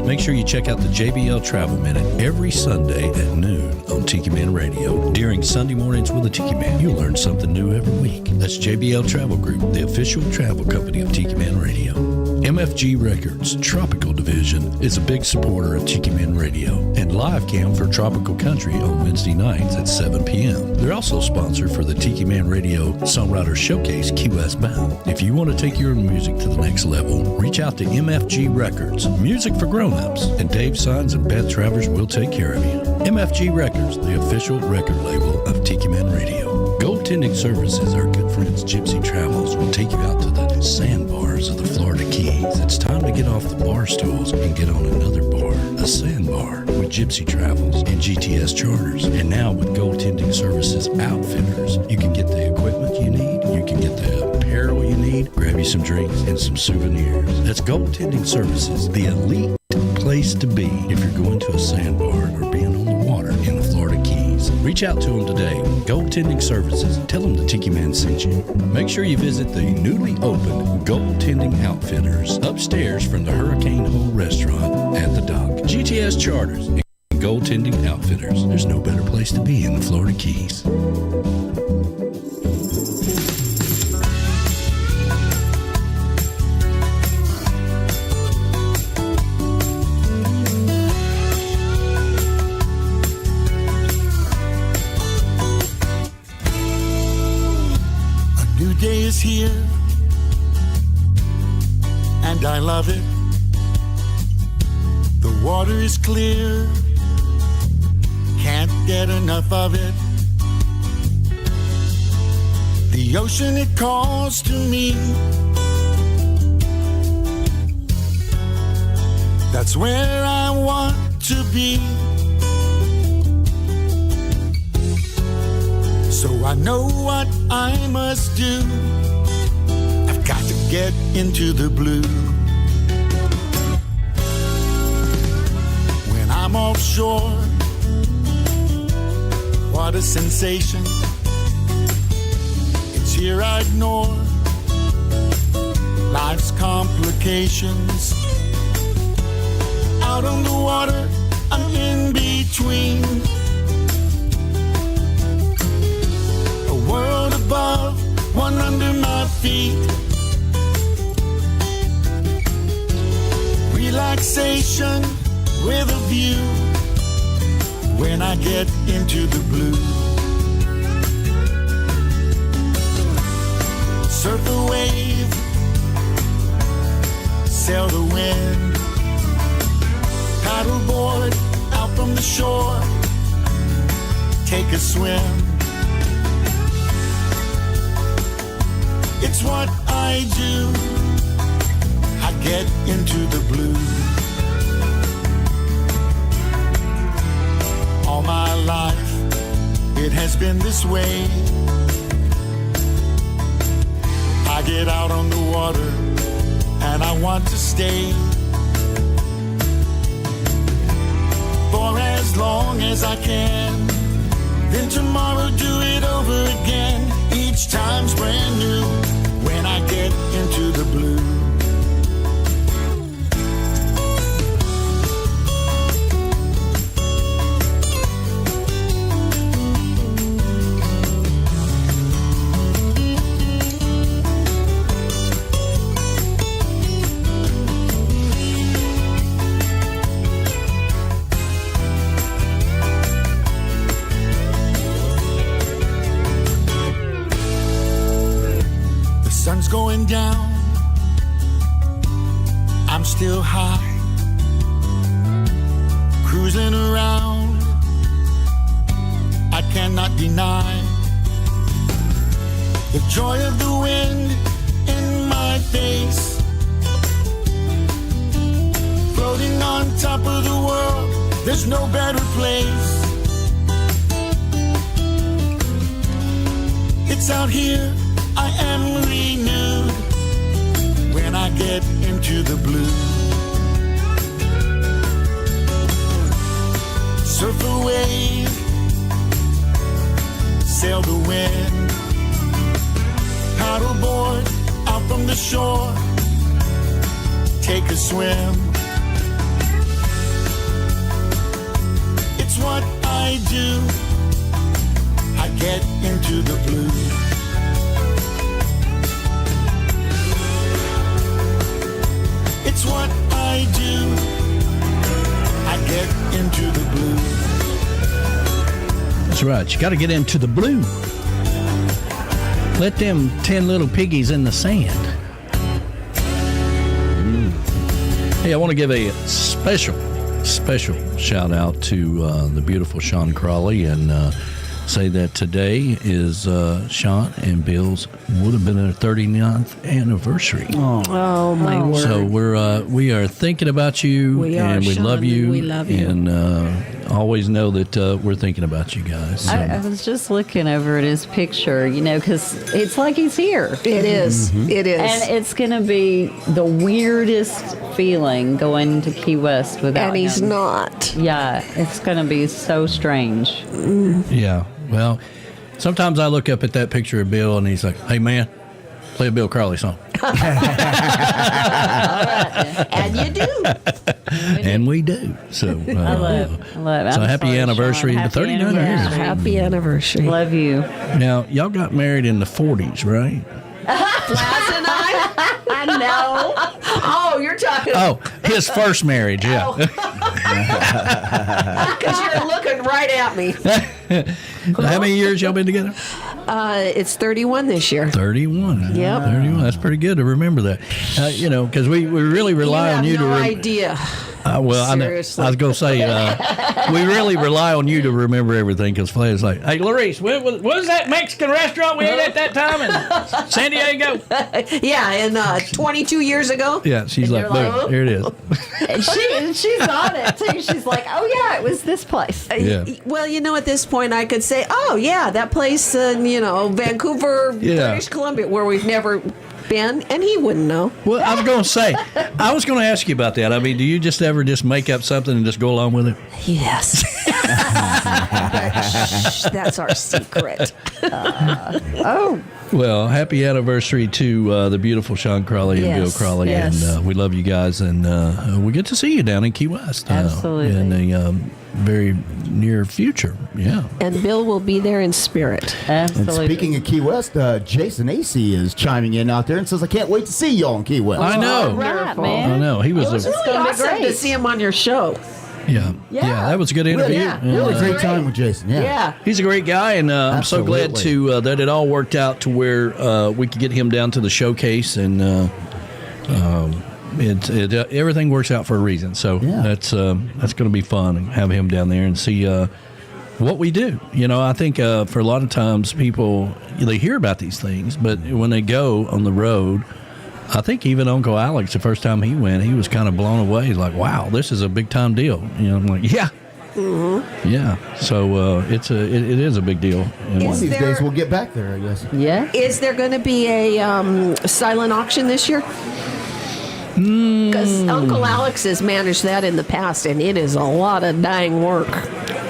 Make sure you check out the JBL Travel Minute every Sunday at noon on Tiki Man Radio. During Sunday mornings with the Tiki Man, you'll learn something new every week. That's JBL Travel Group, the official travel company of Tiki Man Radio. MFG Records Tropical Division is a big supporter of Tiki Man Radio and Live Cam for Tropical Country on Wednesday nights at 7 p.m. They're also sponsor for the Tiki Man Radio Songwriter Showcase Key West Bound. If you want to take your music to the next level, reach out to MFG Records, music for grownups, and Dave Signs and Beth Travers will take care of you. MFG Records, the official record label of Tiki Man Radio. Goaltending services, our good friends Gypsy Travels will take you out to the sandbars of the Florida Keys. It's time to get off the bar stools and get on another bar, a sandbar, with Gypsy Travels and GTS Charters. And now with Goaltending Services Outfitters, you can get the equipment you need, you can get the apparel you need, grab you some drinks and some souvenirs. That's Goaltending Services, the elite place to be if you're going to a sandbar or being on the water in the Florida Keys. Reach out to them today. Goaltending Services. Tell them the Tiki Man sent you. Make sure you visit the newly opened Goaltending Outfitters upstairs from the Hurricane Hole Restaurant at the dock. GTS Charters and Goaltending Outfitters. There's no better place to be in the Florida Keys. Is here, and I love it. The water is clear, can't get enough of it. The ocean, it calls to me. That's where I want to be. So I know what I must do. I've got to get into the blue. When I'm offshore, what a sensation. It's here I ignore life's complications. Out on the water, I'm in between. A world above, one under my feet. station with a view when I get into the blue. Surf the wave, sail the wind, paddleboard out from the shore, take a swim. It's what I do. I get into the blue. All my life, it has been this way. I get out on the water and I want to stay for as long as I can. Then tomorrow do it over again. Each time's brand new when I get into the blue. Sun's going down, I'm still high, cruising around, I cannot deny the joy of the wind in my face, floating on top of the world, there's no better place. It's out here I am renewed when I get into the blue. Surf the wave, sail the wind, paddleboard out from the shore, take a swim. It's what I do. I get into the blue. It's what I do. I get into the blue. That's right. You got to get into the blue. Let them 10 little piggies in the sand. Hey, I want to give a special shout out to the beautiful Sean Crawley and say that today is Sean and Bill's would have been their 39th anniversary. Oh my word! So we are thinking about you, we Sean, love you. We love you, and always know that we're thinking about you guys. So. I was just looking over at his picture, because it's like he's here. It is. Mm-hmm. It is, and it's gonna be the weirdest feeling going to Key West without and he's him. not. Yeah, it's gonna be so strange. Yeah. Well, sometimes I look up at that picture of Bill and he's like, "Hey man, play a Bill Crowley song." All right. And you do. And we do. So I love it. So I'm happy sorry, anniversary Sean. to 39 years. Happy anniversary. Love you. Now, y'all got married in the 40s, right? Flas and I know. Oh, you're talking. Oh, his first marriage, yeah. Because you're looking right at me. How many years y'all been together? It's 31 this year. 31. Yep. 31. That's pretty good to remember that. Because we really rely on you have to no idea. Well, Seriously. I was going to say, we really rely on you to remember everything because Flay's like, "Hey, Larice, what was that Mexican restaurant we ate at that time in San Diego?" Yeah, and 22 years ago. Yeah, she's like, you're like, "Boom, here it is." And she's on it too. She's like, "Oh yeah, it was this place." Yeah. Well, at this point, I could say, "Oh yeah, that place in Vancouver, British Columbia, where we've never been," and he wouldn't know. Well, I was going to say, I was going to ask you about that. I mean, do you just ever just make up something and just go along with it? Yes. That's our secret. Well, happy anniversary to the beautiful Sean Crawley and Bill Crawley, and we love you guys, and we get to see you down in Key West. Absolutely. In the very near future, And Bill will be there in spirit. Absolutely. And speaking of Key West, Jason AC is chiming in out there and says, "I can't wait to see y'all in Key West." I know. Right, man. I know. He was It's really gonna be awesome great. to see him on your show. Yeah, that was a good interview. Yeah. We had a great Great. time with Jason. Yeah. He's a great guy, and I'm so glad Absolutely. that it all worked out to where we could get him down to the showcase, and everything works out for a reason. So that's going to be fun, and have him down there and see what we do. I think for a lot of times people, they hear about these things, but when they go on the road, I think even Uncle Alex, the first time he went, he was kind of blown away. He's like, "Wow, this is a big time deal." I'm like, "Yeah, yeah." So it is a big deal. One of these days we'll get back there, I guess. Yeah. Is there going to be a silent auction this year? Because Uncle Alex has managed that in the past, and it is a lot of dang work.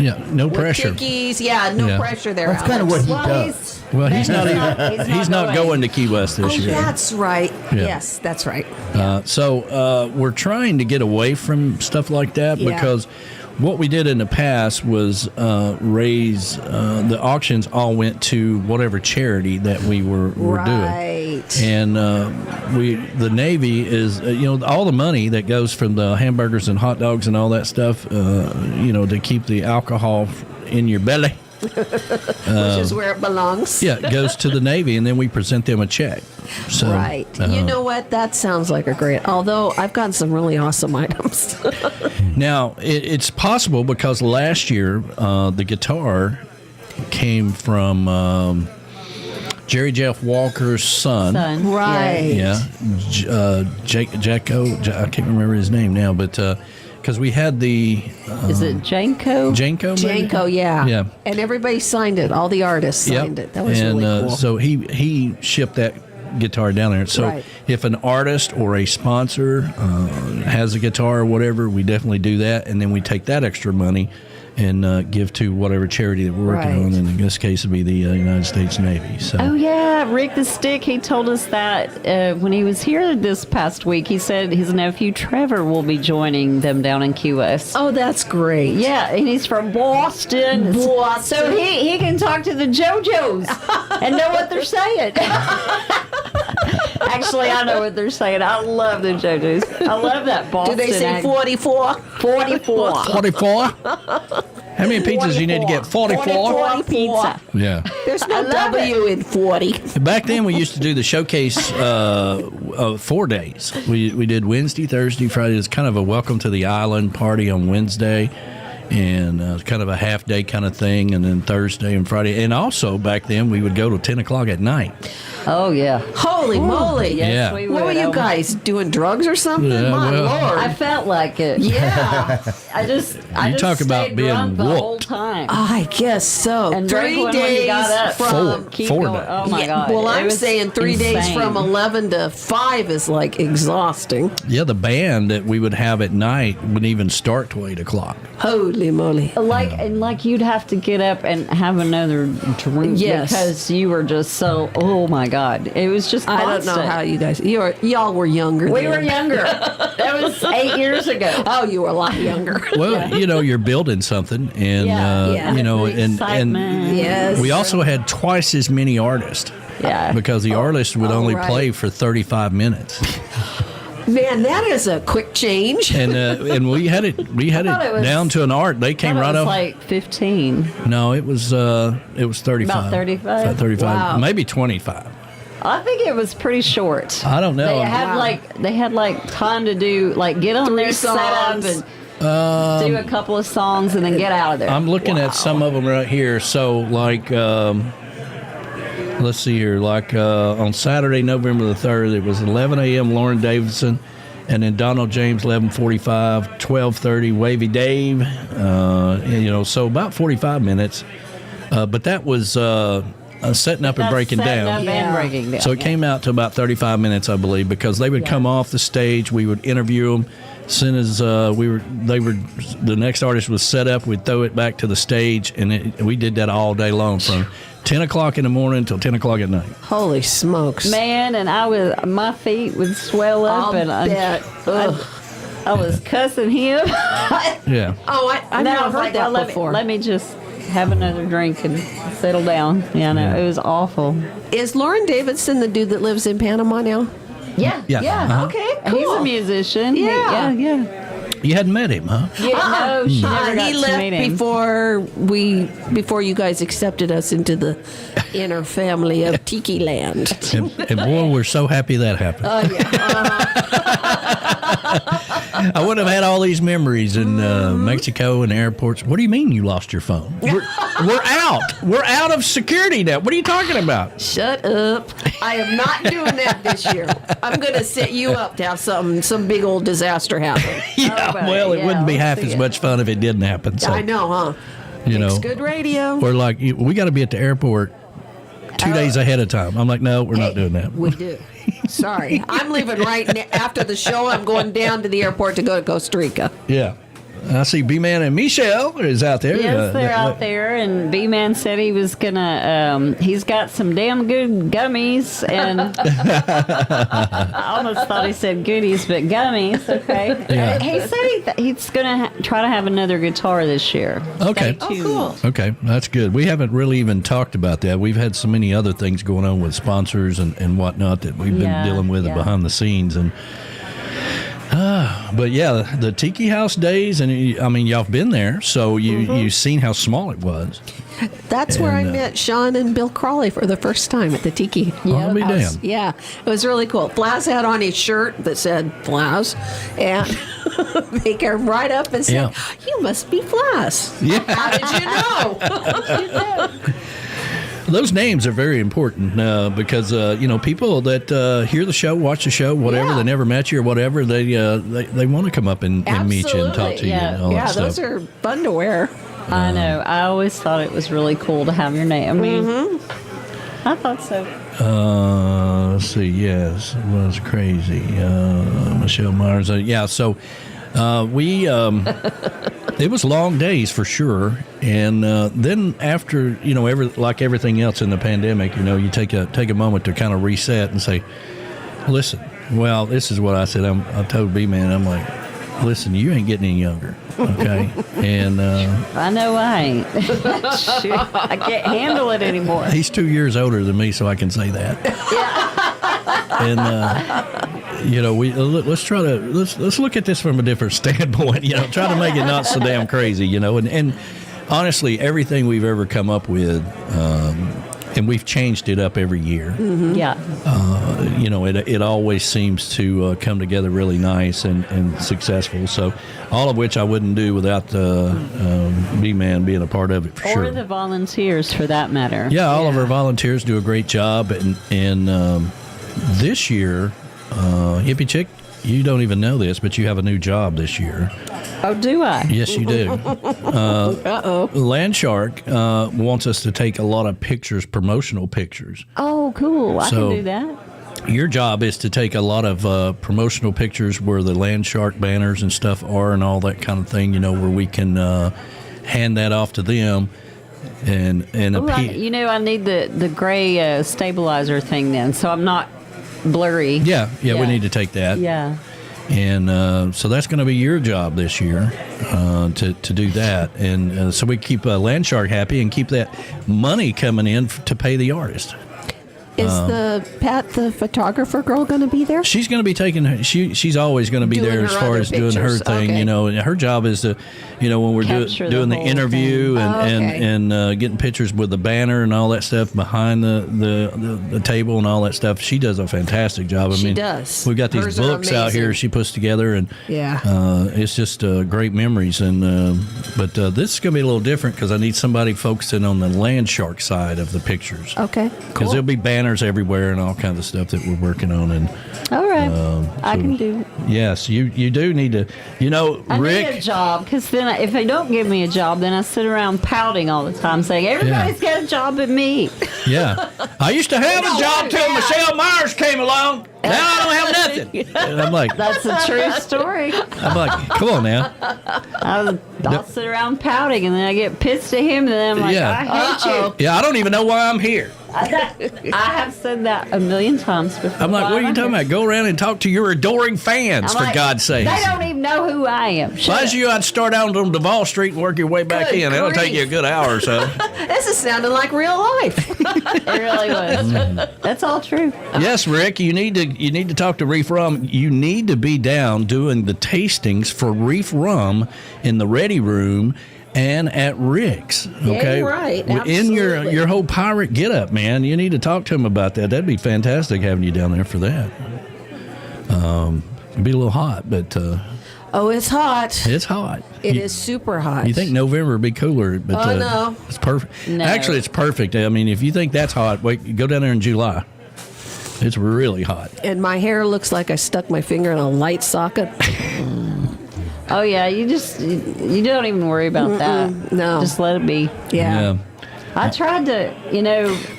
Yeah, no With pressure. Tickies, no pressure there. That's kind of what he Alex. does. Well, he's not going to Key West this year. That's right. Yeah. Yes, that's right. So we're trying to get away from stuff like that because what we did in the past was raise the auctions all went to whatever charity that we were doing, and the Navy is all the money that goes from the hamburgers and hot dogs and all that stuff, to keep the alcohol in your belly. Which is where it belongs. Yeah, it goes to the Navy, and then we present them a check. So, Right. You know what? That sounds like a great. Although I've gotten some really awesome items. Now, it's possible because last year the guitar came from Jerry Jeff Walker's son. Right. Yeah. Jacko. I can't remember his name now, but because we had the... Is it Janko? Janko, maybe? Janko, yeah. Yeah. And everybody signed it. All the artists signed it. That was and, really cool. So he shipped that guitar down there. So Right. if an artist or a sponsor has a guitar or whatever, we definitely do that, and then we take that extra money and give to whatever charity that we're working on. And in this case, it would be the United States Navy. So. Oh, yeah. Rick the Stick, he told us that when he was here this past week. He said his nephew Trevor will be joining them down in Key West. Oh, that's great. Yeah, and he's from Boston. So he can talk to the JoJos and know what they're saying. Actually, I know what they're saying. I love the JoJos. I love that Boston. Do they say 44? 44. 44? How many pizzas do you need to get? 44? 40 pizza. Yeah. There's no W in 40. Back then, we used to do the showcase 4 days. We did Wednesday, Thursday, Friday. It's kind of a welcome to the island party on Wednesday, and kind of a half-day kind of thing, and then Thursday and Friday. And also, back then, we would go till 10 o'clock at night. Oh, yeah. Holy moly. Yes, Yeah. we What were would. you guys doing? Drugs or something? Yeah, My well- Lord. I felt like it. Yeah. I just talk about stayed being drunk the whole whooped. time. I guess so. And 3 drank when days you got up. from... Keep 4 going. days. Oh, my God. Well, It I'm was saying 3 days insane. from 11 to 5 is like exhausting. Yeah, the band that we would have at night wouldn't even start till 8 o'clock. Holy moly. Like you'd have to get up and have another drink Yes. because you were just so, oh my God. It was just I don't know constant. how you guys... Y'all were younger We then. were younger. That was 8 years ago. Oh, you were a lot younger. Well, you're building something, and Yeah. and Excitement. Yes. we also had twice as many artists. Yeah. Because the artist would only right. play for 35 minutes, Man, that is a quick change. and we had it thought it was- down to an art. They came right It was up. like 15. No, it was 35. About 35? About 35, Wow. maybe 25. I think it was pretty short. I don't know. They had like time to do get on 3 there, set up, songs. and do a couple of songs, and then get out of there. I'm looking at some of them right here. So, let's see here. On Saturday, November the 3rd, it was 11 a.m. Lauren Davidson, and then Donald James 11:45, 12:30 Wavy Dave. So about 45 minutes. But that was setting up and That's breaking setting down. up and breaking down. So it came out to about 35 minutes, I believe, because they would come off the stage. We would interview them. As soon as the next artist was set up, we'd throw it back to the stage, and we did that all day long from 10 o'clock in the morning until 10 o'clock at night. Holy smokes. Man, and my feet would swell up, and I was cussing him. Yeah. Oh, I've never heard that let before. Let me just have another drink and settle down. Yeah, no, it was awful. Is Lauren Davidson the dude that lives in Panama now? Yeah. Uh-huh. Okay, cool. He's a musician. Yeah. Yeah. You hadn't met him, huh? No, she never got he to left meet him. before you guys accepted us into the inner family of Tiki Land. And boy, we're so happy that happened. Oh yeah. I wouldn't have had all these memories in Mexico and airports. What do you mean you lost your phone? We're out. We're out of security now. What are you talking about? Shut up. I am not doing that this year. I'm going to set you up to have some big old disaster happen. Yeah, well, it wouldn't be half as much fun if it didn't happen. So, I know, huh? It's good radio. We're like, we got to be at the airport 2 days ahead of time. I'm like, no, we're not doing that. We do. Sorry. I'm leaving after the show. I'm going down to the airport to go to Costa Rica. Yeah. I see B-Man and Michelle is out there. Yes, they're out there, and B-Man said he was gonna. He's got some damn good gummies, and I almost thought he said goodies, but gummies. Okay. Yeah. He said he's gonna try to have another guitar this year. Okay. Stay tuned. Okay, that's good. We haven't really even talked about that. We've had so many other things going on with sponsors and whatnot that we've been dealing with behind the scenes. And but yeah, the Tiki House days, and I mean, y'all have been there, so you've seen how small it was. That's where I met Sean and Bill Crawley for the first time at the Tiki I'll be House. damned. Yeah, it was really cool. Flaz had on his shirt that said Flaz, and they came right up and said, "You must be Flaz." Yeah. How did you know? Those names are very important because people that hear the show, watch the show, whatever, they never met you or whatever, they want to come up and meet you and talk to you and all that stuff. Those are fun to wear. I know. I always thought it was really cool to have your name. I mean, I thought so. Let's see. Yes, it was crazy. Michelle Myers. So we. It was long days for sure, and then after like everything else in the pandemic, you take a moment to kind of reset and say, listen. Well, this is what I said. I told B-Man, I'm like, listen, you ain't getting any younger, okay? And I know I ain't. Shoot, I can't handle it anymore. He's 2 years older than me, so I can say that. And let's look at this from a different standpoint. Try to make it not so damn crazy. And honestly, everything we've ever come up with, and we've changed it up every year. Yeah. It always seems to come together really nice and successful. So, all of which I wouldn't do without B-Man being a part of it for sure. Or the volunteers, for that matter. Yeah, all of our volunteers do a great job, and this year, Hippie Chick, you don't even know this, but you have a new job this year. Oh, do I? Yes, you do. Landshark wants us to take a lot of pictures, promotional pictures. Oh, cool. I can do that. Your job is to take a lot of promotional pictures where the Landshark banners and stuff are and all that kind of thing, where we can hand that off to them. And I need the gray stabilizer thing then, so I'm not blurry. Yeah, we need to take that. Yeah. And so that's going to be your job this year to do that. And so we keep Landshark happy and keep that money coming in to pay the artist. Is the photographer girl going to be there? She's going to be taking. She's always going to be there as far as doing her thing. Okay. And her job is to, when we're doing the interview and getting pictures with the banner and all that stuff behind the table and all that stuff. She does a fantastic job. She does. We've got these Hers are books out here she puts together, and it's just great memories. And but this is going to be a little different because I need somebody focusing on the Landshark side of the pictures. Okay, because there'll be banners banners everywhere and all kinds of stuff that we're working on. And all right, I can do it. Yes, you do need to. You know, I Rick. need a job, because then if they don't give me a job, then I sit around pouting all the time, saying everybody's got a job but me. Yeah, I used to have a job till Michelle Myers came along. Now I don't have nothing. And I'm like, that's a true story. I'm like, come on now. I'll sit around pouting, and then I get pissed at him, and then I'm like, I hate you. Yeah, I don't even know why I'm here. I have said that a million times before. I'm like, what are you talking about? Go around and talk to your adoring fans, I'm for like, God's sake. They don't even know who I am. If I was you, I'd start out on Duval Street and work your way back Good in. That'll grief. take you a good hour or so. This is sounding like real life. It really was. That's all true. Yes, Rick, you need to talk to Reef Rum. You need to be down doing the tastings for Reef Rum in the Ready Room and at Rick's. Okay, Yeah, right. In your whole pirate getup, man. You need to talk to him about that. That'd be fantastic having you down there for that. It'd be a little hot, but Oh, it's hot. it's hot. It is super hot. You think November would be cooler, but Oh, no. it's perfect. No. Actually, it's perfect. I mean, if you think that's hot, wait, go down there in July. It's really hot. And my hair looks like I stuck my finger in a light socket. Oh yeah, you don't even worry about that. No, just let it be. Yeah. I tried to,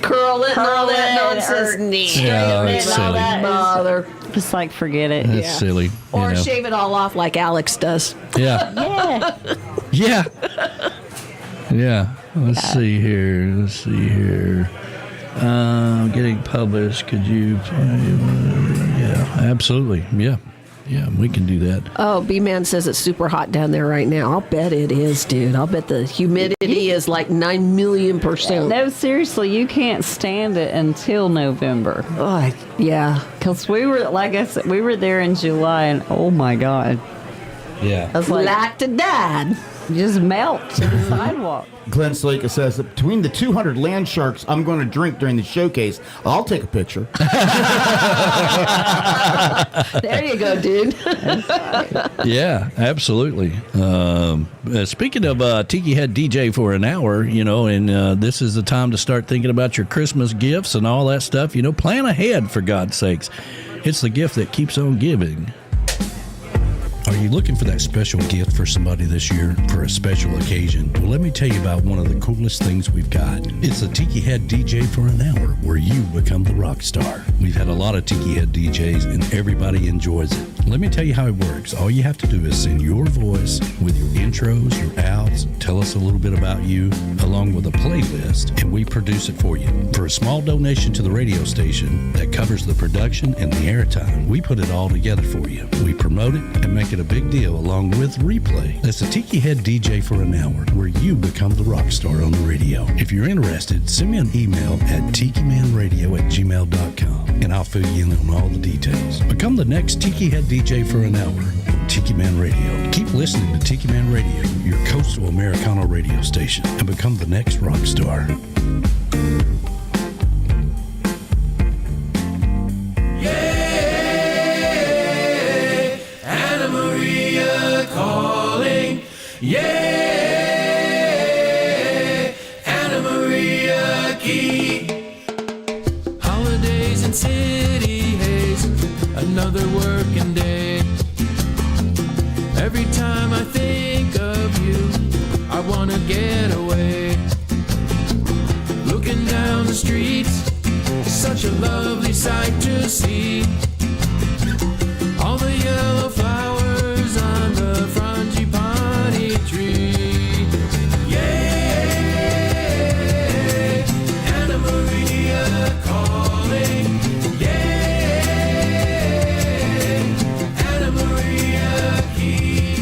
curl it and all that nonsense. Yeah, it's silly. Bother. Just like forget it. It's silly. Or you know. shave it all off like Alex does. Yeah. Yeah. Yeah. Yeah. Let's see here. Getting published. Could you? Yeah, absolutely. Yeah. Yeah, we can do that. Oh, B-Man says it's super hot down there right now. I'll bet it is, dude. I'll bet the humidity is like 9,000,000%. No, seriously, you can't stand it until November. Oh, yeah. Because we were, like I said, we were there in July, and oh my God. Yeah. I was like to die. Just melt to the sidewalk. Glenn Slaka says that between the 200 land sharks I'm going to drink during the showcase, I'll take a picture. There you go, dude. Yeah, absolutely. Speaking of Tiki Head DJ for an hour, and this is the time to start thinking about your Christmas gifts and all that stuff. Plan ahead, for God's sakes. It's the gift that keeps on giving. Are you looking for that special gift for somebody this year for a special occasion? Well, let me tell you about one of the coolest things we've got. It's a Tiki Head DJ for an hour where you become the rock star. We've had a lot of Tiki Head DJs and everybody enjoys it. Let me tell you how it works. All you have to do is send your voice with your intros, your outs, tell us a little bit about you, along with a playlist, and we produce it for you. For a small donation to the radio station that covers the production and the airtime, we put it all together for you. We promote it and make it a big deal along with replay. That's a Tiki Head DJ for an hour where you become the rock star on the radio. If you're interested, send me an email at tikimanradio@gmail.com and I'll fill you in on all the details. Become the next Tiki Head DJ for an hour on Tiki Man Radio. Keep listening to Tiki Man Radio, your coastal Americana radio station, and become the next rock star. Yeah, Anna Maria Key. Holidays and city haze, another working day. Every time I think of you, I wanna get away. Looking down the streets, such a lovely sight to see. All the yellow flowers on the frangipani tree. Yeah, Anna Maria calling. Yeah, Anna Maria Key.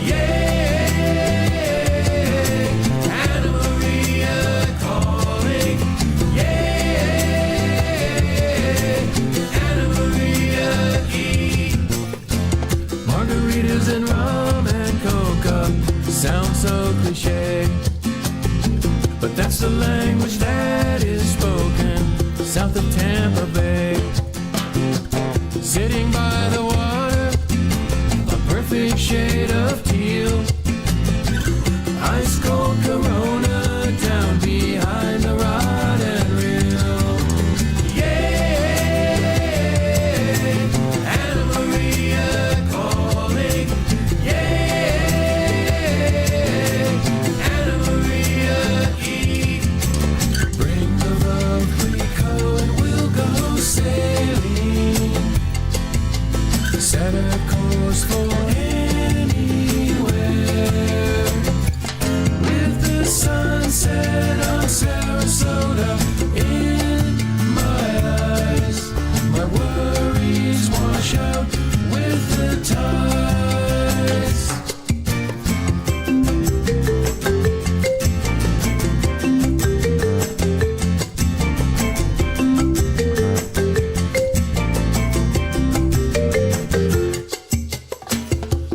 Yeah, Anna Maria calling. Yeah, Anna Maria Key. Margaritas and rum and coca sound so cliche, but that's the language that is spoken south of Tampa Bay. Sitting by the water, a perfect shade of teal, ice cold Corona down behind the rod and reel. set a course for anywhere. With the sunset on Sarasota in my eyes, my worries wash out with the tides.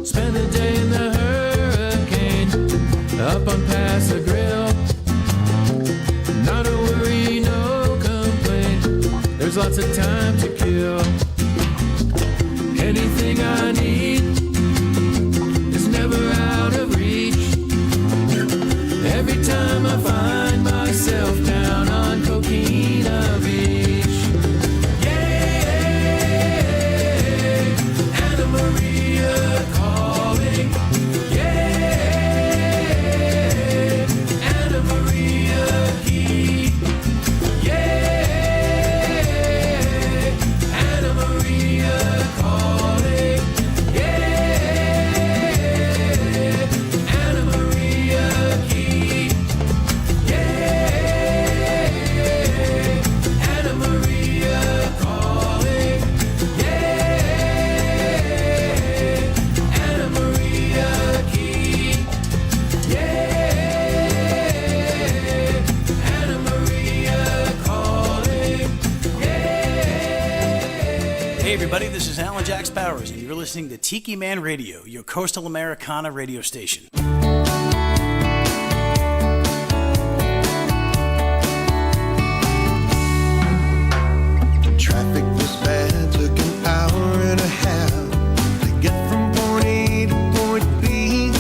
Spend a day in the hurricane, up on Paso Grill. Not a worry, no complaint. There's lots of time to kill. Anything I need is never out of reach. Every time I find myself down on Coquina Beach. Yeah, Anna Maria calling. Yeah, Anna Maria Key. Yeah, Anna Maria calling. Yeah, Anna Maria Key. Yeah, Anna Maria calling. Yeah, Anna Maria Key. Yeah, Anna Maria calling. Hey everybody, this is Alan Jax Bowers, and you're listening to Tiki Man Radio, your coastal Americana radio station. Traffic was bad, took an hour and a half to get from point A to point B.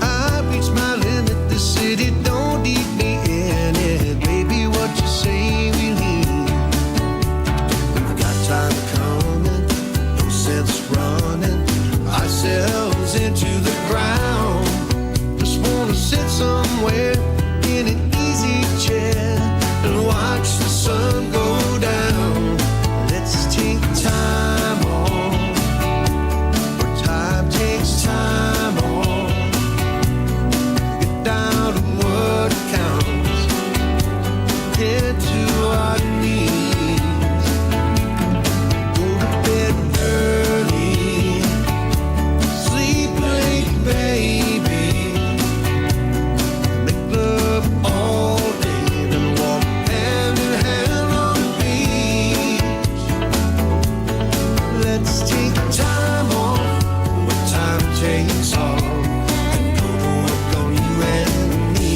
I reached my limit, the city don't need me in it. Baby, what you say we leave? We've got time coming, no sense running ourselves into the ground. Just wanna sit somewhere in an easy chair and watch the sun go down. Let's take time off, where time takes time off. Get down to what counts, get to our knees. Go to bed early, sleep late, baby. Make love all day, then walk hand in hand on the beach. Let's take time off, what time takes off, and go to work on you and me.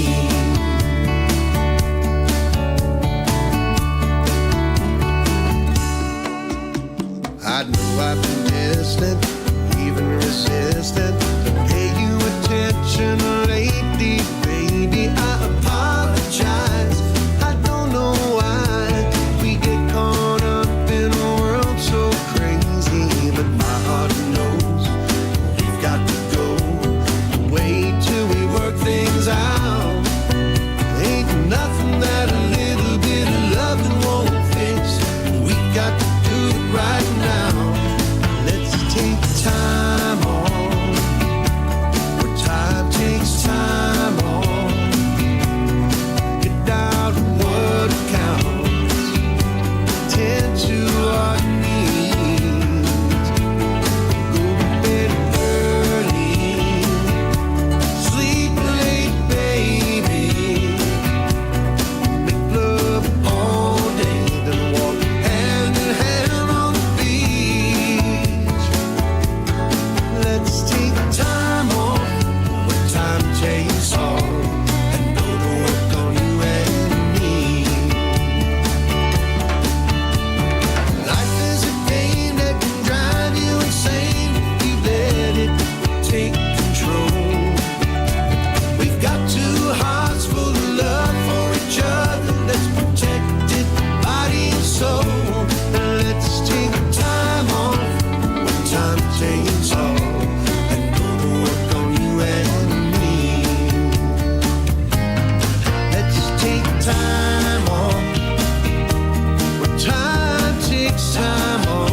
I know I've been distant, even resistant to pay you attention lately, baby. I apologize. I don't know why we get caught up in a world so crazy, but my heart knows we've got to go. Wait till we work things out. Ain't nothing that a little bit of loving won't fix. We got to do it right now. Let's take time off, where time takes time off. Get down to what counts, tend to our needs. Go to bed early, sleep late, baby. Make love all day, then walk hand in hand on the beach. Let's take time off, where time takes off, and go to work on you and me. Life is a game that can drive you insane if you let it take control. We've got two hearts full of love for each other. Let's protect it, body and soul. Let's take time off, when time takes off, and go to work on you and me. Let's take time off, when time takes time off.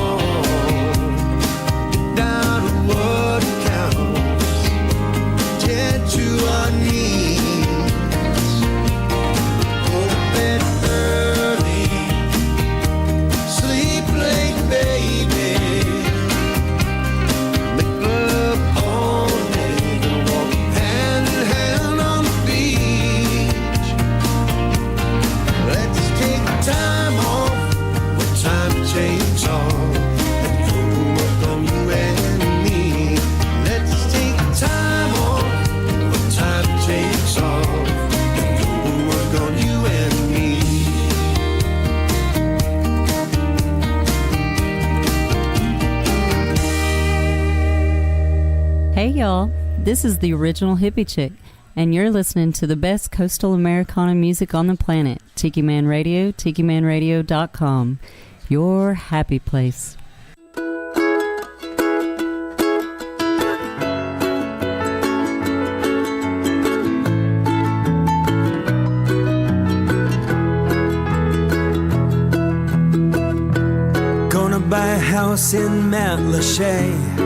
y'all. This is the original hippie chick, and you're listening to the best coastal Americana music on the planet. Tiki Man Radio, tikimanradio.com. Your happy place. Gonna buy a house in Mount Lachey.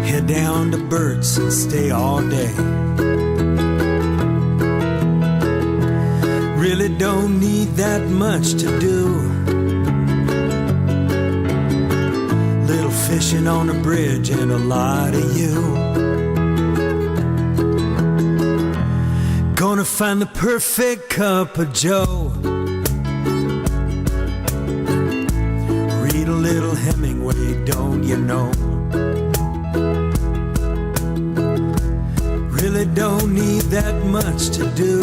Head down to Burt's and stay all day. Really don't need that much to do. Little fishing on a bridge and a lot of you. Gonna find the perfect cup of joe. Read a little Hemingway, don't you know? Really don't need that much to do.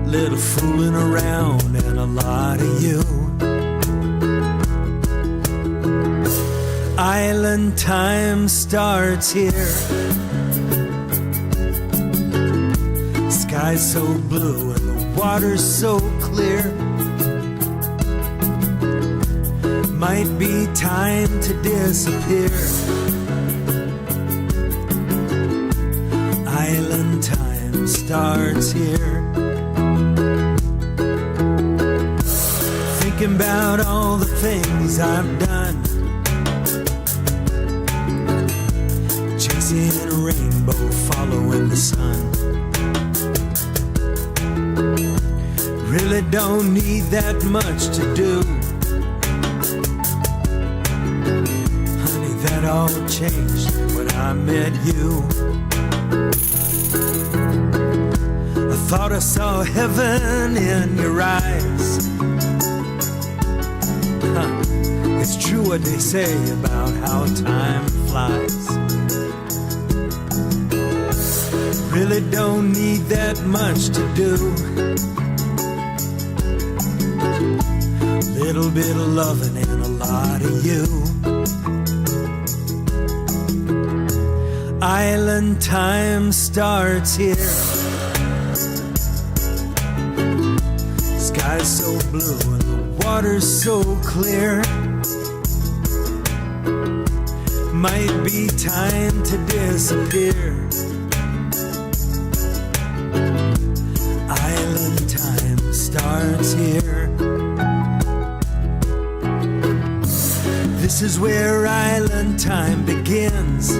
Little fooling around and a lot of you. Island time starts here. Sky's so blue and the water's so clear. Might be time to disappear. Island time starts here. Thinking about all the things I've done. Chasing a rainbow, following the sun. Really don't need that much to do. Honey, that all changed when I met you. I thought I saw heaven in your eyes. It's true what they say about how time flies. Really don't need that much to do. Little bit of loving and a lot of you. Island time starts here. Sky's so blue and the water's so clear. Might be time to disappear. Island time starts here. This is where island time begins.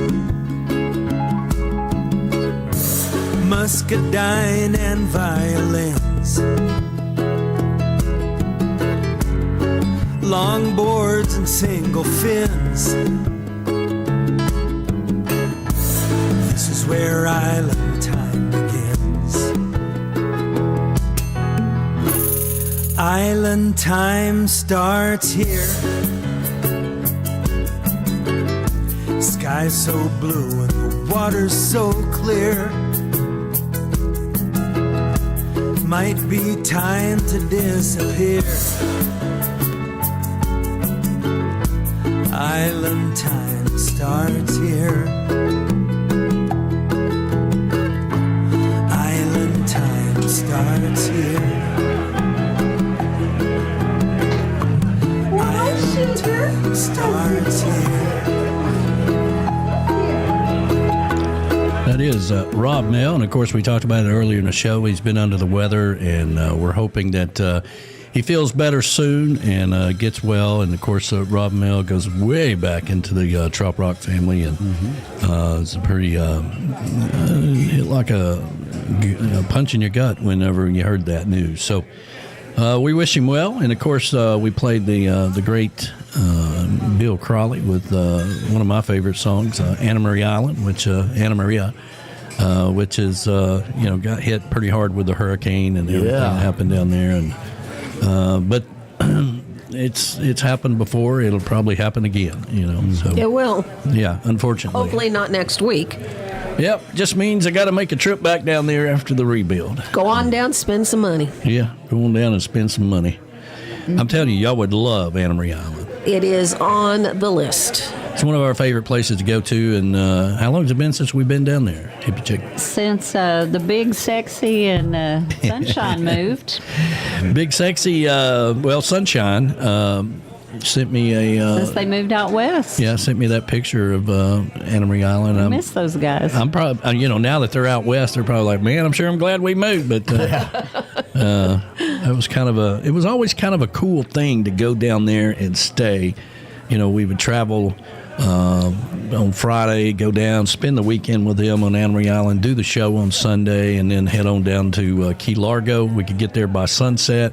Muscadine and violins. Longboards and single fins. This is where island time begins. Island time starts here. Sky's so blue and the water's so clear. Might be time to disappear. Island time starts here. Island time starts here. Island time starts here. That is Rob Mel, and of course we talked about it earlier in the show. He's been under the weather, and we're hoping that he feels better soon and gets well. And of course, Rob Mel goes way back into the trop rock family, and it's a pretty like a punch in your gut whenever you heard that news. So we wish him well, and of course we played the great Bill Crawley with one of my favorite songs, Anna Maria Island, which is got hit pretty hard with the hurricane and everything that happened down there, and but it's happened before. It'll probably happen again, So It will. Yeah, unfortunately. Hopefully not next week. Yep, just means I got to make a trip back down there after the rebuild. Go on down, spend some money. Yeah, go on down and spend some money. I'm telling you, y'all would love Anna Maria Island. it is on the list. It's one of our favorite places to go to. And how long has it been since we've been down there, Hippie Chick? Since the Big Sexy and Sunshine moved. Big Sexy, Sunshine sent me since they moved out west. Yeah, sent me that picture of Anna Marie Island. I miss those guys. I'm probably, now that they're out west, they're probably like, man, I'm sure I'm glad we moved. But it was always kind of a cool thing to go down there and stay. We would travel on Friday, go down, spend the weekend with them on Anna Marie Island, do the show on Sunday, and then head on down to Key Largo. We could get there by sunset,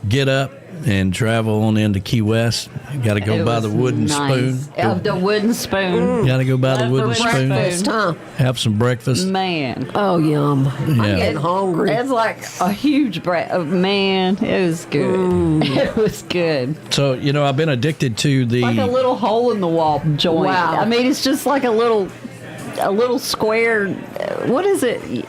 get up, and travel on into Key West. Got to go by the wooden spoon. The wooden spoon. Got to go by the wooden spoon. Breakfast, huh? Have some breakfast. Man. Oh, yum. I'm getting hungry. It's like a huge breakfast. Man, it was good. It was good. So, I've been addicted to the... Like a little hole-in-the-wall joint. Wow. I mean, it's just like a little square... What is it?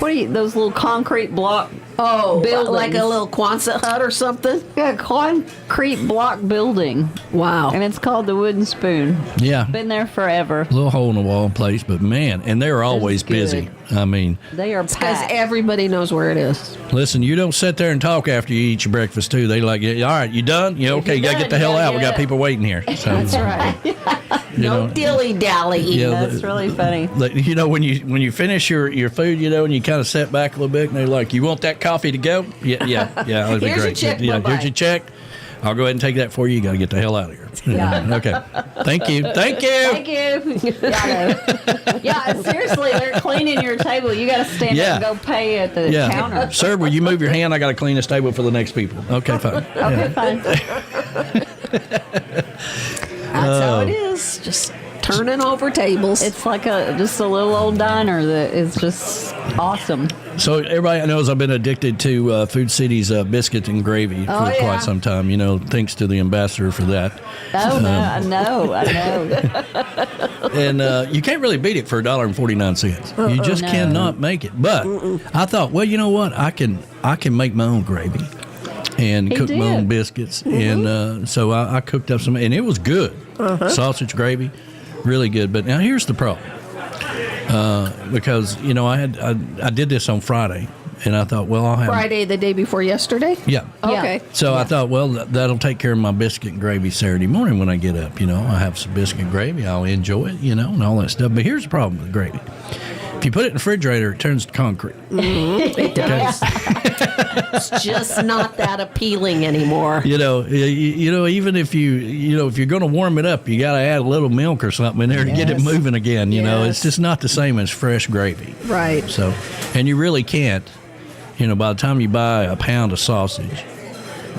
What are those little concrete block buildings? Like a little Quonset hut or something? Yeah, concrete block building. Wow. And it's called the Wooden Spoon. Yeah. Been there forever. A little hole-in-the-wall place, but man, and they're always busy. I mean... They are because packed. everybody knows where it is. Listen, you don't sit there and talk after you eat your breakfast, too. They like, all right, you done? Yeah, okay, you got to get the hell out. We got people waiting here. So, that's right. No dilly-dally eating. That's really funny. When you finish your food, and you kind of sit back a little bit, and they're like, you want that coffee to go? Yeah, that'd be Here's great. your check, Here's your check. I'll go ahead and take that for you. You got to get the hell out of here. Yeah. Okay. Thank you. Thank you. Yeah, seriously, they're cleaning your table. You got to stand up and go pay at the counter. Sir, will you move your hand? I got to clean this table for the next people. Okay, fine. Okay, fine. That's how it is. Just turning over tables. It's like just a little old diner that is just awesome. So everybody knows I've been addicted to Food City's biscuits and gravy for quite some time. Thanks to the ambassador for that. Oh, no, I know. And you can't really beat it for $1.49. You just cannot make it. But I thought, well, you know what? I can make my own gravy and cook my own biscuits. And so I cooked up some, and it was good. Sausage gravy, really good. But now here's the problem. Because I did this on Friday, and I thought, well, I'll have Friday, the day before yesterday. Yeah. Okay. So I thought, well, that'll take care of my biscuit and gravy Saturday morning when I get up. I have some biscuit and gravy. I'll enjoy it, and all that stuff. But here's the problem with gravy. If you put it in the refrigerator, it turns to concrete. It does. It's just not that appealing anymore. Even if if you're going to warm it up, you got to add a little milk or something in there to get it moving again. It's just not the same as fresh gravy. Right. So, and you really can't. By the time you buy a pound of sausage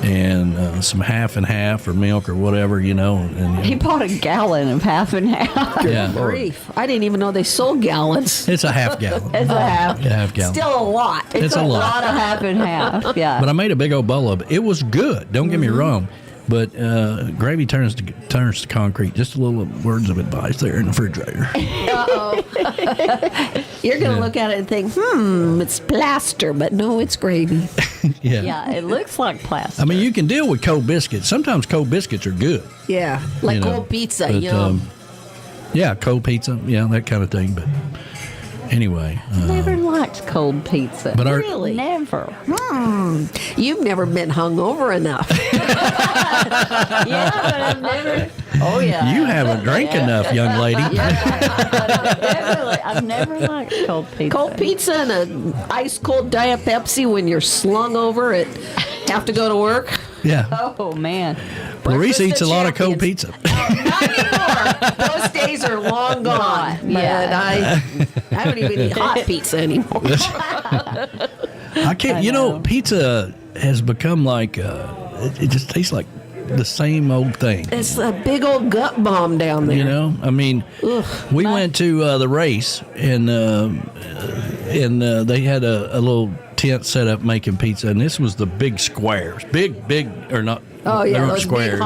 and some half and half or milk or whatever, and he bought a gallon of half and half. Yeah. Grief. I didn't even know they sold gallons. It's a half gallon. It's a half. Yeah, half gallon. Still a lot. It's a lot of half and half. Yeah. But I made a big old bowl of it. It was good. Don't get me wrong. But gravy turns to concrete. Just a little words of advice there in the refrigerator. Uh-oh. You're going to look at it and think, it's plaster, but no, it's gravy. Yeah, it looks like plaster. I mean, you can deal with cold biscuits. Sometimes cold biscuits are good. Yeah, like cold pizza, yum. Yeah, cold pizza, that kind of thing. But anyway. Never liked cold pizza. But really? Never. You've never been hungover enough. Yeah, but I've never. Oh, yeah. You haven't drank enough, young lady. I've never liked cold pizza. Cold pizza and an ice cold Diet Pepsi when you're slung over at have to go to work. Yeah. Oh, man. Maurice eats a lot of cold pizza. Not anymore. Those days are long gone. But I don't even eat hot pizza anymore. I can't. Pizza has become like it just tastes like the same old thing. It's a big old gut bomb down there. I mean, we went to the race and they had a little tent set up making pizza, and this was the big squares, big or not. Oh yeah, they weren't those squares.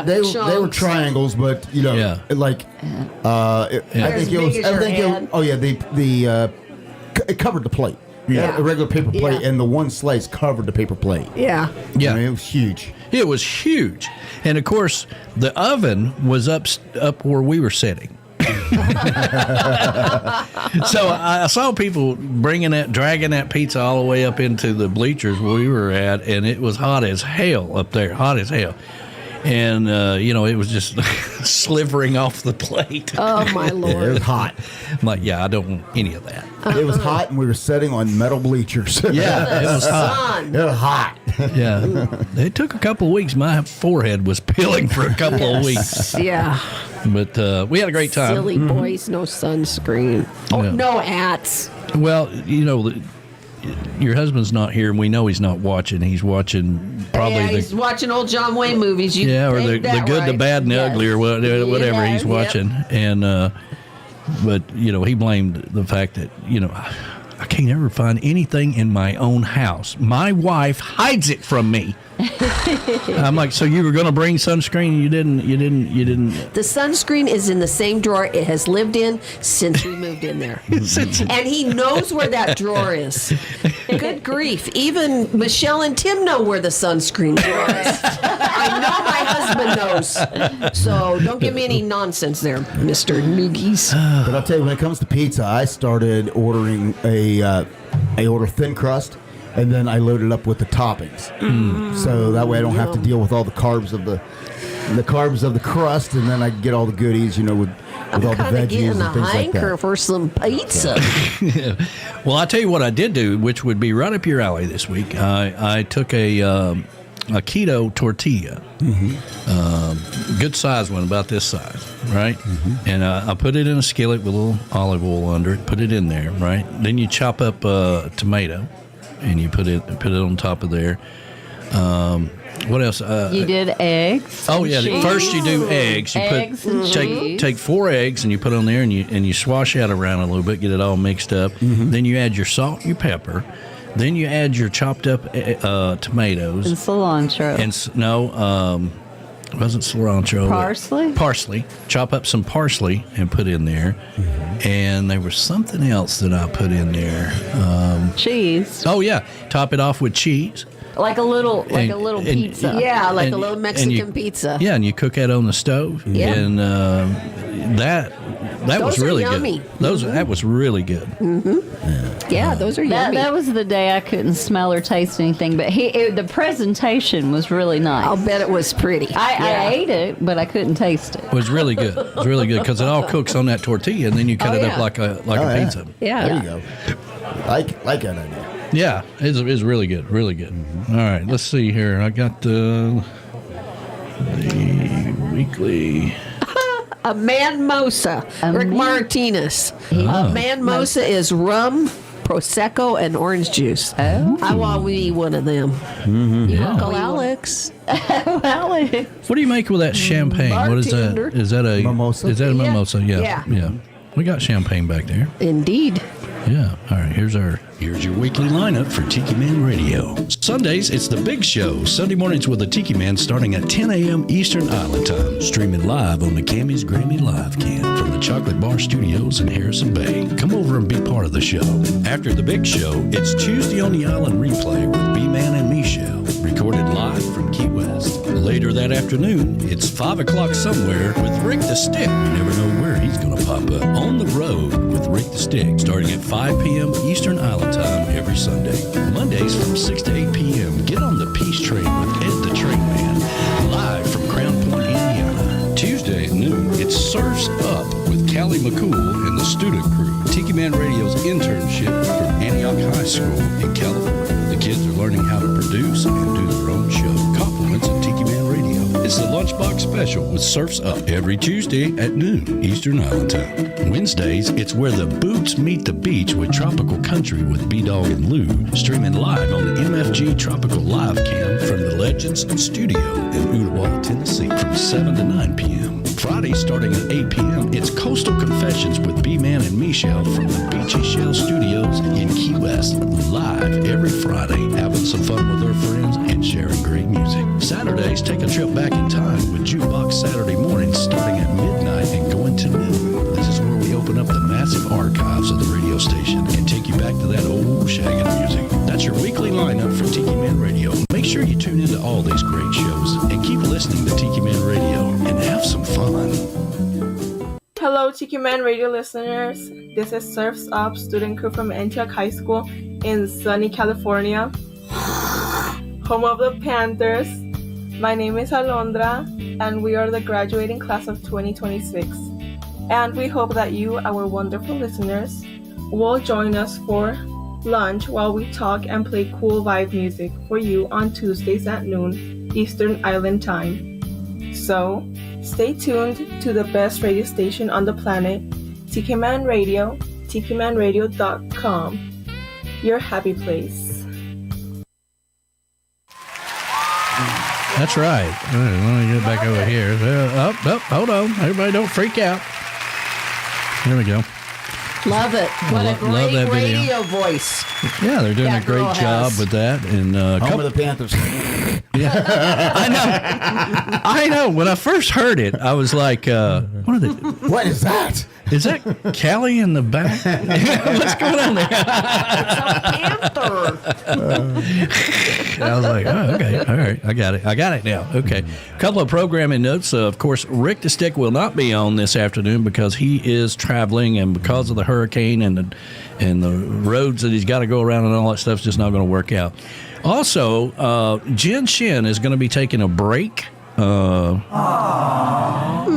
They were triangles, but like I think it was. It covered the plate. a regular paper plate, and the one slice covered the paper plate. Yeah. Yeah. I mean, it was huge. It was huge. And, of course, the oven was up where we were sitting. So I saw people dragging that pizza all the way up into the bleachers where we were at, and it was hot as hell up there, hot as hell. And, it was just slivering off the plate. Oh, my Lord. Yeah, it was hot. I'm like, yeah, I don't want any of that. It was hot, and we were sitting on metal bleachers. Yeah, it was hot. It was hot. Yeah. It took a couple of weeks. My forehead was peeling for a couple of weeks. Yeah. But we had a great time. Silly boys, no sunscreen. Oh, Yeah. no hats. Well, your husband's not here, and we know he's not watching. He's watching probably he's watching old John Wayne movies. or the good, the bad, and the ugly, or whatever he's watching. And but he blamed the fact that I can't ever find anything in my own house. My wife hides it from me. I'm like, so you were going to bring sunscreen and you didn't. The sunscreen is in the same drawer it has lived in since we moved in there. And he knows where that drawer is. Good grief. Even Michelle and Tim know where the sunscreen drawer is. I know my husband knows. So don't give me any nonsense there, Mr. Noogies. But I'll tell you, when it comes to pizza, I started ordering I order thin crust. And then I load it up with the toppings, so that way I don't have to deal with all the carbs of the crust, and then I get all the goodies, with all the veggies and things like that. For some pizza. Well, I tell you what I did do, which would be right up your alley this week. I took a keto tortilla, good size one, about this size, right? And I put it in a skillet with a little olive oil under it. Put it in there, right? Then you chop up tomato. And you put it on top of there. What else? You did eggs. Oh yeah. First you do eggs. You take 4 eggs and you put on there and you swash that around a little bit, get it all mixed up. Then you add your salt, your pepper. Then you add your chopped up tomatoes and cilantro. And it wasn't cilantro. Parsley? Parsley. Chop up some parsley and put in there. And there was something else that I put in there. Cheese. Oh, yeah. Top it off with cheese. Like a little pizza. Yeah, like a little Mexican pizza. Yeah, and you cook that on the stove. Yeah. And that was really good. That was really good. Yeah, those are yummy. That was the day I couldn't smell or taste anything, but the presentation was really nice. I'll bet it was pretty. I ate it, but I couldn't taste it. It was really good. It was really good because it all cooks on that tortilla, and then you cut it up like a pizza. Yeah. There you go. Like that idea. Yeah, it's really good. Really good. All right, let's see here. I got the weekly... A Manmosa. Rick Martinez. A Manmosa is rum, Prosecco, and orange juice. I want me one of them. Uncle Alex. Alex. What do you make with that champagne? What is that? Is that a mimosa? Is that a mimosa? Yeah. We got champagne back there. Indeed. Yeah. All right. Here's your weekly lineup for Tiki Man Radio. Sundays, it's the big show. Sunday mornings with the Tiki Man starting at 10 a.m. Eastern Island Time. Streaming live on the Camys Grammy Live Cam from the Chocolate Bar Studios in Harrison Bay. Come over and be part of the show. After the big show, it's Tuesday on the Island replay with B-Man and Michelle. Recorded live from Key West. Later that afternoon, it's 5 o'clock somewhere with Rick the Stick. You never know where he's going to pop up. On the road with Rick the Stick, starting at 5 p.m. Eastern Island Time every Sunday. Mondays from 6 to 8 p.m. Get on the Peace Train with Ed the Train Man, live from Crown Point, Indiana. Tuesday at noon, it's Surfs Up with Callie McCool and the student crew. Tiki Man Radio's internship from Antioch High School in California. The kids are learning how to produce and do their own show. Compliments of Tiki Man Radio. It's the Lunchbox Special with Surfs Up every Tuesday at noon Eastern Island Time. Wednesdays, it's Where the Boots Meet the Beach with Tropical Country with B-Dog and Lou. Streaming live on the MFG Tropical Live Cam from the Legends Studio in Ooltewah, Tennessee from 7 to 9 p.m. Friday, starting at 8 p.m., it's Coastal Confessions with B-Man and Michelle from the Beachy Shell Studios in Key West, live every Friday, having some fun with their friends and sharing great music. Saturdays, take a trip back in time with Jukebox Saturday mornings starting at midnight and going to noon. This is where we open up the massive archives of the radio station and take you back to that old shagging to all these great shows and keep listening to Tiki Man Radio and have some fun. Hello, Tiki Man Radio listeners. This is Surf's Up student crew from Antioch High School in sunny California, home of the Panthers. My name is Alondra, and we are the graduating class of 2026. And we hope that you, our wonderful listeners, will join us for lunch while we talk and play cool vibe music for you on Tuesdays at noon Eastern Island Time. So, stay tuned to the best radio station on the planet, Tiki Man Radio, tikimanradio.com, your happy place. That's right. Let me get back over here. Hold on. Everybody don't freak out. There we go. Love it. What a Love great that video. radio voice. Yeah, they're doing That a great girl job has. with that. And Home of the Panthers. Yeah, I know. When I first heard it, I was like, What is that? Is that Callie in the back? What's going on there? I was like, oh, okay. All right. I got it now. Okay. A couple of programming notes. Of course, Rick the Stick will not be on this afternoon because he is traveling, and because of the hurricane and the roads that he's got to go around and all that stuff's just not going to work out. Also, Jen Shin is going to be taking a break.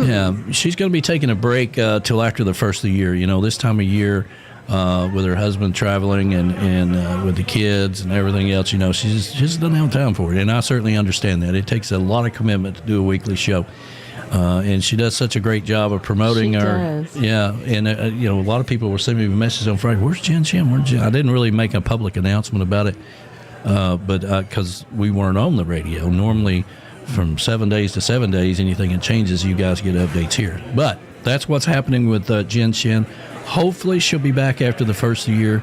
Yeah, she's going to be taking a break till after the first of the year. You know, this time of year, with her husband traveling and with the kids and everything else, you know, she just doesn't have time for it. And I certainly understand that. It takes a lot of commitment to do a weekly show. And she does such a great job of promoting her. does. Yeah, and you know, a lot of people were sending me messages on Friday. Where's Jen Shin? Where's Jen? I didn't really make a public announcement about it, but because we weren't on the radio. Normally, from 7 days to 7 days, anything that changes, you guys get updates here. But that's what's happening with Jen Shin. Hopefully, she'll be back after the first of the year,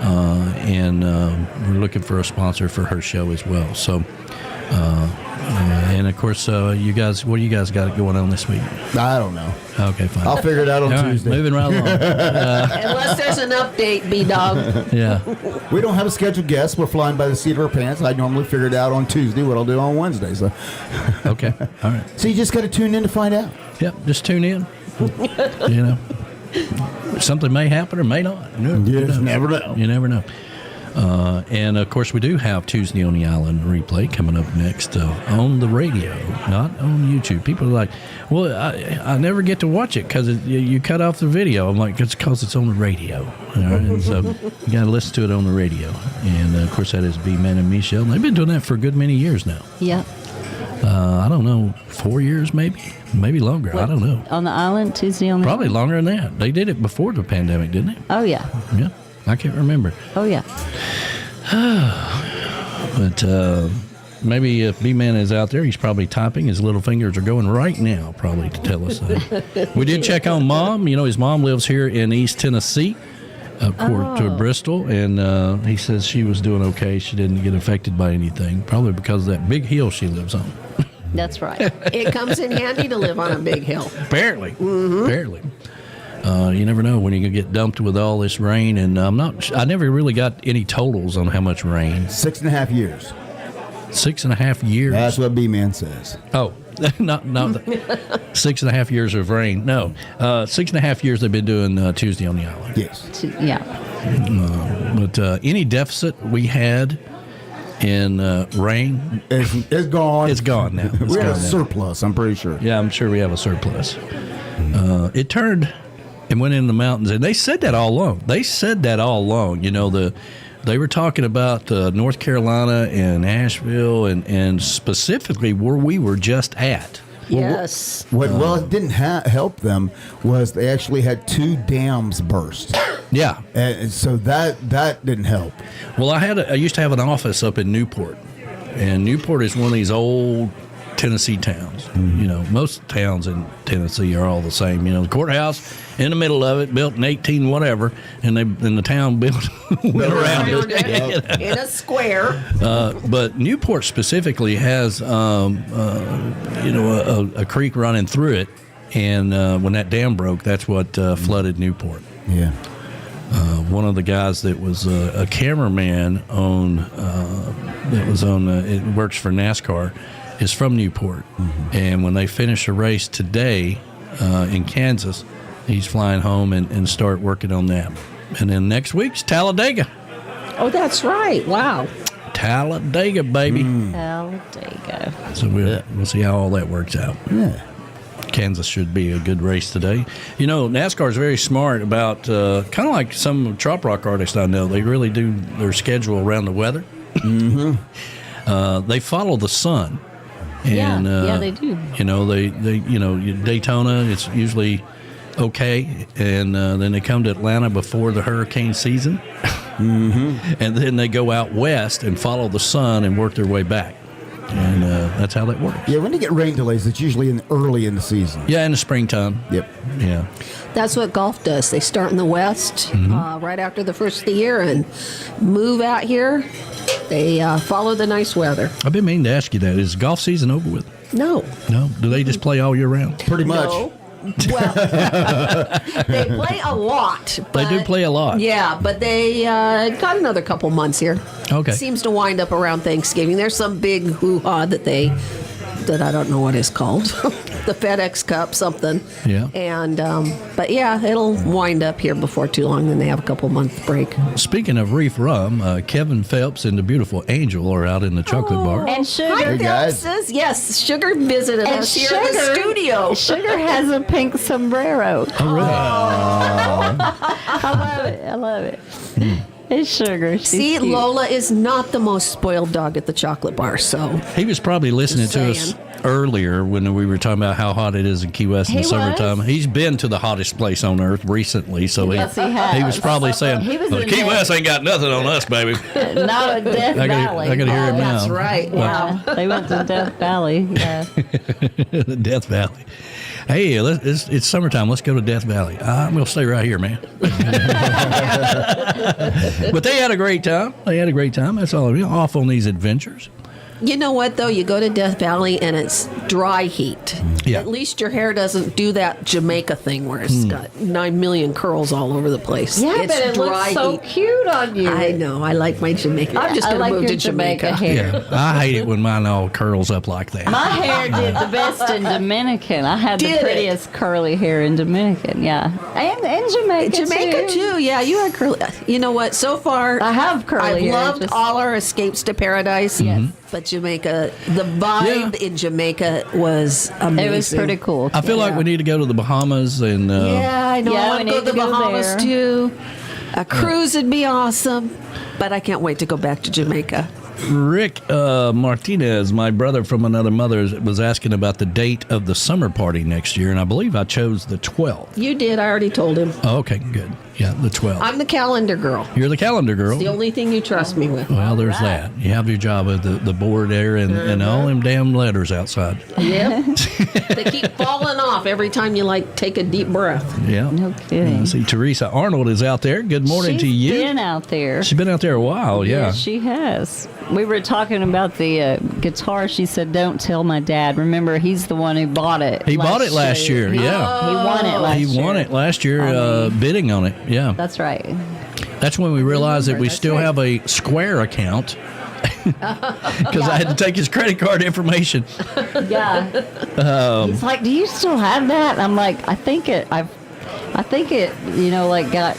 and we're looking for a sponsor for her show as well. So. And of course, you guys, what do you guys got going on this week? I don't know. Okay, fine. I'll figure it out on All right, Tuesday. moving right along. Unless there's an update, B-Dog. Yeah. We don't have a scheduled guest. We're flying by the seat of our pants. I normally figure it out on Tuesday what I'll do on Wednesday. So. Okay. All right. So you just got to tune in to find out. Yep. Just tune in. You know, something may happen or may not. You just never know. You never know. And of course, we do have Tuesday on the Island replay coming up next on the radio, not on YouTube. People are like, well, I never get to watch it because you cut off the video. I'm like, it's because it's on the radio. All right? And so you got to listen to it on the radio. And of course, that is B-Man and Michelle. They've been doing that for a good many years now. Yep. I don't know, 4 years maybe longer. I don't know. On the island, Tuesday on the Probably island? longer than that. They did it before the pandemic, didn't they? Oh, yeah. Yeah. I can't remember. Oh, yeah. But maybe if B-Man is out there, he's probably typing. His little fingers are going right now, probably, to tell us that. We did check on Mom. You know, his mom lives here in East Tennessee, to Bristol, and he says she was doing okay. She didn't get affected by anything, probably because of that big hill she lives on. That's right. It comes in handy to live on a big hill. Apparently. Apparently. You never know when you can get dumped with all this rain, and I never really got any totals on how much rain. 6.5 years. 6.5 years. That's what B-Man says. Oh, not 6.5 years of rain. No, 6.5 years they've been doing Tuesday on the Island. Yes. Yeah. But any deficit we had in rain, it's gone. It's gone now. We have a surplus, I'm pretty sure. Yeah, I'm sure we have a surplus. It turned and went in the mountains, and they said that all along. You know, they were talking about North Carolina and Asheville and specifically where we were just at. Yes. What it didn't help them was they actually had 2 dams burst. Yeah. And so that didn't help. Well, I used to have an office up in Newport, and Newport is one of these old Tennessee towns. Mm-hmm. You know, most towns in Tennessee are all the same. You know, the courthouse in the middle of it, built in 18 whatever, and the town built went around it in a square. But Newport specifically has, a creek running through it, and when that dam broke, that's what flooded Newport. Yeah. one of the guys that was a cameraman it works for NASCAR, is from Newport. And when they finish a race today in Kansas, he's flying home and start working on that. And then next week's Talladega. Oh, that's right. Wow. Talladega, baby. Talladega. So we'll see how all that works out. Yeah. Kansas should be a good race today. You know, NASCAR is very smart about kind of like some trop rock artists I know. They really do their schedule around the weather. They follow the sun. And, they do. You know, they Daytona, it's usually okay, and then they come to Atlanta before the hurricane season, and then they go out west and follow the sun and work their way back. And that's how that works. Yeah, when you get rain delays, it's usually early in the season. Yeah, in the springtime. Yep. Yeah. That's what golf does. They start in the west right after the first of the year and move out here. They follow the nice weather. I've been meaning to ask you that. Is golf season over with? No. No? Do they just play all year round? Pretty much. No. Well, they play a lot. They do play a lot. Yeah, but they got another couple months here. Okay. Seems to wind up around Thanksgiving. There's some big hoo-ha that I don't know what it's called. The FedEx Cup, something. Yeah. And, but yeah, it'll wind up here before too long. Then they have a couple months break. Speaking of Reef Rum, Kevin Phelps and the beautiful Angel are out in the chocolate bar. And Sugar. Hi, Phelpses. Yes, Sugar visited us here in the studio. Sugar has a pink sombrero. Oh, really? I love it. It's Sugar. She's See, cute. Lola is not the most spoiled dog at the chocolate bar, so. He was probably listening Just to us earlier when we were talking about how hot it is in Key West in He the summertime. was. He's been to the hottest place on earth recently, so Yes, he has. he was probably saying, He was well, in Key Death- West ain't got nothing on us, baby. Not at Death Valley. I can hear him now. That's right. Wow. Yeah, they went to Death Valley. Yeah. Death Valley. Hey, it's summertime. Let's go to Death Valley. I'm going to stay right here, man. But they had a great time. That's all. Off on these adventures. You know what, though? You go to Death Valley and it's dry heat. Yeah. At least your hair doesn't do that Jamaica thing where it's got 9 million curls all over the place. Yeah, it's but it looks so cute on you. I know. I like my Jamaica. I'm just going to move your to Jamaica. hair. Yeah, I hate it when mine all curls up like that. My hair did the best in Dominican. I had the prettiest curly hair in Dominican, yeah. And Jamaica, Jamaica too. Yeah, you had curly. You know what? So far, I have curly I've hair. loved all our escapes to paradise. Yes. But Jamaica, the vibe in Jamaica was amazing. It was pretty cool. I feel like we need to go to the Bahamas and. Yeah, I know. Yeah, I want we to go need to the to go Bahamas there. too. A cruise would be awesome, but I can't wait to go back to Jamaica. Rick Martinez, my brother from another mother, was asking about the date of the summer party next year, and I believe I chose the 12th. You did. I already told him. Oh, okay, good. Yeah, the 12th. I'm the calendar girl. You're the calendar girl. It's the only thing you trust me with. Well, there's that. You have your job with the board there and all them damn letters outside. Yep. They keep falling off every time you take a deep breath. Yeah. No kidding. See, Teresa Arnold is out there. Good morning to you. She's been out there. She's been out there a while, yeah. Yes, she has. We were talking about the guitar. She said, "Don't tell my dad." Remember, he's the one who bought it. He bought it last year, yeah. He won it last year. He won it last year, bidding on it, yeah. That's right. That's when we realized that we still have a Square account. Because I had to take his credit card information. Yeah. He's like, "Do you still have that?" I'm like, I think it got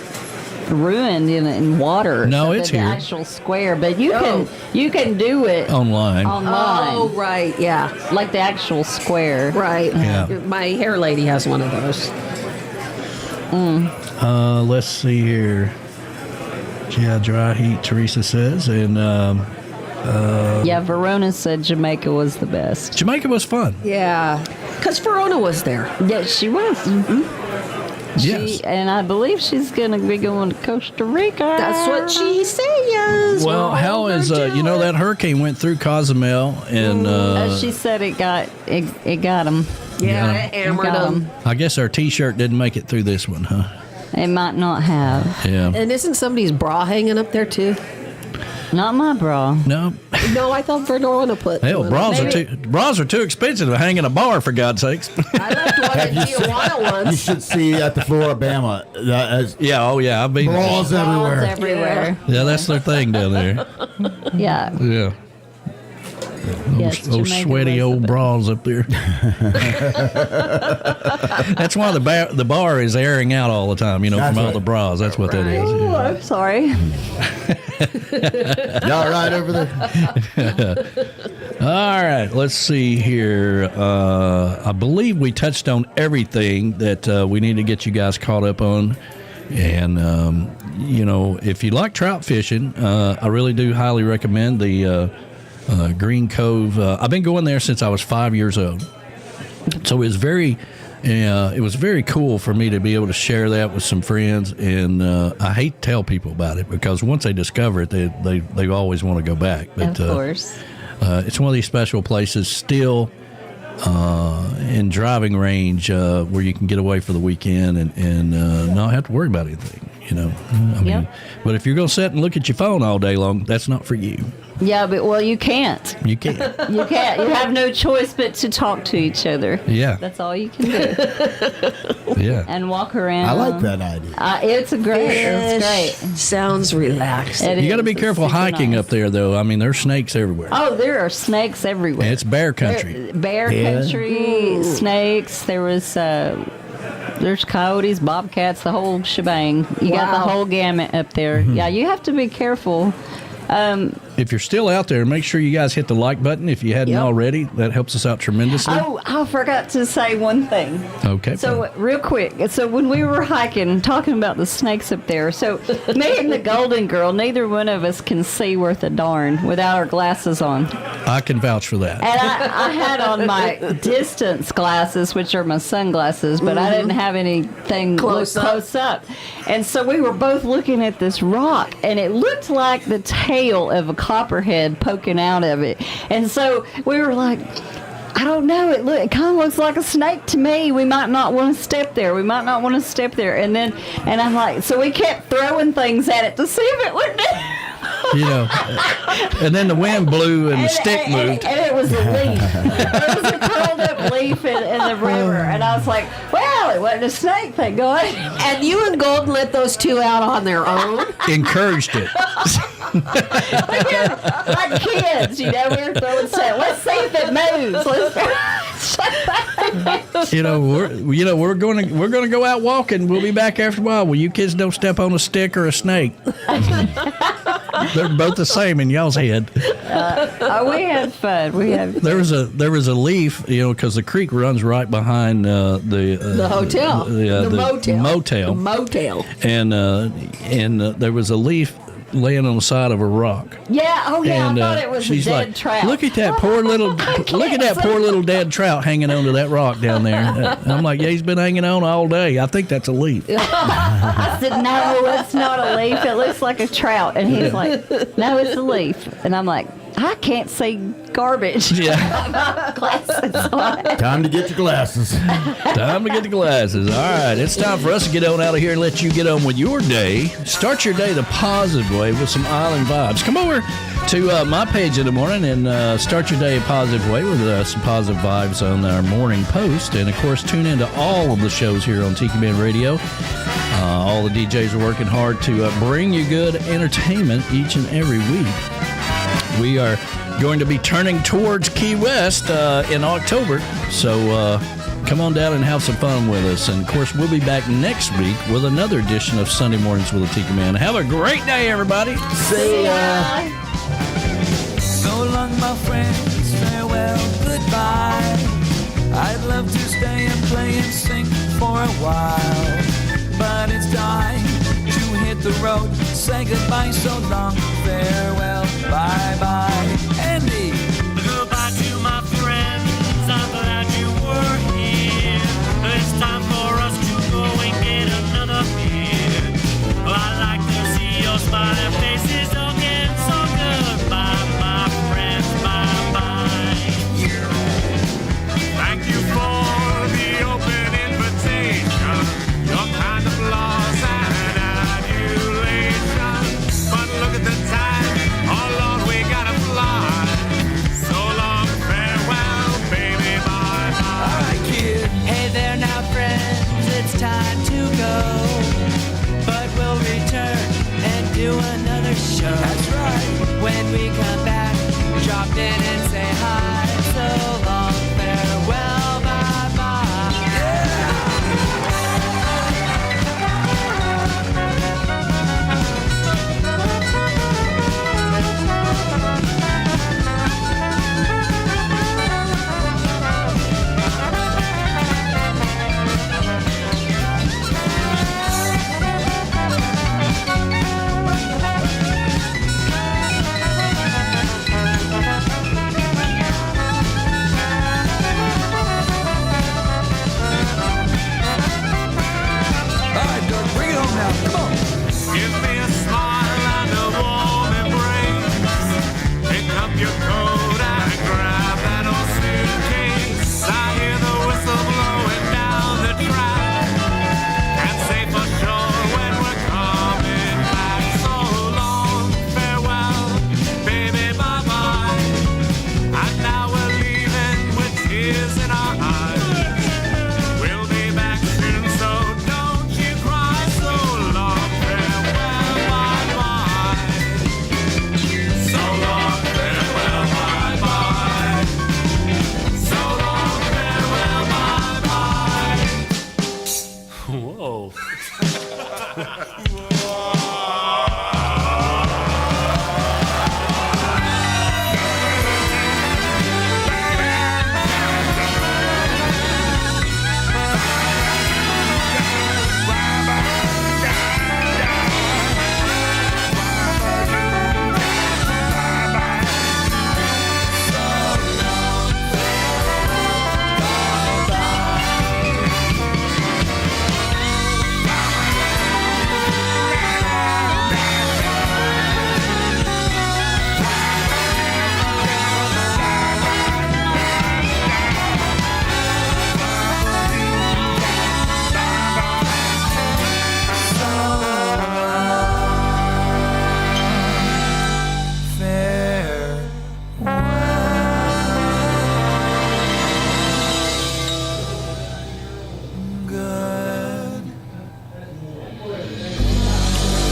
ruined in water. No, so it's the here. actual Square, but you can do it Online. Oh, right, yeah. Like the actual Square. Right. Yeah. My hair lady has one of those. Let's see here. Yeah, dry heat, Teresa says. And Yeah, Verona said Jamaica was the best. Jamaica was fun. Yeah. Because Verona was there. Yeah, she was. Mm-hmm. Yes. And I believe she's going to be going to Costa Rica. That's what she says. Well, how is that hurricane went through Cozumel and she said it got him. Yeah, it hammered them. I guess our T-shirt didn't make it through this one, huh? It might not have. Yeah. And isn't somebody's bra hanging up there too? Not my bra. No. No, I thought Verona put. Hell, bras are too expensive to hang in a bar, for God's sakes. I left one in Tijuana once. You should see at the Floribama. I've been bras everywhere. Everywhere. Yeah, that's their thing down there. Yeah. Yeah. Yes, Those Jamaican sweaty was old the bras up there. That's why the bar is airing out all the time, from all the bras. That's what that is. Oh, I'm sorry. Y'all right over there? All right, let's see here. I believe we touched on everything that we need to get you guys caught up on. And, if you like trout fishing, I really do highly recommend the Green Cove. I've been going there since I was 5 years old. So it was very cool for me to be able to share that with some friends. And I hate to tell people about it because once they discover it, they always want to go back. But, of course. It's one of these special places still in driving range where you can get away for the weekend and not have to worry about anything. But if you're going to sit and look at your phone all day long, that's not for you. Yeah, but you can't. You can't. You can't. You have no choice but to talk to each other. Yeah. That's all you can do. Yeah. And walk around. I like that idea. It's great. Sounds relaxed. You got to be careful hiking up there, though. I mean, there's snakes everywhere. Oh, there are snakes everywhere. And it's bear country. Bear country, snakes. There's coyotes, bobcats, the whole shebang. You got the whole gamut up there. Mm-hmm. Yeah, you have to be careful. If you're still out there, make sure you guys hit the like button if you hadn't already. That helps us out tremendously. Oh, I forgot to say one thing. Okay. So, real quick. So, when we were hiking, talking about the snakes up there, so me and the Golden Girl, neither one of us can see worth a darn without our glasses on. I can vouch for that. And I had on my distance glasses, which are my sunglasses, but I didn't have anything close up. And so we were both looking at this rock, and it looked like the tail of a copperhead poking out of it. And so we were like, I don't know. It kind of looks like a snake to me. We might not want to step there. And I'm like, so we kept throwing things at it to see if it would. And then the wind blew and the stick moved. And it was a leaf. It was a curled up leaf in the river. And I was like, well, it wasn't a snake, thank God. And you and Golden let those two out on their own? Encouraged it. Like kids, we were throwing stuff. Let's see if it moves. We're going to go out walking. We'll be back after a while. Well, you kids don't step on a stick or a snake. They're both the same in y'all's head. We had fun. There was a leaf, because the creek runs right behind the hotel, the motel, and there was a leaf laying on the side of a rock. Yeah. Oh, yeah. And, I thought it was a dead trout. Look at that poor little dead trout hanging onto that rock down there. And I'm like, yeah, he's been hanging on all day. I think that's a leaf. I said, no, it's not a leaf. It looks like a trout. And he's like, no, it's a leaf. And I'm like, I can't see garbage. Yeah. Glasses on. Time to get your glasses. Time to get the glasses. All right, it's time for us to get on out of here and let you get on with your day. Start your day the positive way with some island vibes. Come over to my page in the morning and start your day a positive way with some positive vibes on our morning post. And, of course, tune into all of the shows here on Tiki Man Radio. All the DJs are working hard to bring you good entertainment each and every week. We are going to be turning towards Key West in October, so come on down and have some fun with us. And, of course, we'll be back next week with another edition of Sunday Mornings with a Tiki Man. Have a great day, everybody. See ya. So long, my friends, farewell, goodbye. I'd love to stay and play and sing for a while, but it's time to hit the road. Say goodbye, so long, farewell, bye-bye. Andy! Goodbye to my friends, I'm glad you were here. It's time for us to go and get another beer. I like to see your smiling faces again, so goodbye, my friends, bye-bye. Thank you for the open invitation, your kind of loss and adulation. But look at the time, oh Lord, we gotta fly.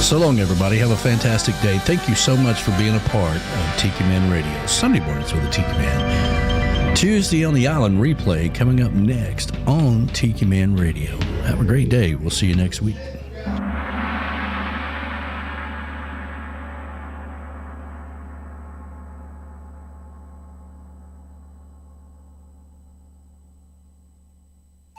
So long, everybody. Have a fantastic day. Thank you so much for being a part of Tiki Man Radio. Sunday mornings with the Tiki Man. Tuesday on the Island replay coming up next on Tiki Man Radio. Have a great day. We'll see you next week.